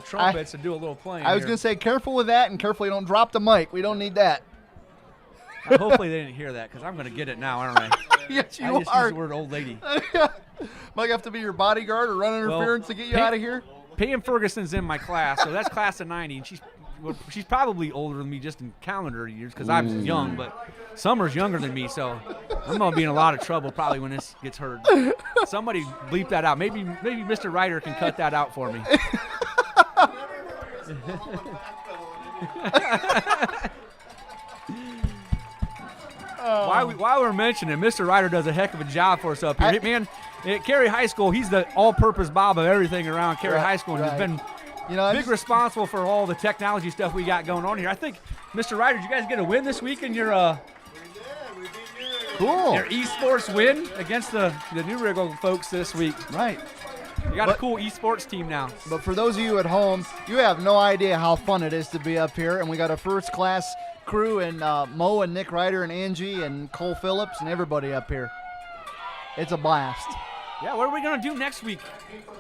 trumpets and do a little playing. I was going to say, careful with that and careful you don't drop the mic. We don't need that. Hopefully they didn't hear that because I'm going to get it now, aren't I? Yes, you I just are. used the word old lady. Might have to be your bodyguard or run interference to get you out of here. Pam Ferguson's in my class, so that's class of 90, and she's probably older than me just in calendar years because I'm young, but Summer's younger than me, so I'm going to be in a lot of trouble probably when this gets heard. Somebody bleep that out. Maybe Mr. Ryder can cut that out for me. While we're mentioning it, Mr. Ryder does a heck of a job for us up here. Man, at Carey High School, he's the all-purpose Bob of everything around Carey High School, and he's been responsible for all the technology stuff we got going on here. I think, Mr. Ryder, did you guys get a win this week in your your esports win against the New Wriggle folks this week? Right. You got a cool esports team now. But for those of you at home, you have no idea how fun it is to be up here, and we got a first-class crew and Mo and Nick Ryder and Angie and Cole Phillips and everybody up here. It's a blast. Yeah, what are we gonna do next week?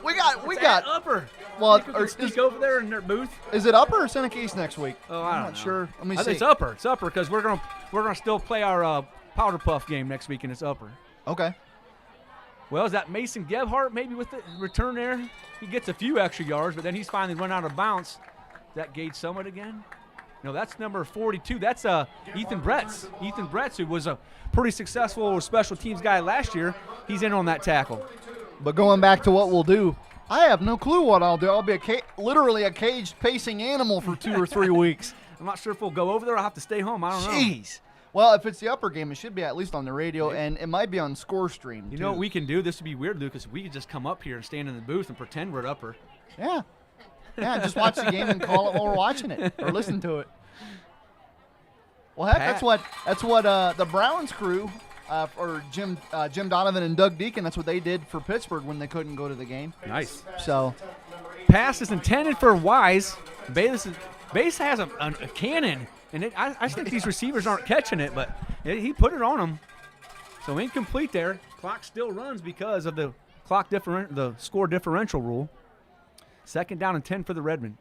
We got Upper. Well, we can sneak over there in their booth. Is it Upper or Seneca East next week? Oh, I'm don't not know. sure. Let me I see. think it's Upper. It's Upper because we're gonna still play our Powder Puff game next week, and it's Upper. Okay. Well, is that Mason Gebhardt maybe with the return there? He gets a few extra yards, but then he's finally run out of bounds. Is that Gage Summit again? No, that's number 42. That's Ethan Bretz. Ethan Bretz, who was a pretty successful special teams guy last year. He's in on that tackle. But going back to what we'll do, I have no clue what I'll do. I'll be literally a caged pacing animal for 2 or 3 weeks. I'm not sure if we'll go over there. I'll have to stay home. I don't know. Jeez. Well, if it's the Upper game, it should be at least on the radio, and it might be on Score Stream, You know what we can do? This would be weird, Lucas. We could just come up here and stand in the booth and pretend we're at Upper. Yeah. Yeah, just watch the game and call it while we're watching it or listen to it. Well, heck, that's what the Browns crew, or Jim Donovan and Doug Deacon, that's what they did for Pittsburgh when they couldn't go to the game. Nice. So, pass is intended for Wise. Bass has a cannon, and I think these receivers aren't catching it, but he put it on them. So incomplete there. Clock still runs because of the the score differential rule. Second down and 10 for the Redmen.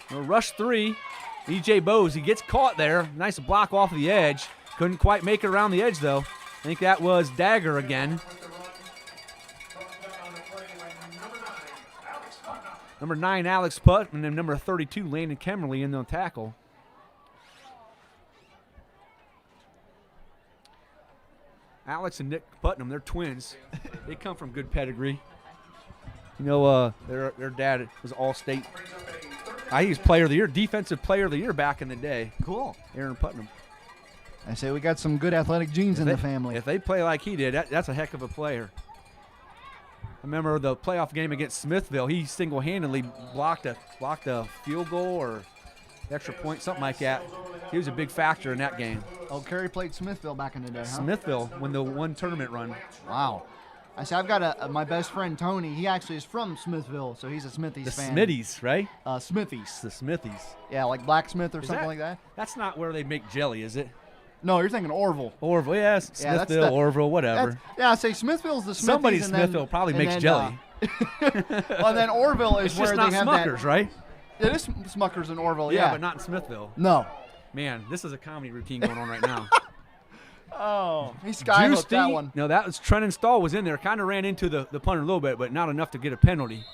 Well, rush 3. E.J. Bowes, he gets caught there. Nice block off the edge. Couldn't quite make it around the edge, though. I think that was Dagger again. Number 9, Alex Putt, and then number 32, Landon Kemmerly in the tackle. Alex and Nick Putnam, they're twins. They come from good pedigree. You know, their dad was All-State. He was Player of the Year, Defensive Player of the Year back in the day. Cool. Aaron Putnam. I say we got some good athletic genes in the family. If they play like he did, that's a heck of a player. I remember the playoff game against Smithville. He single-handedly blocked a field goal or extra point, something like that. He was a big factor in that game. Oh, Carey played Smithville back in the day, huh? Smithville won the one tournament run. Wow. I say I've got my best friend Tony. He actually is from Smithville, so he's a Smithies The fan. Smithies, right? Smithies. The Smithies. Yeah, like Blacksmith or Is something like that. That's not where they make jelly, is it? No, you're thinking Orville. Orville, yes. Yeah, that's Smithville, the- Orville, whatever. Yeah, I say Smithville's the Smithies. Somebody in and Smithville then, probably and makes then, jelly. Well, then Orville is It's where just not they have Smuckers, that. right? It is Smuckers in Orville, Yeah, yeah. but not in Smithville. No. Man, this is a comedy routine going on right now. Oh, he skyhooked that Juicy- one. No, that was Trenton Stahl was in there. Kind of ran into the punter a little bit, but not enough to get a penalty.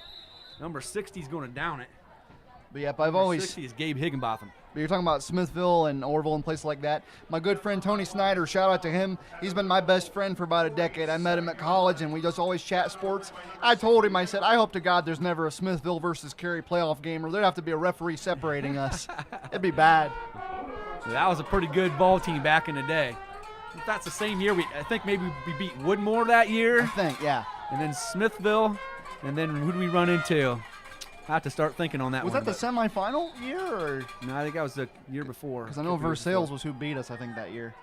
Number 60 is going to down it. But yep, I've Number always. 60 is Gabe Higginbotham. You're talking about Smithville and Orville and places like that. My good friend Tony Snyder, shout out to him. He's been my best friend for about a decade. I met him at college, and we just always chat sports. I told him, I said, I hope to God there's never a Smithville versus Carey playoff game, or there'd have to be a referee separating us. It'd be bad. That was a pretty good ball team back in the day. If that's the same year, I think maybe we beat Woodmore that I year, think, yeah. and then Smithville, and then who did we run into? I have to start thinking on that Was one. that the semifinal year, or? No, I think that was the year before. Because I know Versailles was who beat us, I think, that year.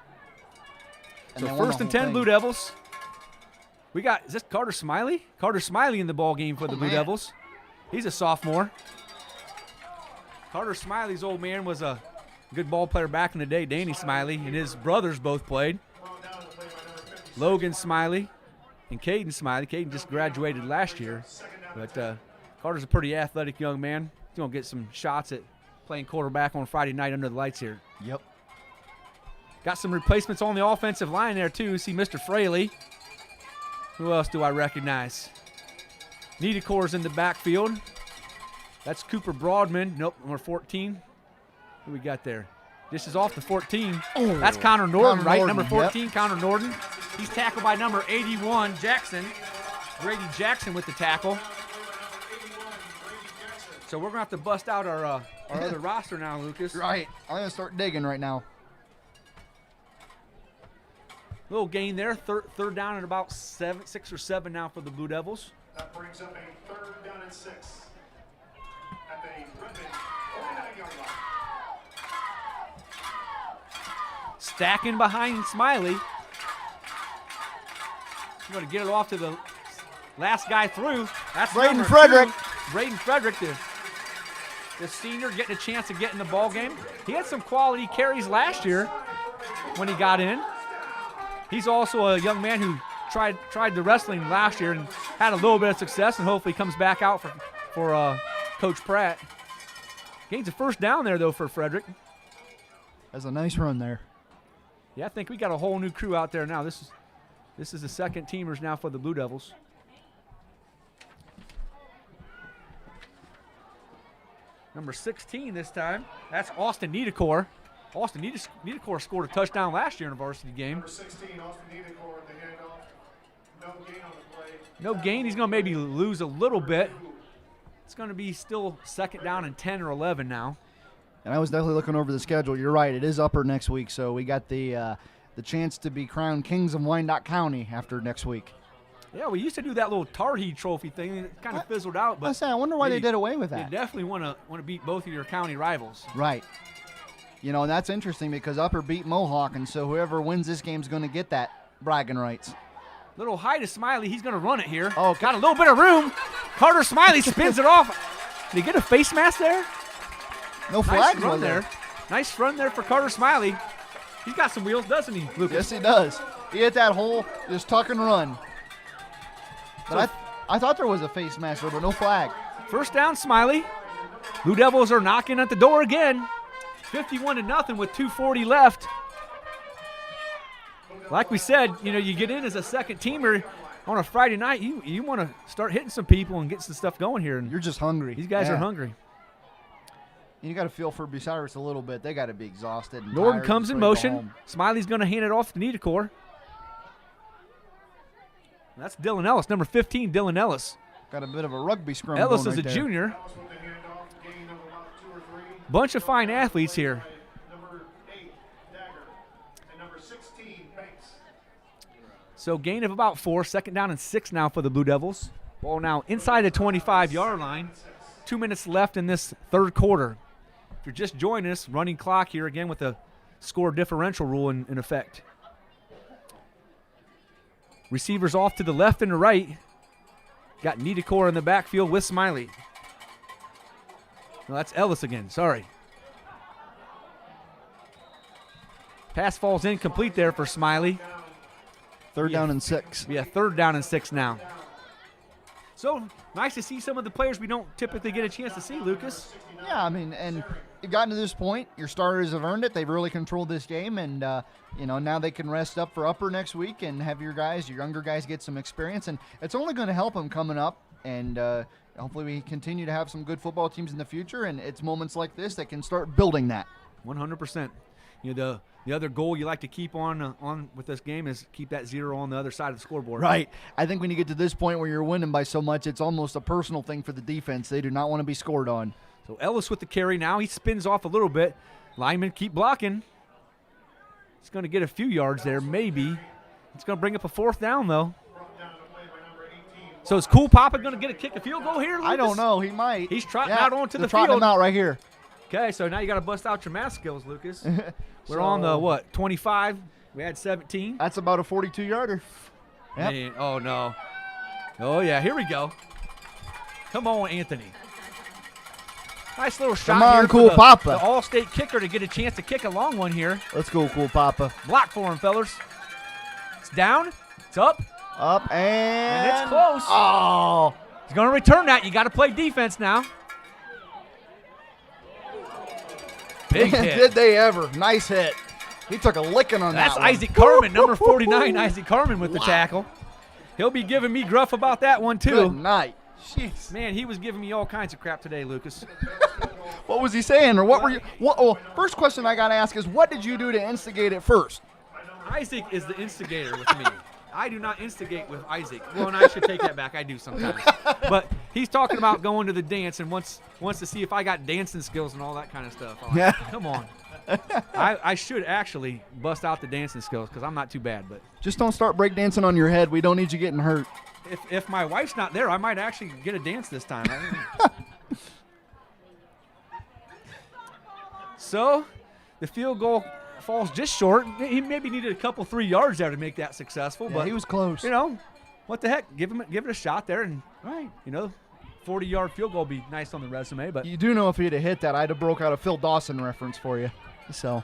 And So they won first the and whole 10 thing. Blue Devils. We got, is this Carter Smiley? Carter Smiley in the ball game for the Blue man. Devils. He's a sophomore. Carter Smiley's old man was a good ball player back in the day. Danny Smiley and his brothers both played. Logan Smiley and Caden Smiley. Caden just graduated last year. But Carter's a pretty athletic young man. He's going to get some shots at playing quarterback on Friday night under the lights here. Yep. Got some replacements on the offensive line there, too. See Mr. Fraley. Who else do I recognize? Niederkor's in the backfield. That's Cooper Broadman. Nope, number 14. Who we got there? This is off the 14. Oh, That's Connor Norton, Connor right? Norton, Number 14, Connor Norton. He's tackled by number 81, Jackson. Grady Jackson with the tackle. So we're going to have to bust out our other roster now, Lucas. Right. I'm going to start digging right now. Little gain there. Third down at about 6 or 7 now for the Blue Devils. That brings up a 3rd down and 6 at the Redmond 49-yard line. Stacking behind Smiley. We're going to get it off to the last guy through. That's Braden number Frederick. 2. Braden Frederick, the senior, getting a chance to get in the ball game. He had some quality carries last year when he got in. He's also a young man who tried the wrestling last year and had a little bit of success, and hopefully comes back out for Coach Pratt. Gains a first down there, though, for Frederick. That's a nice run there. Yeah, I think we got a whole new crew out there now. This is the second teamers now for the Blue Devils. Number 16 this time. That's Austin Niederkor. Austin Niederkor scored a touchdown last year in a varsity game. Number 16, Austin Niederkor, the handoff. No gain on the play. No gain. He's going to maybe lose a little bit. It's going to be still 2nd down and 10 or 11 now. And I was definitely looking over the schedule. You're right. It is upper next week, so we got the chance to be crowned kings of Wyandotte County after next week. Yeah, we used to do that little Tarhee trophy thing. It kind of fizzled out. But I wonder why they did away with You that. definitely want to beat both of your county rivals. Right. You know, and that's interesting because Upper beat Mohawk, and so whoever wins this game is going to get that bragging rights. Little high to Smiley. He's going to run it here. Oh, got a little bit of room. Carter Smiley spins it off. Did he get a face mask there? No Nice flags run was there. Nice run there for Carter Smiley. He's got some wheels, doesn't he, Lucas? Yes, he does. He hit that hole, just tuck and run. But I thought there was a face mask there, but no flag. First down, Smiley. Blue Devils are knocking at the door again. 51-0 with 2:40 left. Like we said, you get in as a second teamer on a Friday night, you want to start hitting some people and get some stuff going here. And You're just hungry. these guys are hungry. You got to feel for Bucyrus a little bit. They got to be exhausted. And Norton tired comes and in ready to go motion. home. Smiley's going to hand it off to Niedercore. That's Dylan Ellis, number 15, Dylan Ellis. Got a bit of a rugby scrum. Ellis going is a right there. junior. Ellis with the handoff, gain of about 2 or 3. Bunch of fine athletes here. Number 8, Dagger, and number 16, Banks. So gain of about 4, second down and 6 now for the Blue Devils. Ball now inside the 25-yard line. 2 minutes left in this third quarter. If you're just joining us, running clock here again with the score differential rule in effect. Receivers off to the left and the right. Got Niedercore in the backfield with Smiley. No, that's Ellis again, sorry. Pass falls incomplete there for Smiley. Third down and 6. Yeah, third down and 6 now. So nice to see some of the players we don't typically get a chance to see, Lucas. Yeah, I mean, and you've gotten to this point. Your starters have earned it. They've really controlled this game, and now they can rest up for upper next week and have your younger guys, get some experience, and it's only going to help them coming up. And hopefully, we continue to have some good football teams in the future. And it's moments like this that can start building that. 100%. The other goal you like to keep on with this game is keep that 0 on the other side of the scoreboard. Right. I think when you get to this point where you're winning by so much, it's almost a personal thing for the defense. They do not want to be scored on. So Ellis with the carry now. He spins off a little bit. Linemen keep blocking. He's going to get a few yards there, maybe. It's going to bring up a fourth down, though. So is Cool Papa going to get a kick a field goal here, Lucas? I don't know. He might. He's trotting out onto the trotting field. him out right here. Okay, so now you got to bust out your math skills, Lucas. We're on the, 25? We had 17. That's about a 42-yarder. Yep. Man, oh, no. Oh, yeah, here we go. Come on, Anthony. Nice little shot Come on, here Cool for Papa. the All-State kicker to get a chance to kick a long one here. Let's go, Cool Papa. Block for him, fellas. It's down. It's up. Up and it's close. Oh. He's going to return that. You got to play defense now. Big hit. Did they ever. Nice hit. He took a licking on That's that one. Isaac Carmen, number 49, Isaac Carmen with the tackle. He'll be giving me gruff about that one, too. Good night. Jeez. Man, he was giving me all kinds of crap today, Lucas. What was he saying? Or what were you? First question I got to ask is, what did you do to instigate it first? Isaac is the instigator with me. I do not instigate with Isaac. Well, and I should take that back. I do sometimes. But he's talking about going to the dance and wants to see if I got dancing skills and all that kind of stuff. I'm like, Yeah. Come on. I should actually bust out the dancing skills because I'm not too bad. But Just don't start breakdancing on your head. We don't need you getting hurt. if my wife's not there, I might actually get a dance this time. So the field goal falls just short. He maybe needed a couple 3 yards there to make that successful. Yeah, but he was close. What the heck? Give it a shot there, and 40-yard field goal would be nice on the resume. But You do know if he'd have hit that, I'd have broke out a Phil Dawson reference for you. So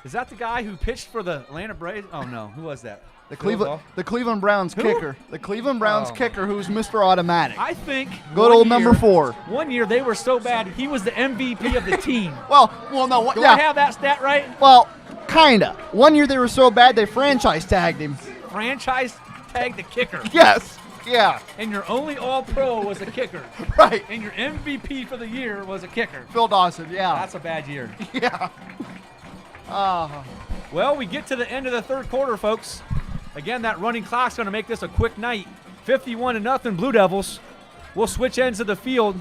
is that the guy who pitched for the Atlanta Braves? Oh no, who was that? the Phil Cleveland Browns Who? kicker. The Cleveland Browns Oh. kicker who's Mr. Automatic. I think Good one old number year- 4. One year they were so bad he was the MVP of the team. Well, no. Do I have that stat right? Well, kinda. One year they were so bad they franchise tagged him. Franchise tag the kicker, Yes. Yeah. and your only All-Pro was a kicker, Right. and your MVP for the year was a kicker. Phil Dawson. Yeah. That's a bad year. Yeah. Well, we get to the end of the third quarter, folks. Again, that running clock's going to make this a quick night. 51-0 Blue Devils. We'll switch ends of the field.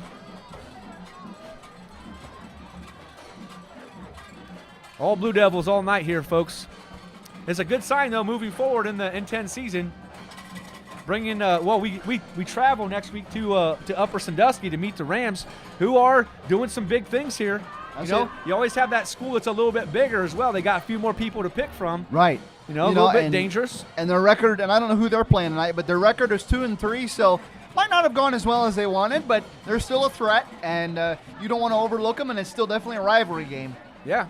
All Blue Devils all night here, folks. It's a good sign, though, moving forward in the N10 season. Bringing, we travel next week to Upper Sandusky to meet the Rams, who are doing some big things here. You always have that school that's a little bit bigger as well. They got a few more people to pick from. Right. A little bit dangerous. And their record, and I don't know who they're playing tonight, but their record is 2-3, so might not have gone as well as they wanted, but they're still a threat, and you don't want to overlook them, and it's still definitely a rivalry game. Yeah.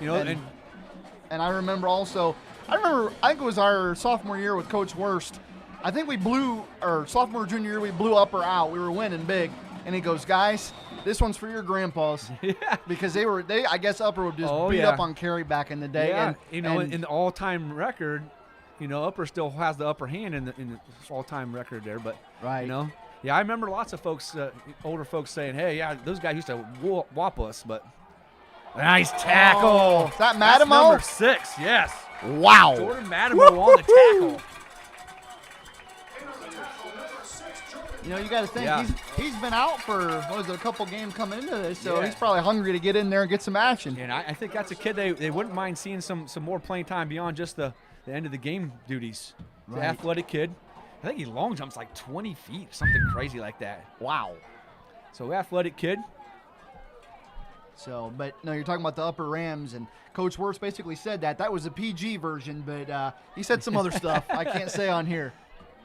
And I remember also, I think it was our sophomore year with Coach Worst. I think sophomore, junior year, we blew Upper out. We were winning big. And he goes, guys, this one's for your grandpas. Yeah. Because I guess Upper would just beat up on Carey back in the day. Yeah. And In the all-time record, Upper still has the upper hand in the all-time record there, but Right. Yeah, I remember lots of folks, older folks saying, "Hey, yeah, those guys used to whop us," but nice tackle. Oh, is that That's Madamo? number 6, yes. Wow. Jordan Madamo on the tackle. You got to think Yeah. he's been out for a couple games coming into this, so Yeah. he's probably hungry to get in there and get some action. And I think that's a kid they wouldn't mind seeing some more playing time beyond just the end of the game duties. He's an Right. athletic kid. I think he long jumps like 20 feet, something crazy like that. Wow. So athletic kid. So, but no, you're talking about the upper Rams, and Coach Wirtz basically said that was a PG version, but he said some other stuff I can't say on here.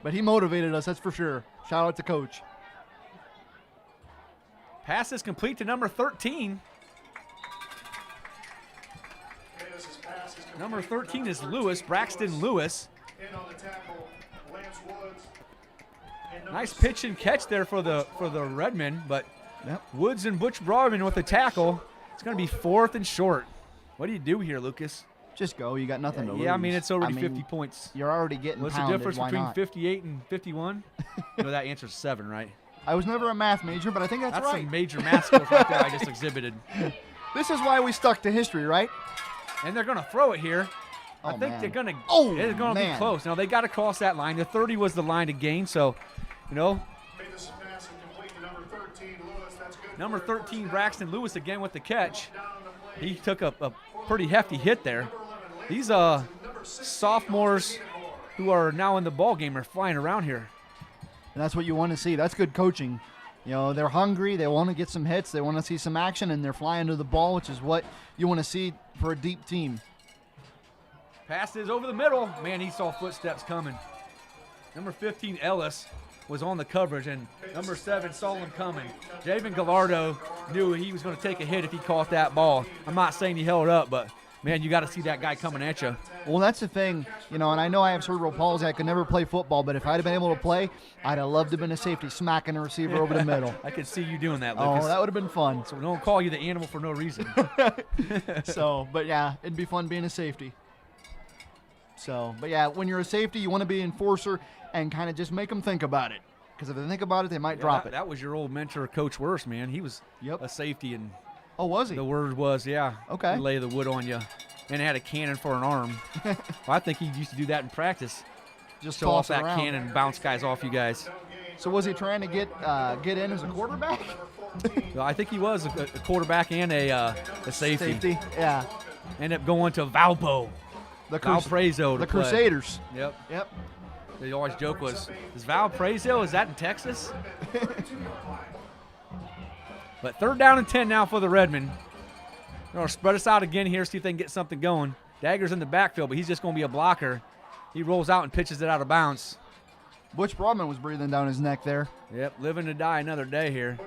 But he motivated us, that's for sure. Shout out to Coach. Pass is complete to number 13. Davis's pass is Number 13 is Lewis, Braxton Lewis. in on the tackle. Lance Woods. And number Nice pitch and catch there for the Redmen, but Yep. Woods and Butch Broadman with the tackle. It's going to be 4th and short. What do you do here, Lucas? Just go. You got nothing to lose. Yeah, I mean, it's already 50 points. You're already getting What's the pounded. difference Why between not? 58 and 51? That answer's 7, right? I was never a math major, but I think that's That's right. some major math skills right there I just exhibited. This is why we stuck to history, right? And they're going to throw it here. I Oh, think man. they're going to. Oh, it's going to be man. close. Now they got to cross that line. The 30 was the line to gain, so Davis's pass is complete to number 13, Lewis. That's good. number for a first 13 down. Braxton Lewis again with the catch. Down the play. He took a pretty hefty hit there. These sophomores who are now in the ball game are flying around here. And that's what you want to see. That's good coaching. They're hungry. They want to get some hits. They want to see some action, and they're flying to the ball, which is what you want to see for a deep team. Pass is over the middle. Man, he saw footsteps coming. Number 15, Ellis, was on the coverage, and number 7 saw him coming. Javen Gallardo knew he was going to take a hit if he caught that ball. I'm not saying he held up, but, man, you got to see that guy coming at you. Well, that's the thing, and I know I have cerebral palsy. I could never play football, but if I'd have been able to play, I'd have loved to have been a safety, smacking a receiver over the middle. I could see you doing that, Lucas. Oh, that would have been fun. So we don't call you the animal for no reason. So, but yeah, it'd be fun being a safety. So, but yeah, when you're a safety, you want to be an enforcer and kind of just make them think about it. Because if they think about it, they might drop it. That was your old mentor, Coach Worst, man. He was Yep. a safety, and Oh, was he? the word was, Okay. lay the wood on you. And had a cannon for an arm. Well, I think he used to do that in practice. Just Show off toss it that around. cannon and bounce guys off you guys. So was he trying to get in as a quarterback? Well, I think he was a quarterback and a safety. Safety, yeah. Ended up going to Valpo. Valparaiso to the play. Crusaders. Yep. Yep. They always joke was, is Valparaiso, is that in Texas? But 3rd down and 10 now for the Redmen. They're going to spread us out again here, see if they can get something going. Dagger's in the backfield, but he's just going to be a blocker. He rolls out and pitches it out of bounds. Butch Broadman was breathing down his neck there. Yep, living to die another day here.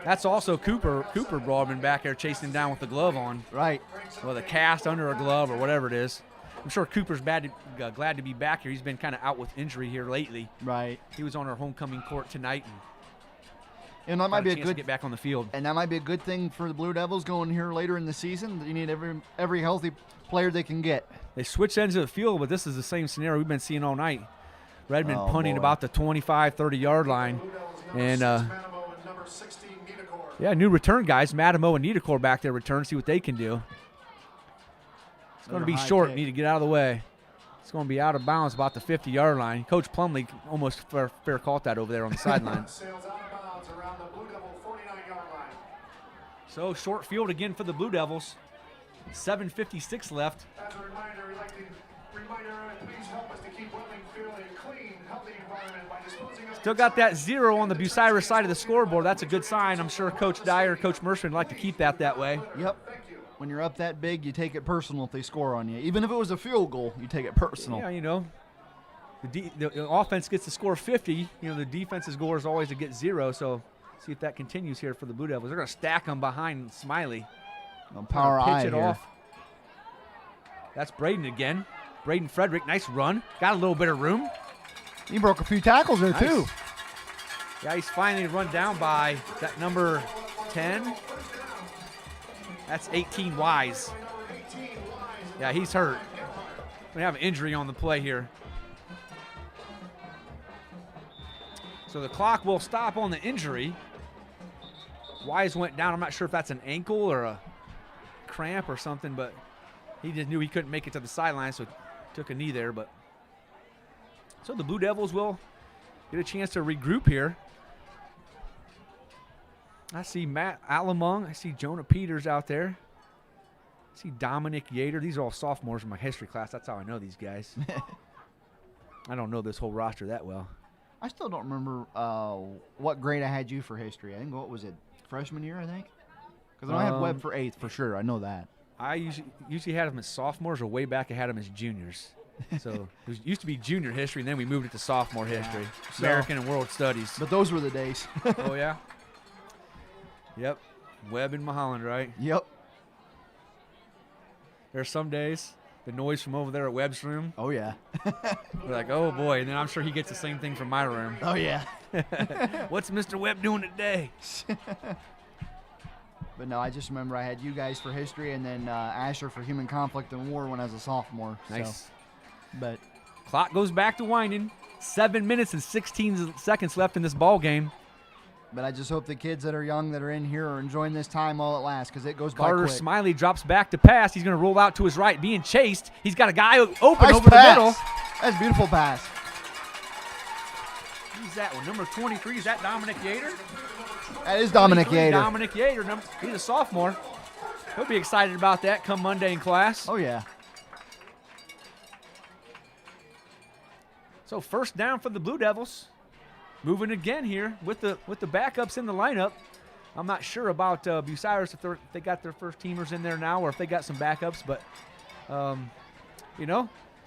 That's also Cooper Broadman back there chasing him down with the glove on. Right. Well, the cast under a glove or whatever it is. I'm sure Cooper's glad to be back here. He's been kind of out with injury here lately. Right. He was on our homecoming court tonight and And that might got be a a chance to good get back on the field. and that might be a good thing for the Blue Devils going here later in the season. You need every healthy player they can get. They switch ends of the field, but this is the same scenario we've been seeing all night. Redmond Oh, punting boy. about the 25, 30-yard line. And, Madamo and number 16, Niederkorn. yeah, new return guys, Madamo and Niederkorn back there return, see what they can do. It's going to be Another high short, kick. need to get out of the way. It's going to be out of bounds about the 50-yard line. Coach Plumley almost fair caught that over there on the sideline. Sails out of bounds around the Blue Devil 49-yard line. So short field again for the Blue Devils. 7:56 left. As a reminder, we'd like to remind everyone, please help us to keep Whitling Field a clean, healthy environment by disposing of Still got that 0 on the Bucyrus side of the scoreboard. That's a good sign. I'm sure Coach Dyer, Coach Mercer would like to keep that way. Yep. When you're up that big, you take it personal if they score on you. Even if it was a field goal, you take it personal. Yeah, the offense gets to score 50. The defense's goal is always to get 0. So see if that continues here for the Blue Devils. They're going to stack them behind Smiley. Power Pitch eye it here. off. That's Braden again. Braden Frederick, nice run. Got a little bit of room. He broke a few tackles there, Nice. too. Yeah, he's finally run down by that number 10. That's 18 Wise. Yeah, he's hurt. We have an injury on the play here. So the clock will stop on the injury. Wise went down. I'm not sure if that's an ankle or a cramp or something, but he just knew he couldn't make it to the sideline, so took a knee there. But so the Blue Devils will get a chance to regroup here. I see Matt Alamung. I see Jonah Peters out there. I see Dominic Yater. These are all sophomores in my history class. That's how I know these guys. I don't know this whole roster that well. I still don't remember what grade I had you for history. I think, what was it, freshman year, I think? Because I have Webb for 8th for sure. I know that. I usually had them as sophomores, or way back I had them as juniors. So it used to be junior history, and then we moved it to sophomore history, So- American and World Studies. But those were the days. Oh, yeah? Yep. Webb and Mulholland, right? Yep. There's some days the noise from over there at Webb's room, Oh, yeah. we're like, oh, boy. And then I'm sure he gets the same thing from my room. Oh, yeah. What's Mr. Webb doing today? But no, I just remember I had you guys for history and then Asher for human conflict and war when I was a sophomore. Nice. So, but Clock goes back to winding. 7 minutes and 16 seconds left in this ball game. I just hope the kids that are young that are in here are enjoying this time while it lasts, because it goes by Carter quick. Smiley drops back to pass. He's going to roll out to his right, being chased. He's got a guy open Nice over pass. the middle. That's a beautiful pass. Who's that one? Number 23. Is that Dominic Yater? That is Dominic 23, Yater. Dominic Yater. He's a sophomore. He'll be excited about that come Monday in class. Oh, yeah. So first down for the Blue Devils. Moving again here with the backups in the lineup. I'm not sure about Bucyrus if they got their first teamers in there now or if they got some backups, but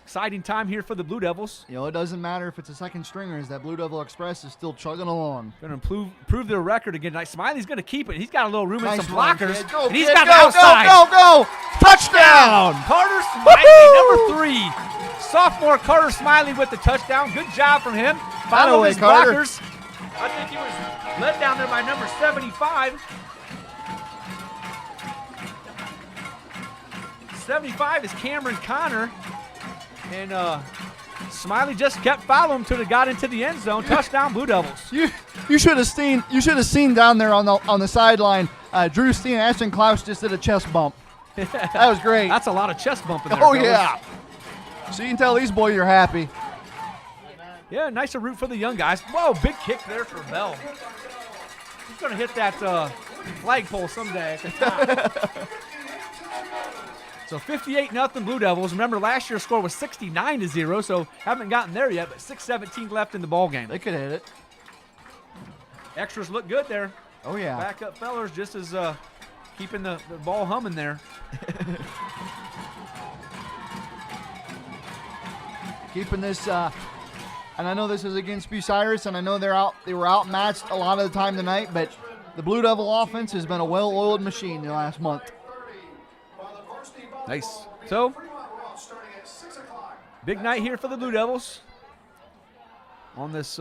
exciting time here for the Blue Devils. You know, it doesn't matter if it's a second stringers. That Blue Devil Express is still chugging along. Going to improve their record again tonight. Smiley's going to keep it. He's got a little room and Nice some run, blockers. kid. Go, and he's kid, got go, the outside. Go! Touchdown! Carter Smiley, number 3. Sophomore Carter Smiley with the touchdown. Good job from him. Followed away, his Carter. blockers. I think he was led down there by number 75. 75 is Cameron Connor. And Smiley just kept following until it got into the end zone. Touchdown, Blue Devils. You should have seen down there on the sideline. Drew Steen and Ashton Klaus just did a chest bump. That was great. That's a lot of chest bumping there. Oh fellas. yeah. So you can tell these boys are happy. Yeah, nice a root for the young guys. Whoa, big kick there for Bell. He's going to hit that flagpole someday at the top. So 58-0 Blue Devils. Remember, last year's score was 69-0, so haven't gotten there yet, but 6:17 left in the ball game. They could hit it. Extras look good there. Oh yeah. Backup fellers just as keeping the ball humming there. Keeping this, and I know this is against Bucyrus, and I know they were outmatched a lot of the time tonight, but the Blue Devil offense has been a well-oiled machine the last month. Nice. So, big night here for the Blue Devils on this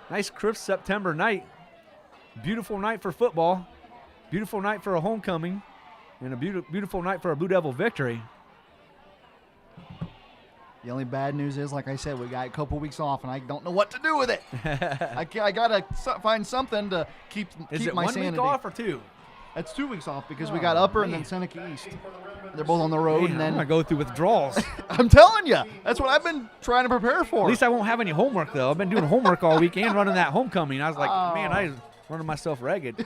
nice crisp September night. Beautiful night for football. Beautiful night for a homecoming. And a beautiful night for a Blue Devil victory. The only bad news is, like I said, we got a couple weeks off, and I don't know what to do with it. I got to find something to keep Is it my 1 sanity. week off or 2? That's 2 weeks off because we got Upper and then Seneca East. They're both on the road, Man, and I'm then going to go through withdrawals. I'm telling you, that's what I've been trying to prepare for. At least I won't have any homework, though. I've been doing homework all week and running that homecoming. I was like, man, I was running myself ragged.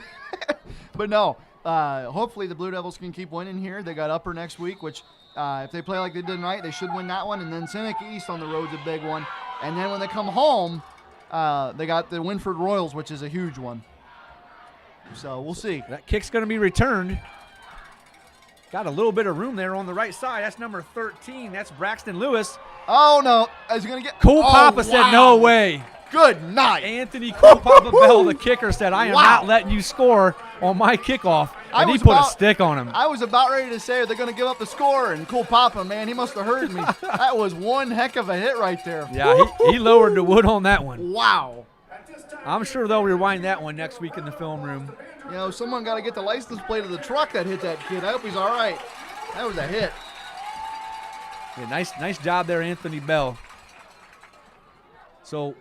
But no, hopefully the Blue Devils can keep winning here. They got Upper next week, which if they play like they did tonight, they should win that one. And then Seneca East on the road's a big one. And then when they come home, they got the Winford Royals, which is a huge one. So we'll see. That kick's going to be returned. Got a little bit of room there on the right side. That's number 13. That's Braxton Lewis. Oh, no. Is he going to get... Cool Papa said no way. Good night. Anthony Cool Papa Bell, the kicker, said, I am Wow. not letting you score on my kickoff. I And he was put a about- stick on him. I was about ready to say, are they going to give up the score? And Cool Papa, man, he must have heard me. That was one heck of a hit right there. Yeah, he lowered the wood on that one. Wow. I'm sure they'll rewind that one next week in the film room. You know, someone got to get the license plate of the truck that hit that kid. I hope he's all right. That was a hit. Yeah, nice job there, Anthony Bell. So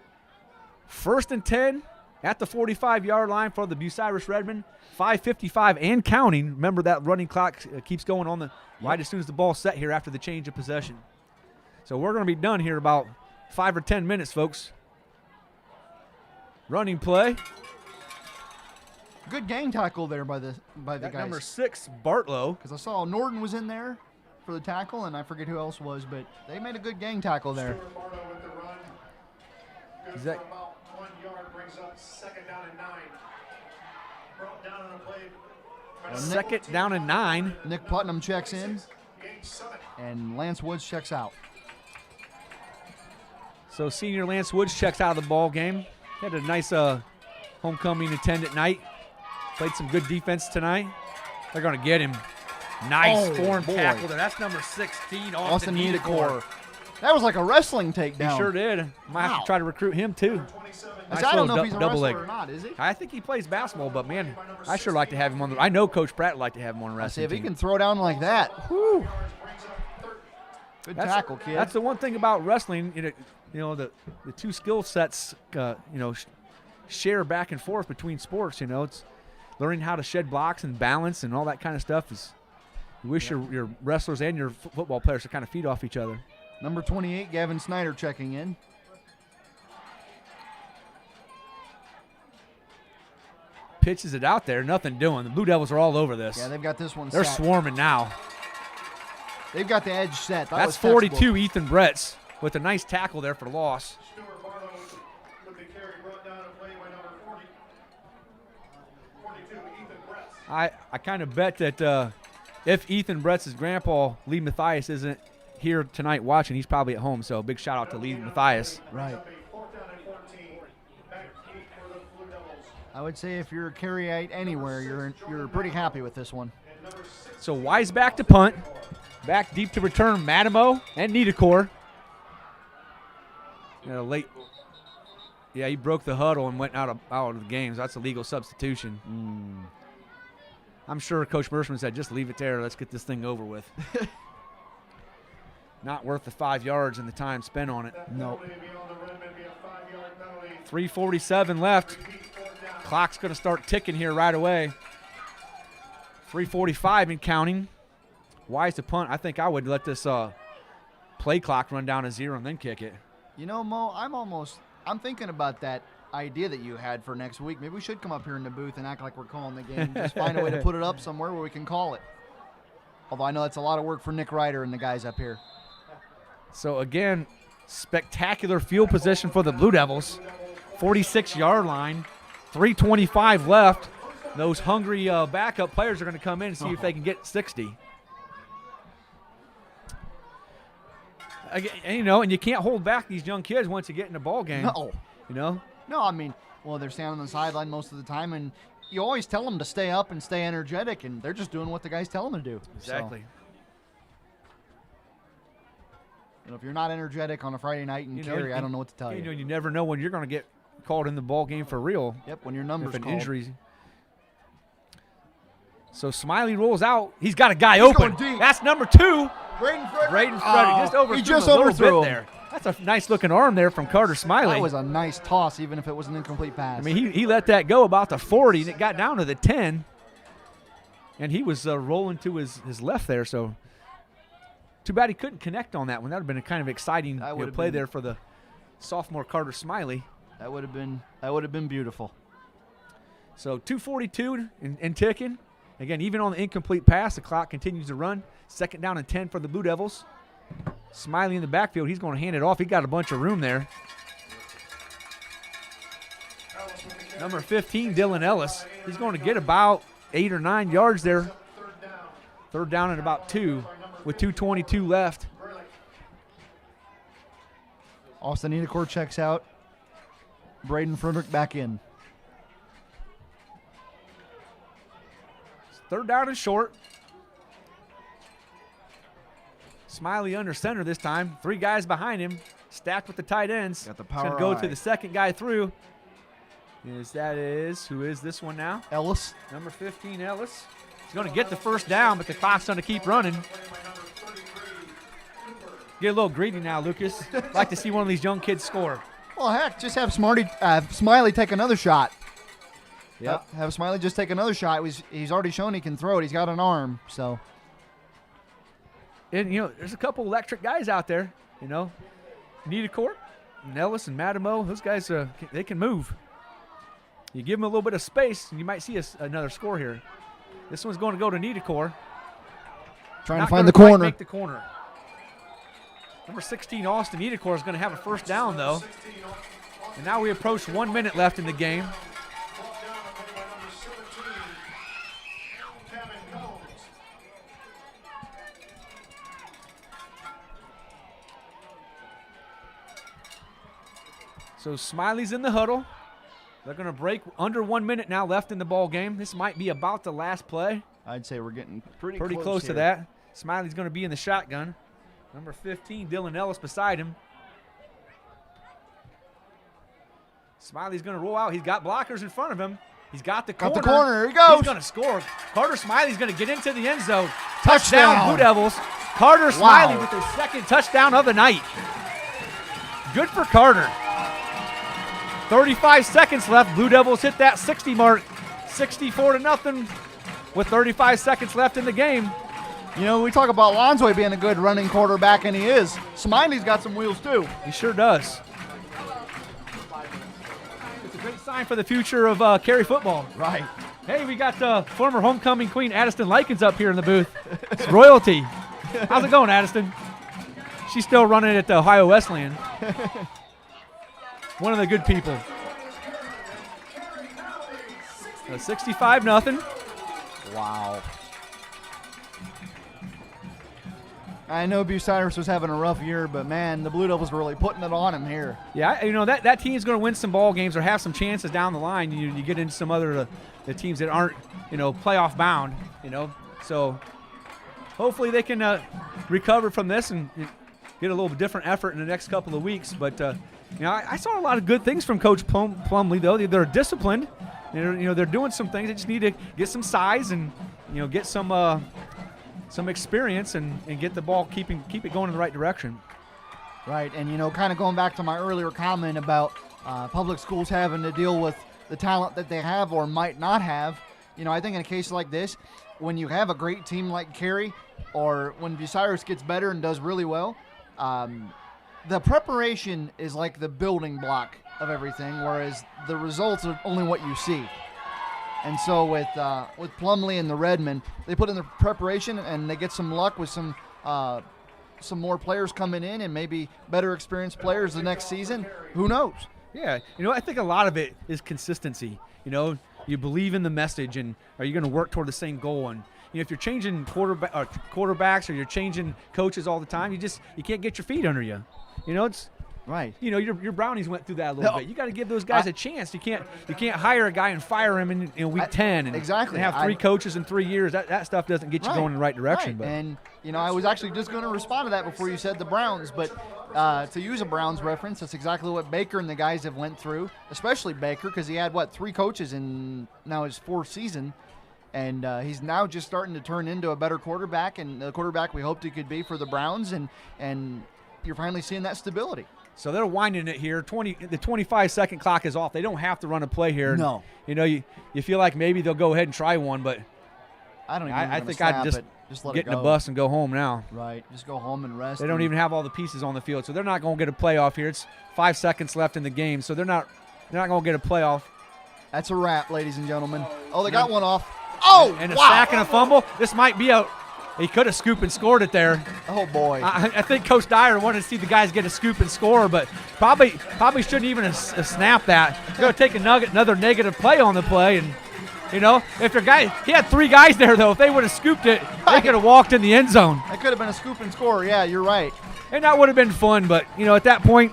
1st and 10 at the 45-yard line for the Bucyrus Redmond. 5:55 and counting. Remember that running clock keeps going on right as soon as the ball's set here after the change of possession. So we're going to be done here about 5 or 10 minutes, folks. Running play. Good gang tackle there by the That guys. number 6, Bartlow. Because I saw Norton was in there for the tackle, and I forget who else was, but they made a good gang tackle there. Stuart Barlow with the run. Good Is that- for about 1 yard, brings up 2nd down and 9. Brought down on a play. by 2nd down and 9. Nick Putnam checks in, Gain 7. and Lance Woods checks out. So senior Lance Woods checks out of the ball game. Had a nice homecoming attendant night. Played some good defense tonight. They're going to get him. Nice form boy. tackle there. That's number 16, Austin Austin Niedekor. Niedekor. That was like a wrestling takedown. He sure did. Might have Wow. to try to recruit him too. Nice I don't little know if he's a double wrestler leg. or not, is he? I think he plays basketball, but man, I sure like to have him on the. I know Coach Pratt would like to have him on the See wrestling if he team. can throw down like that. Whew. Good tackle, kid. That's the one thing about wrestling. You know the two skill sets. Share back and forth between sports. It's learning how to shed blocks and balance and all that kind of stuff. You wish your wrestlers and your football players to kind of feed off each other. Number 28, Gavin Snyder checking in. Pitches it out there, nothing doing. The Blue Devils are all over this. Yeah, they've got this one They're set. swarming now. They've got the edge set. That That's was textbook. 42, Ethan Bretts, with a nice tackle there for loss. Stuart Barlow with the carry, brought down a play by number 42, Ethan Bretts. I kind of bet that if Ethan Bretts' grandpa, Lee Mathias, isn't here tonight watching, he's probably at home. So big shout out to Lee Mathias. Right. Up a 4th down and 14. Back 8 for the Blue Devils. I would say if you're a Careyite anywhere, you're pretty happy with this one. So Wise back to punt. Back deep to return, Madamo and Niedekor. Late. Yeah, he broke the huddle and went out of the game. So that's a legal substitution. I'm sure Coach Mershman said, just leave it there. Let's get this thing over with. Not worth the 5 yards and the time spent on it. No. Penalty beyond the rim, maybe a 5-yard penalty. 3:47 left. Repeat 4th down. Clock's going to start ticking here right away. 3:45 and counting. Wise to punt. I think I would let this play clock run down to 0 and then kick it. You know, Mo, I'm thinking about that idea that you had for next week. Maybe we should come up here in the booth and act like we're calling the game. Just find a way to put it up somewhere where we can call it. Although I know that's a lot of work for Nick Ryder and the guys up here. So again, spectacular field position for the Blue Devils. 46-yard line. 3:25 left. Those hungry backup players are going to come in and see if they can get 60. Again, and you can't hold back these young kids once you get in the ball game. No. No, I mean, well, they're standing on the sideline most of the time, and you always tell them to stay up and stay energetic, and they're just doing what the guys tell them to do. Exactly. So, if you're not energetic on a Friday night in Carey, I don't know what to tell you. You never know when you're going to get called in the ball game for real. Yep, when your number's If an called. injury. So Smiley rolls out. He's got a guy open. going deep. That's number 2. Braden Frederick. Braden Frederick just overthrew He just him a little overthrew bit him. there. That's a nice looking arm there from Carter Smiley. That was a nice toss, even if it was an incomplete pass. I mean, he let that go about the 40, and it got down to the 10. And he was rolling to his left there. So too bad he couldn't connect on that one. That would have been a kind of exciting play there for the sophomore Carter Smiley. That would have been beautiful. So 2:42 and ticking. Again, even on the incomplete pass, the clock continues to run. 2nd down and 10 for the Blue Devils. Smiley in the backfield. He's going to hand it off. He got a bunch of room there. Number 15, Dylan Ellis. He's going to get about 8 or 9 yards there. 3rd down and about 2 with 2:22 left. Austin Niedekor checks out. Braden Frederick back in. 3rd down and short. Smiley under center this time. 3 guys behind him, stacked with the tight ends. Got the He's going power to go eye. to the second guy through. Who is this one now? Ellis. Number 15, Ellis. He's going to get the 1st down, but the clock's going to keep running. Get a little greedy now, Lucas. Like to see one of these young kids score. Well, heck, just have Smiley take another shot. Yep. Have Smiley just take another shot. He's already shown he can throw it. He's got an arm, so. And, there's a couple electric guys out there, Nita Court, Nellis, and Matamo. Those guys, they can move. You give them a little bit of space, and you might see another score here. This one's going to go to Nita Court. Trying Not to find gonna the quite corner. Make the corner. Number 16, Austin Nita Court, is going to have a first down, though. And now we approach 1 minute left in the game. So Smiley's in the huddle. They're going to break under 1 minute now left in the ball game. This might be about the last play. I'd say we're getting pretty close here. to that. Smiley's going to be in the shotgun. Number 15, Dylan Ellis beside him. Smiley's going to roll out. He's got blockers in front of him. He's got the corner. Got the corner. Here he goes. He's going to score. Carter Smiley's going to get into the end zone. Touchdown. Blue Devils. Carter Smiley with his second touchdown of the night. Good for Carter. 35 seconds left. Blue Devils hit that 60 mark. 64-0 with 35 seconds left in the game. We talk about Lonzoy being a good running quarterback, and he is. Smiley's got some wheels, too. He sure does. It's a great sign for the future of Carey football. Right. Hey, we got former homecoming queen Addiston Likens up here in the booth. It's royalty. How's it going, Addiston? She's still running at the Ohio Wesleyan. One of the good people. 65-0. Wow. I know Bucyrus was having a rough year, but, man, the Blue Devils were really putting it on him here. Yeah, that team's going to win some ball games or have some chances down the line. You get into some other the teams that aren't, playoff bound, So hopefully they can recover from this and get a little different effort in the next couple of weeks. But, I saw a lot of good things from Coach Plumlee, though. They're disciplined. They're doing some things. They just need to get some size and, get some experience and get the ball, keep it going in the right direction. Right, and, kind of going back to my earlier comment about public schools having to deal with the talent that they have or might not have, I think in a case like this, when you have a great team like Carey or when Bucyrus gets better and does really well, the preparation is like the building block of everything, whereas the results are only what you see. And so with Plumlee and the Redmen, they put in the preparation and they get some luck with some more players coming in and maybe better experienced players the next season. Who knows? Yeah, I think a lot of it is consistency. You believe in the message, and are you going to work toward the same goal? And if you're changing quarterbacks or you're changing coaches all the time, you can't get your feet under you. It's right. Your Brownies went through that a little bit. You got to give those guys a chance. You can't hire a guy and fire him in week 10 and exactly have three coaches in 3 years. That stuff doesn't get you going in the right direction. Right. But and I was actually just going to respond to that before you said the Browns, but to use a Browns reference, that's exactly what Baker and the guys have went through, especially Baker, because he had 3 coaches in now his 4th season. And he's now just starting to turn into a better quarterback and the quarterback we hoped he could be for the Browns, and you're finally seeing that stability. So they're winding it here. The 25-second clock is off. They don't have to run a play here. No. You feel like maybe they'll go ahead and try one, but I think I'd just let get it in the bus and go home now. Right, just go home and rest. They don't even have all the pieces on the field, so they're not going to get a playoff here. It's 5 seconds left in the game, so they're not going to get a playoff. That's a wrap, ladies and gentlemen. Oh, they got one off. Oh, and a sack and a fumble. This might be he could have scooped and scored it there. Oh, boy. I think Coach Dyer wanted to see the guys get a scoop and score, but probably shouldn't even have snapped that. Going to take another negative play on the play. And, if your guy – he had 3 guys there, though. If they would have scooped it, they could have walked in the end zone. That could have been a scoop and score. Yeah, you're right. And that would have been fun, but, at that point,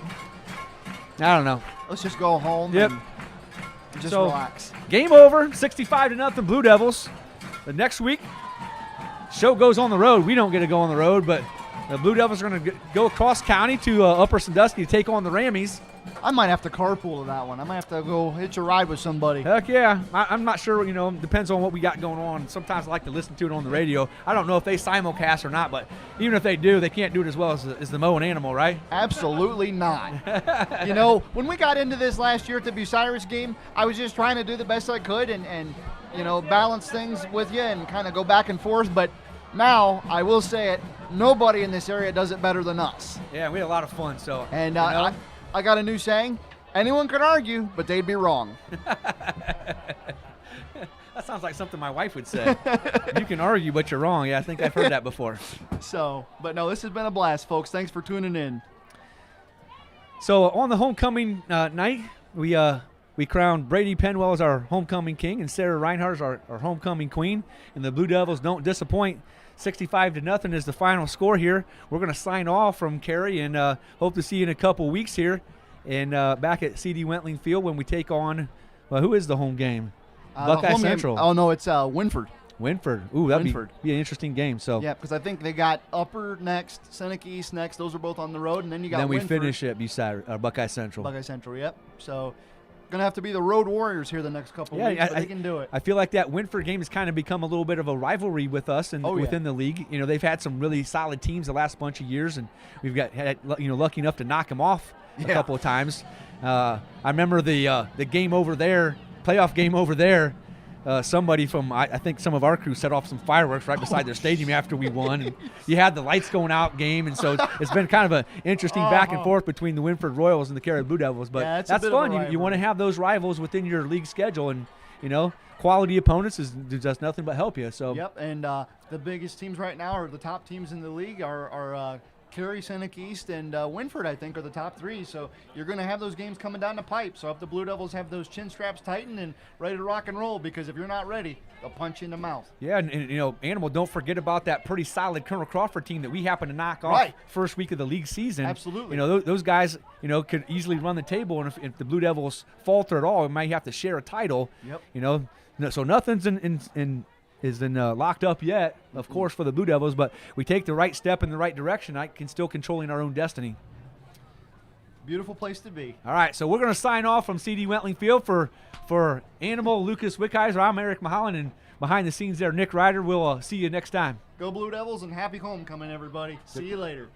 I don't know. Let's just go home and just relax. Game over, 65-0 Blue Devils. The next week, show goes on the road. We don't get to go on the road, but The Blue Devils are going to go across county to Upper Sandusky to take on the Rammies. I might have to carpool to that one. I might have to go hitch a ride with somebody. Heck yeah. I'm not sure, depends on what we got going on. Sometimes I like to listen to it on the radio. I don't know if they simulcast or not, but even if they do, they can't do it as well as the Mo and Animal, right? Absolutely not. When we got into this last year at the Bucyrus game, I was just trying to do the best I could and balance things with you and kind of go back and forth. But now, I will say it, nobody in this area does it better than us. Yeah, we had a lot of fun. So, and I got a new saying. Anyone could argue, but they'd be wrong. That sounds like something my wife would say. You can argue, but you're wrong. Yeah, I think I've heard that before. But no, this has been a blast, folks. Thanks for tuning in. So on the homecoming night, we crowned Brady Penwell as our homecoming king and Sarah Reinhardt as our homecoming queen. And the Blue Devils don't disappoint. 65-0 is the final score here. We're going to sign off from Carey and hope to see you in a couple weeks here and back at C.D. Wentling Field when we take on, who is the home game? Buckeye Central. Oh, no, it's Winford. Winford. Ooh, that'd be an interesting game. So yeah, because I think they got Upper next, Seneca East next. Those are both on the road, and then you got Winford. we finish at Buckeye Central. Buckeye Central, yep. So gonna have to be the road warriors here the next couple of weeks, but they can do it. I feel like that Winford game has kind of become a little bit of a rivalry with us and within the league. They've had some really solid teams the last bunch of years, and we've had lucky enough to knock them off a couple of times. I remember the game over there, playoff game over there. Somebody from, I think some of our crew set off some fireworks right beside their stadium after we won. And you had the lights going out game, and so it's been kind of an interesting back and forth between the Winford Royals and the Carey Blue Devils. But that's fun. You want to have those rivals within your league schedule, and quality opponents does nothing but help you. So yep, and the biggest teams right now, or the top teams in the league, are Carey, Seneca East, and Winford, I think, are the top three. So you're going to have those games coming down the pipe. So if the Blue Devils have those chin straps tightened and ready to rock and roll, because if you're not ready, they'll punch you in the mouth. Yeah, and Animal, don't forget about that pretty solid Colonel Crawford team that we happen to knock off first week of the league season. Absolutely. Those guys, could easily run the table, and if the Blue Devils falter at all, we might have to share a title. Yep. So nothing's locked up yet, of course, for the Blue Devils, but we take the right step in the right direction. I can still controlling our own destiny. Beautiful place to be. All right, so we're going to sign off from C.D. Wentling Field for Animal, Lucas Wickheiser. I'm Eric Mahalan, and behind the scenes there, Nick Ryder. We'll see you next time. Go Blue Devils, and happy homecoming, everybody. See you later.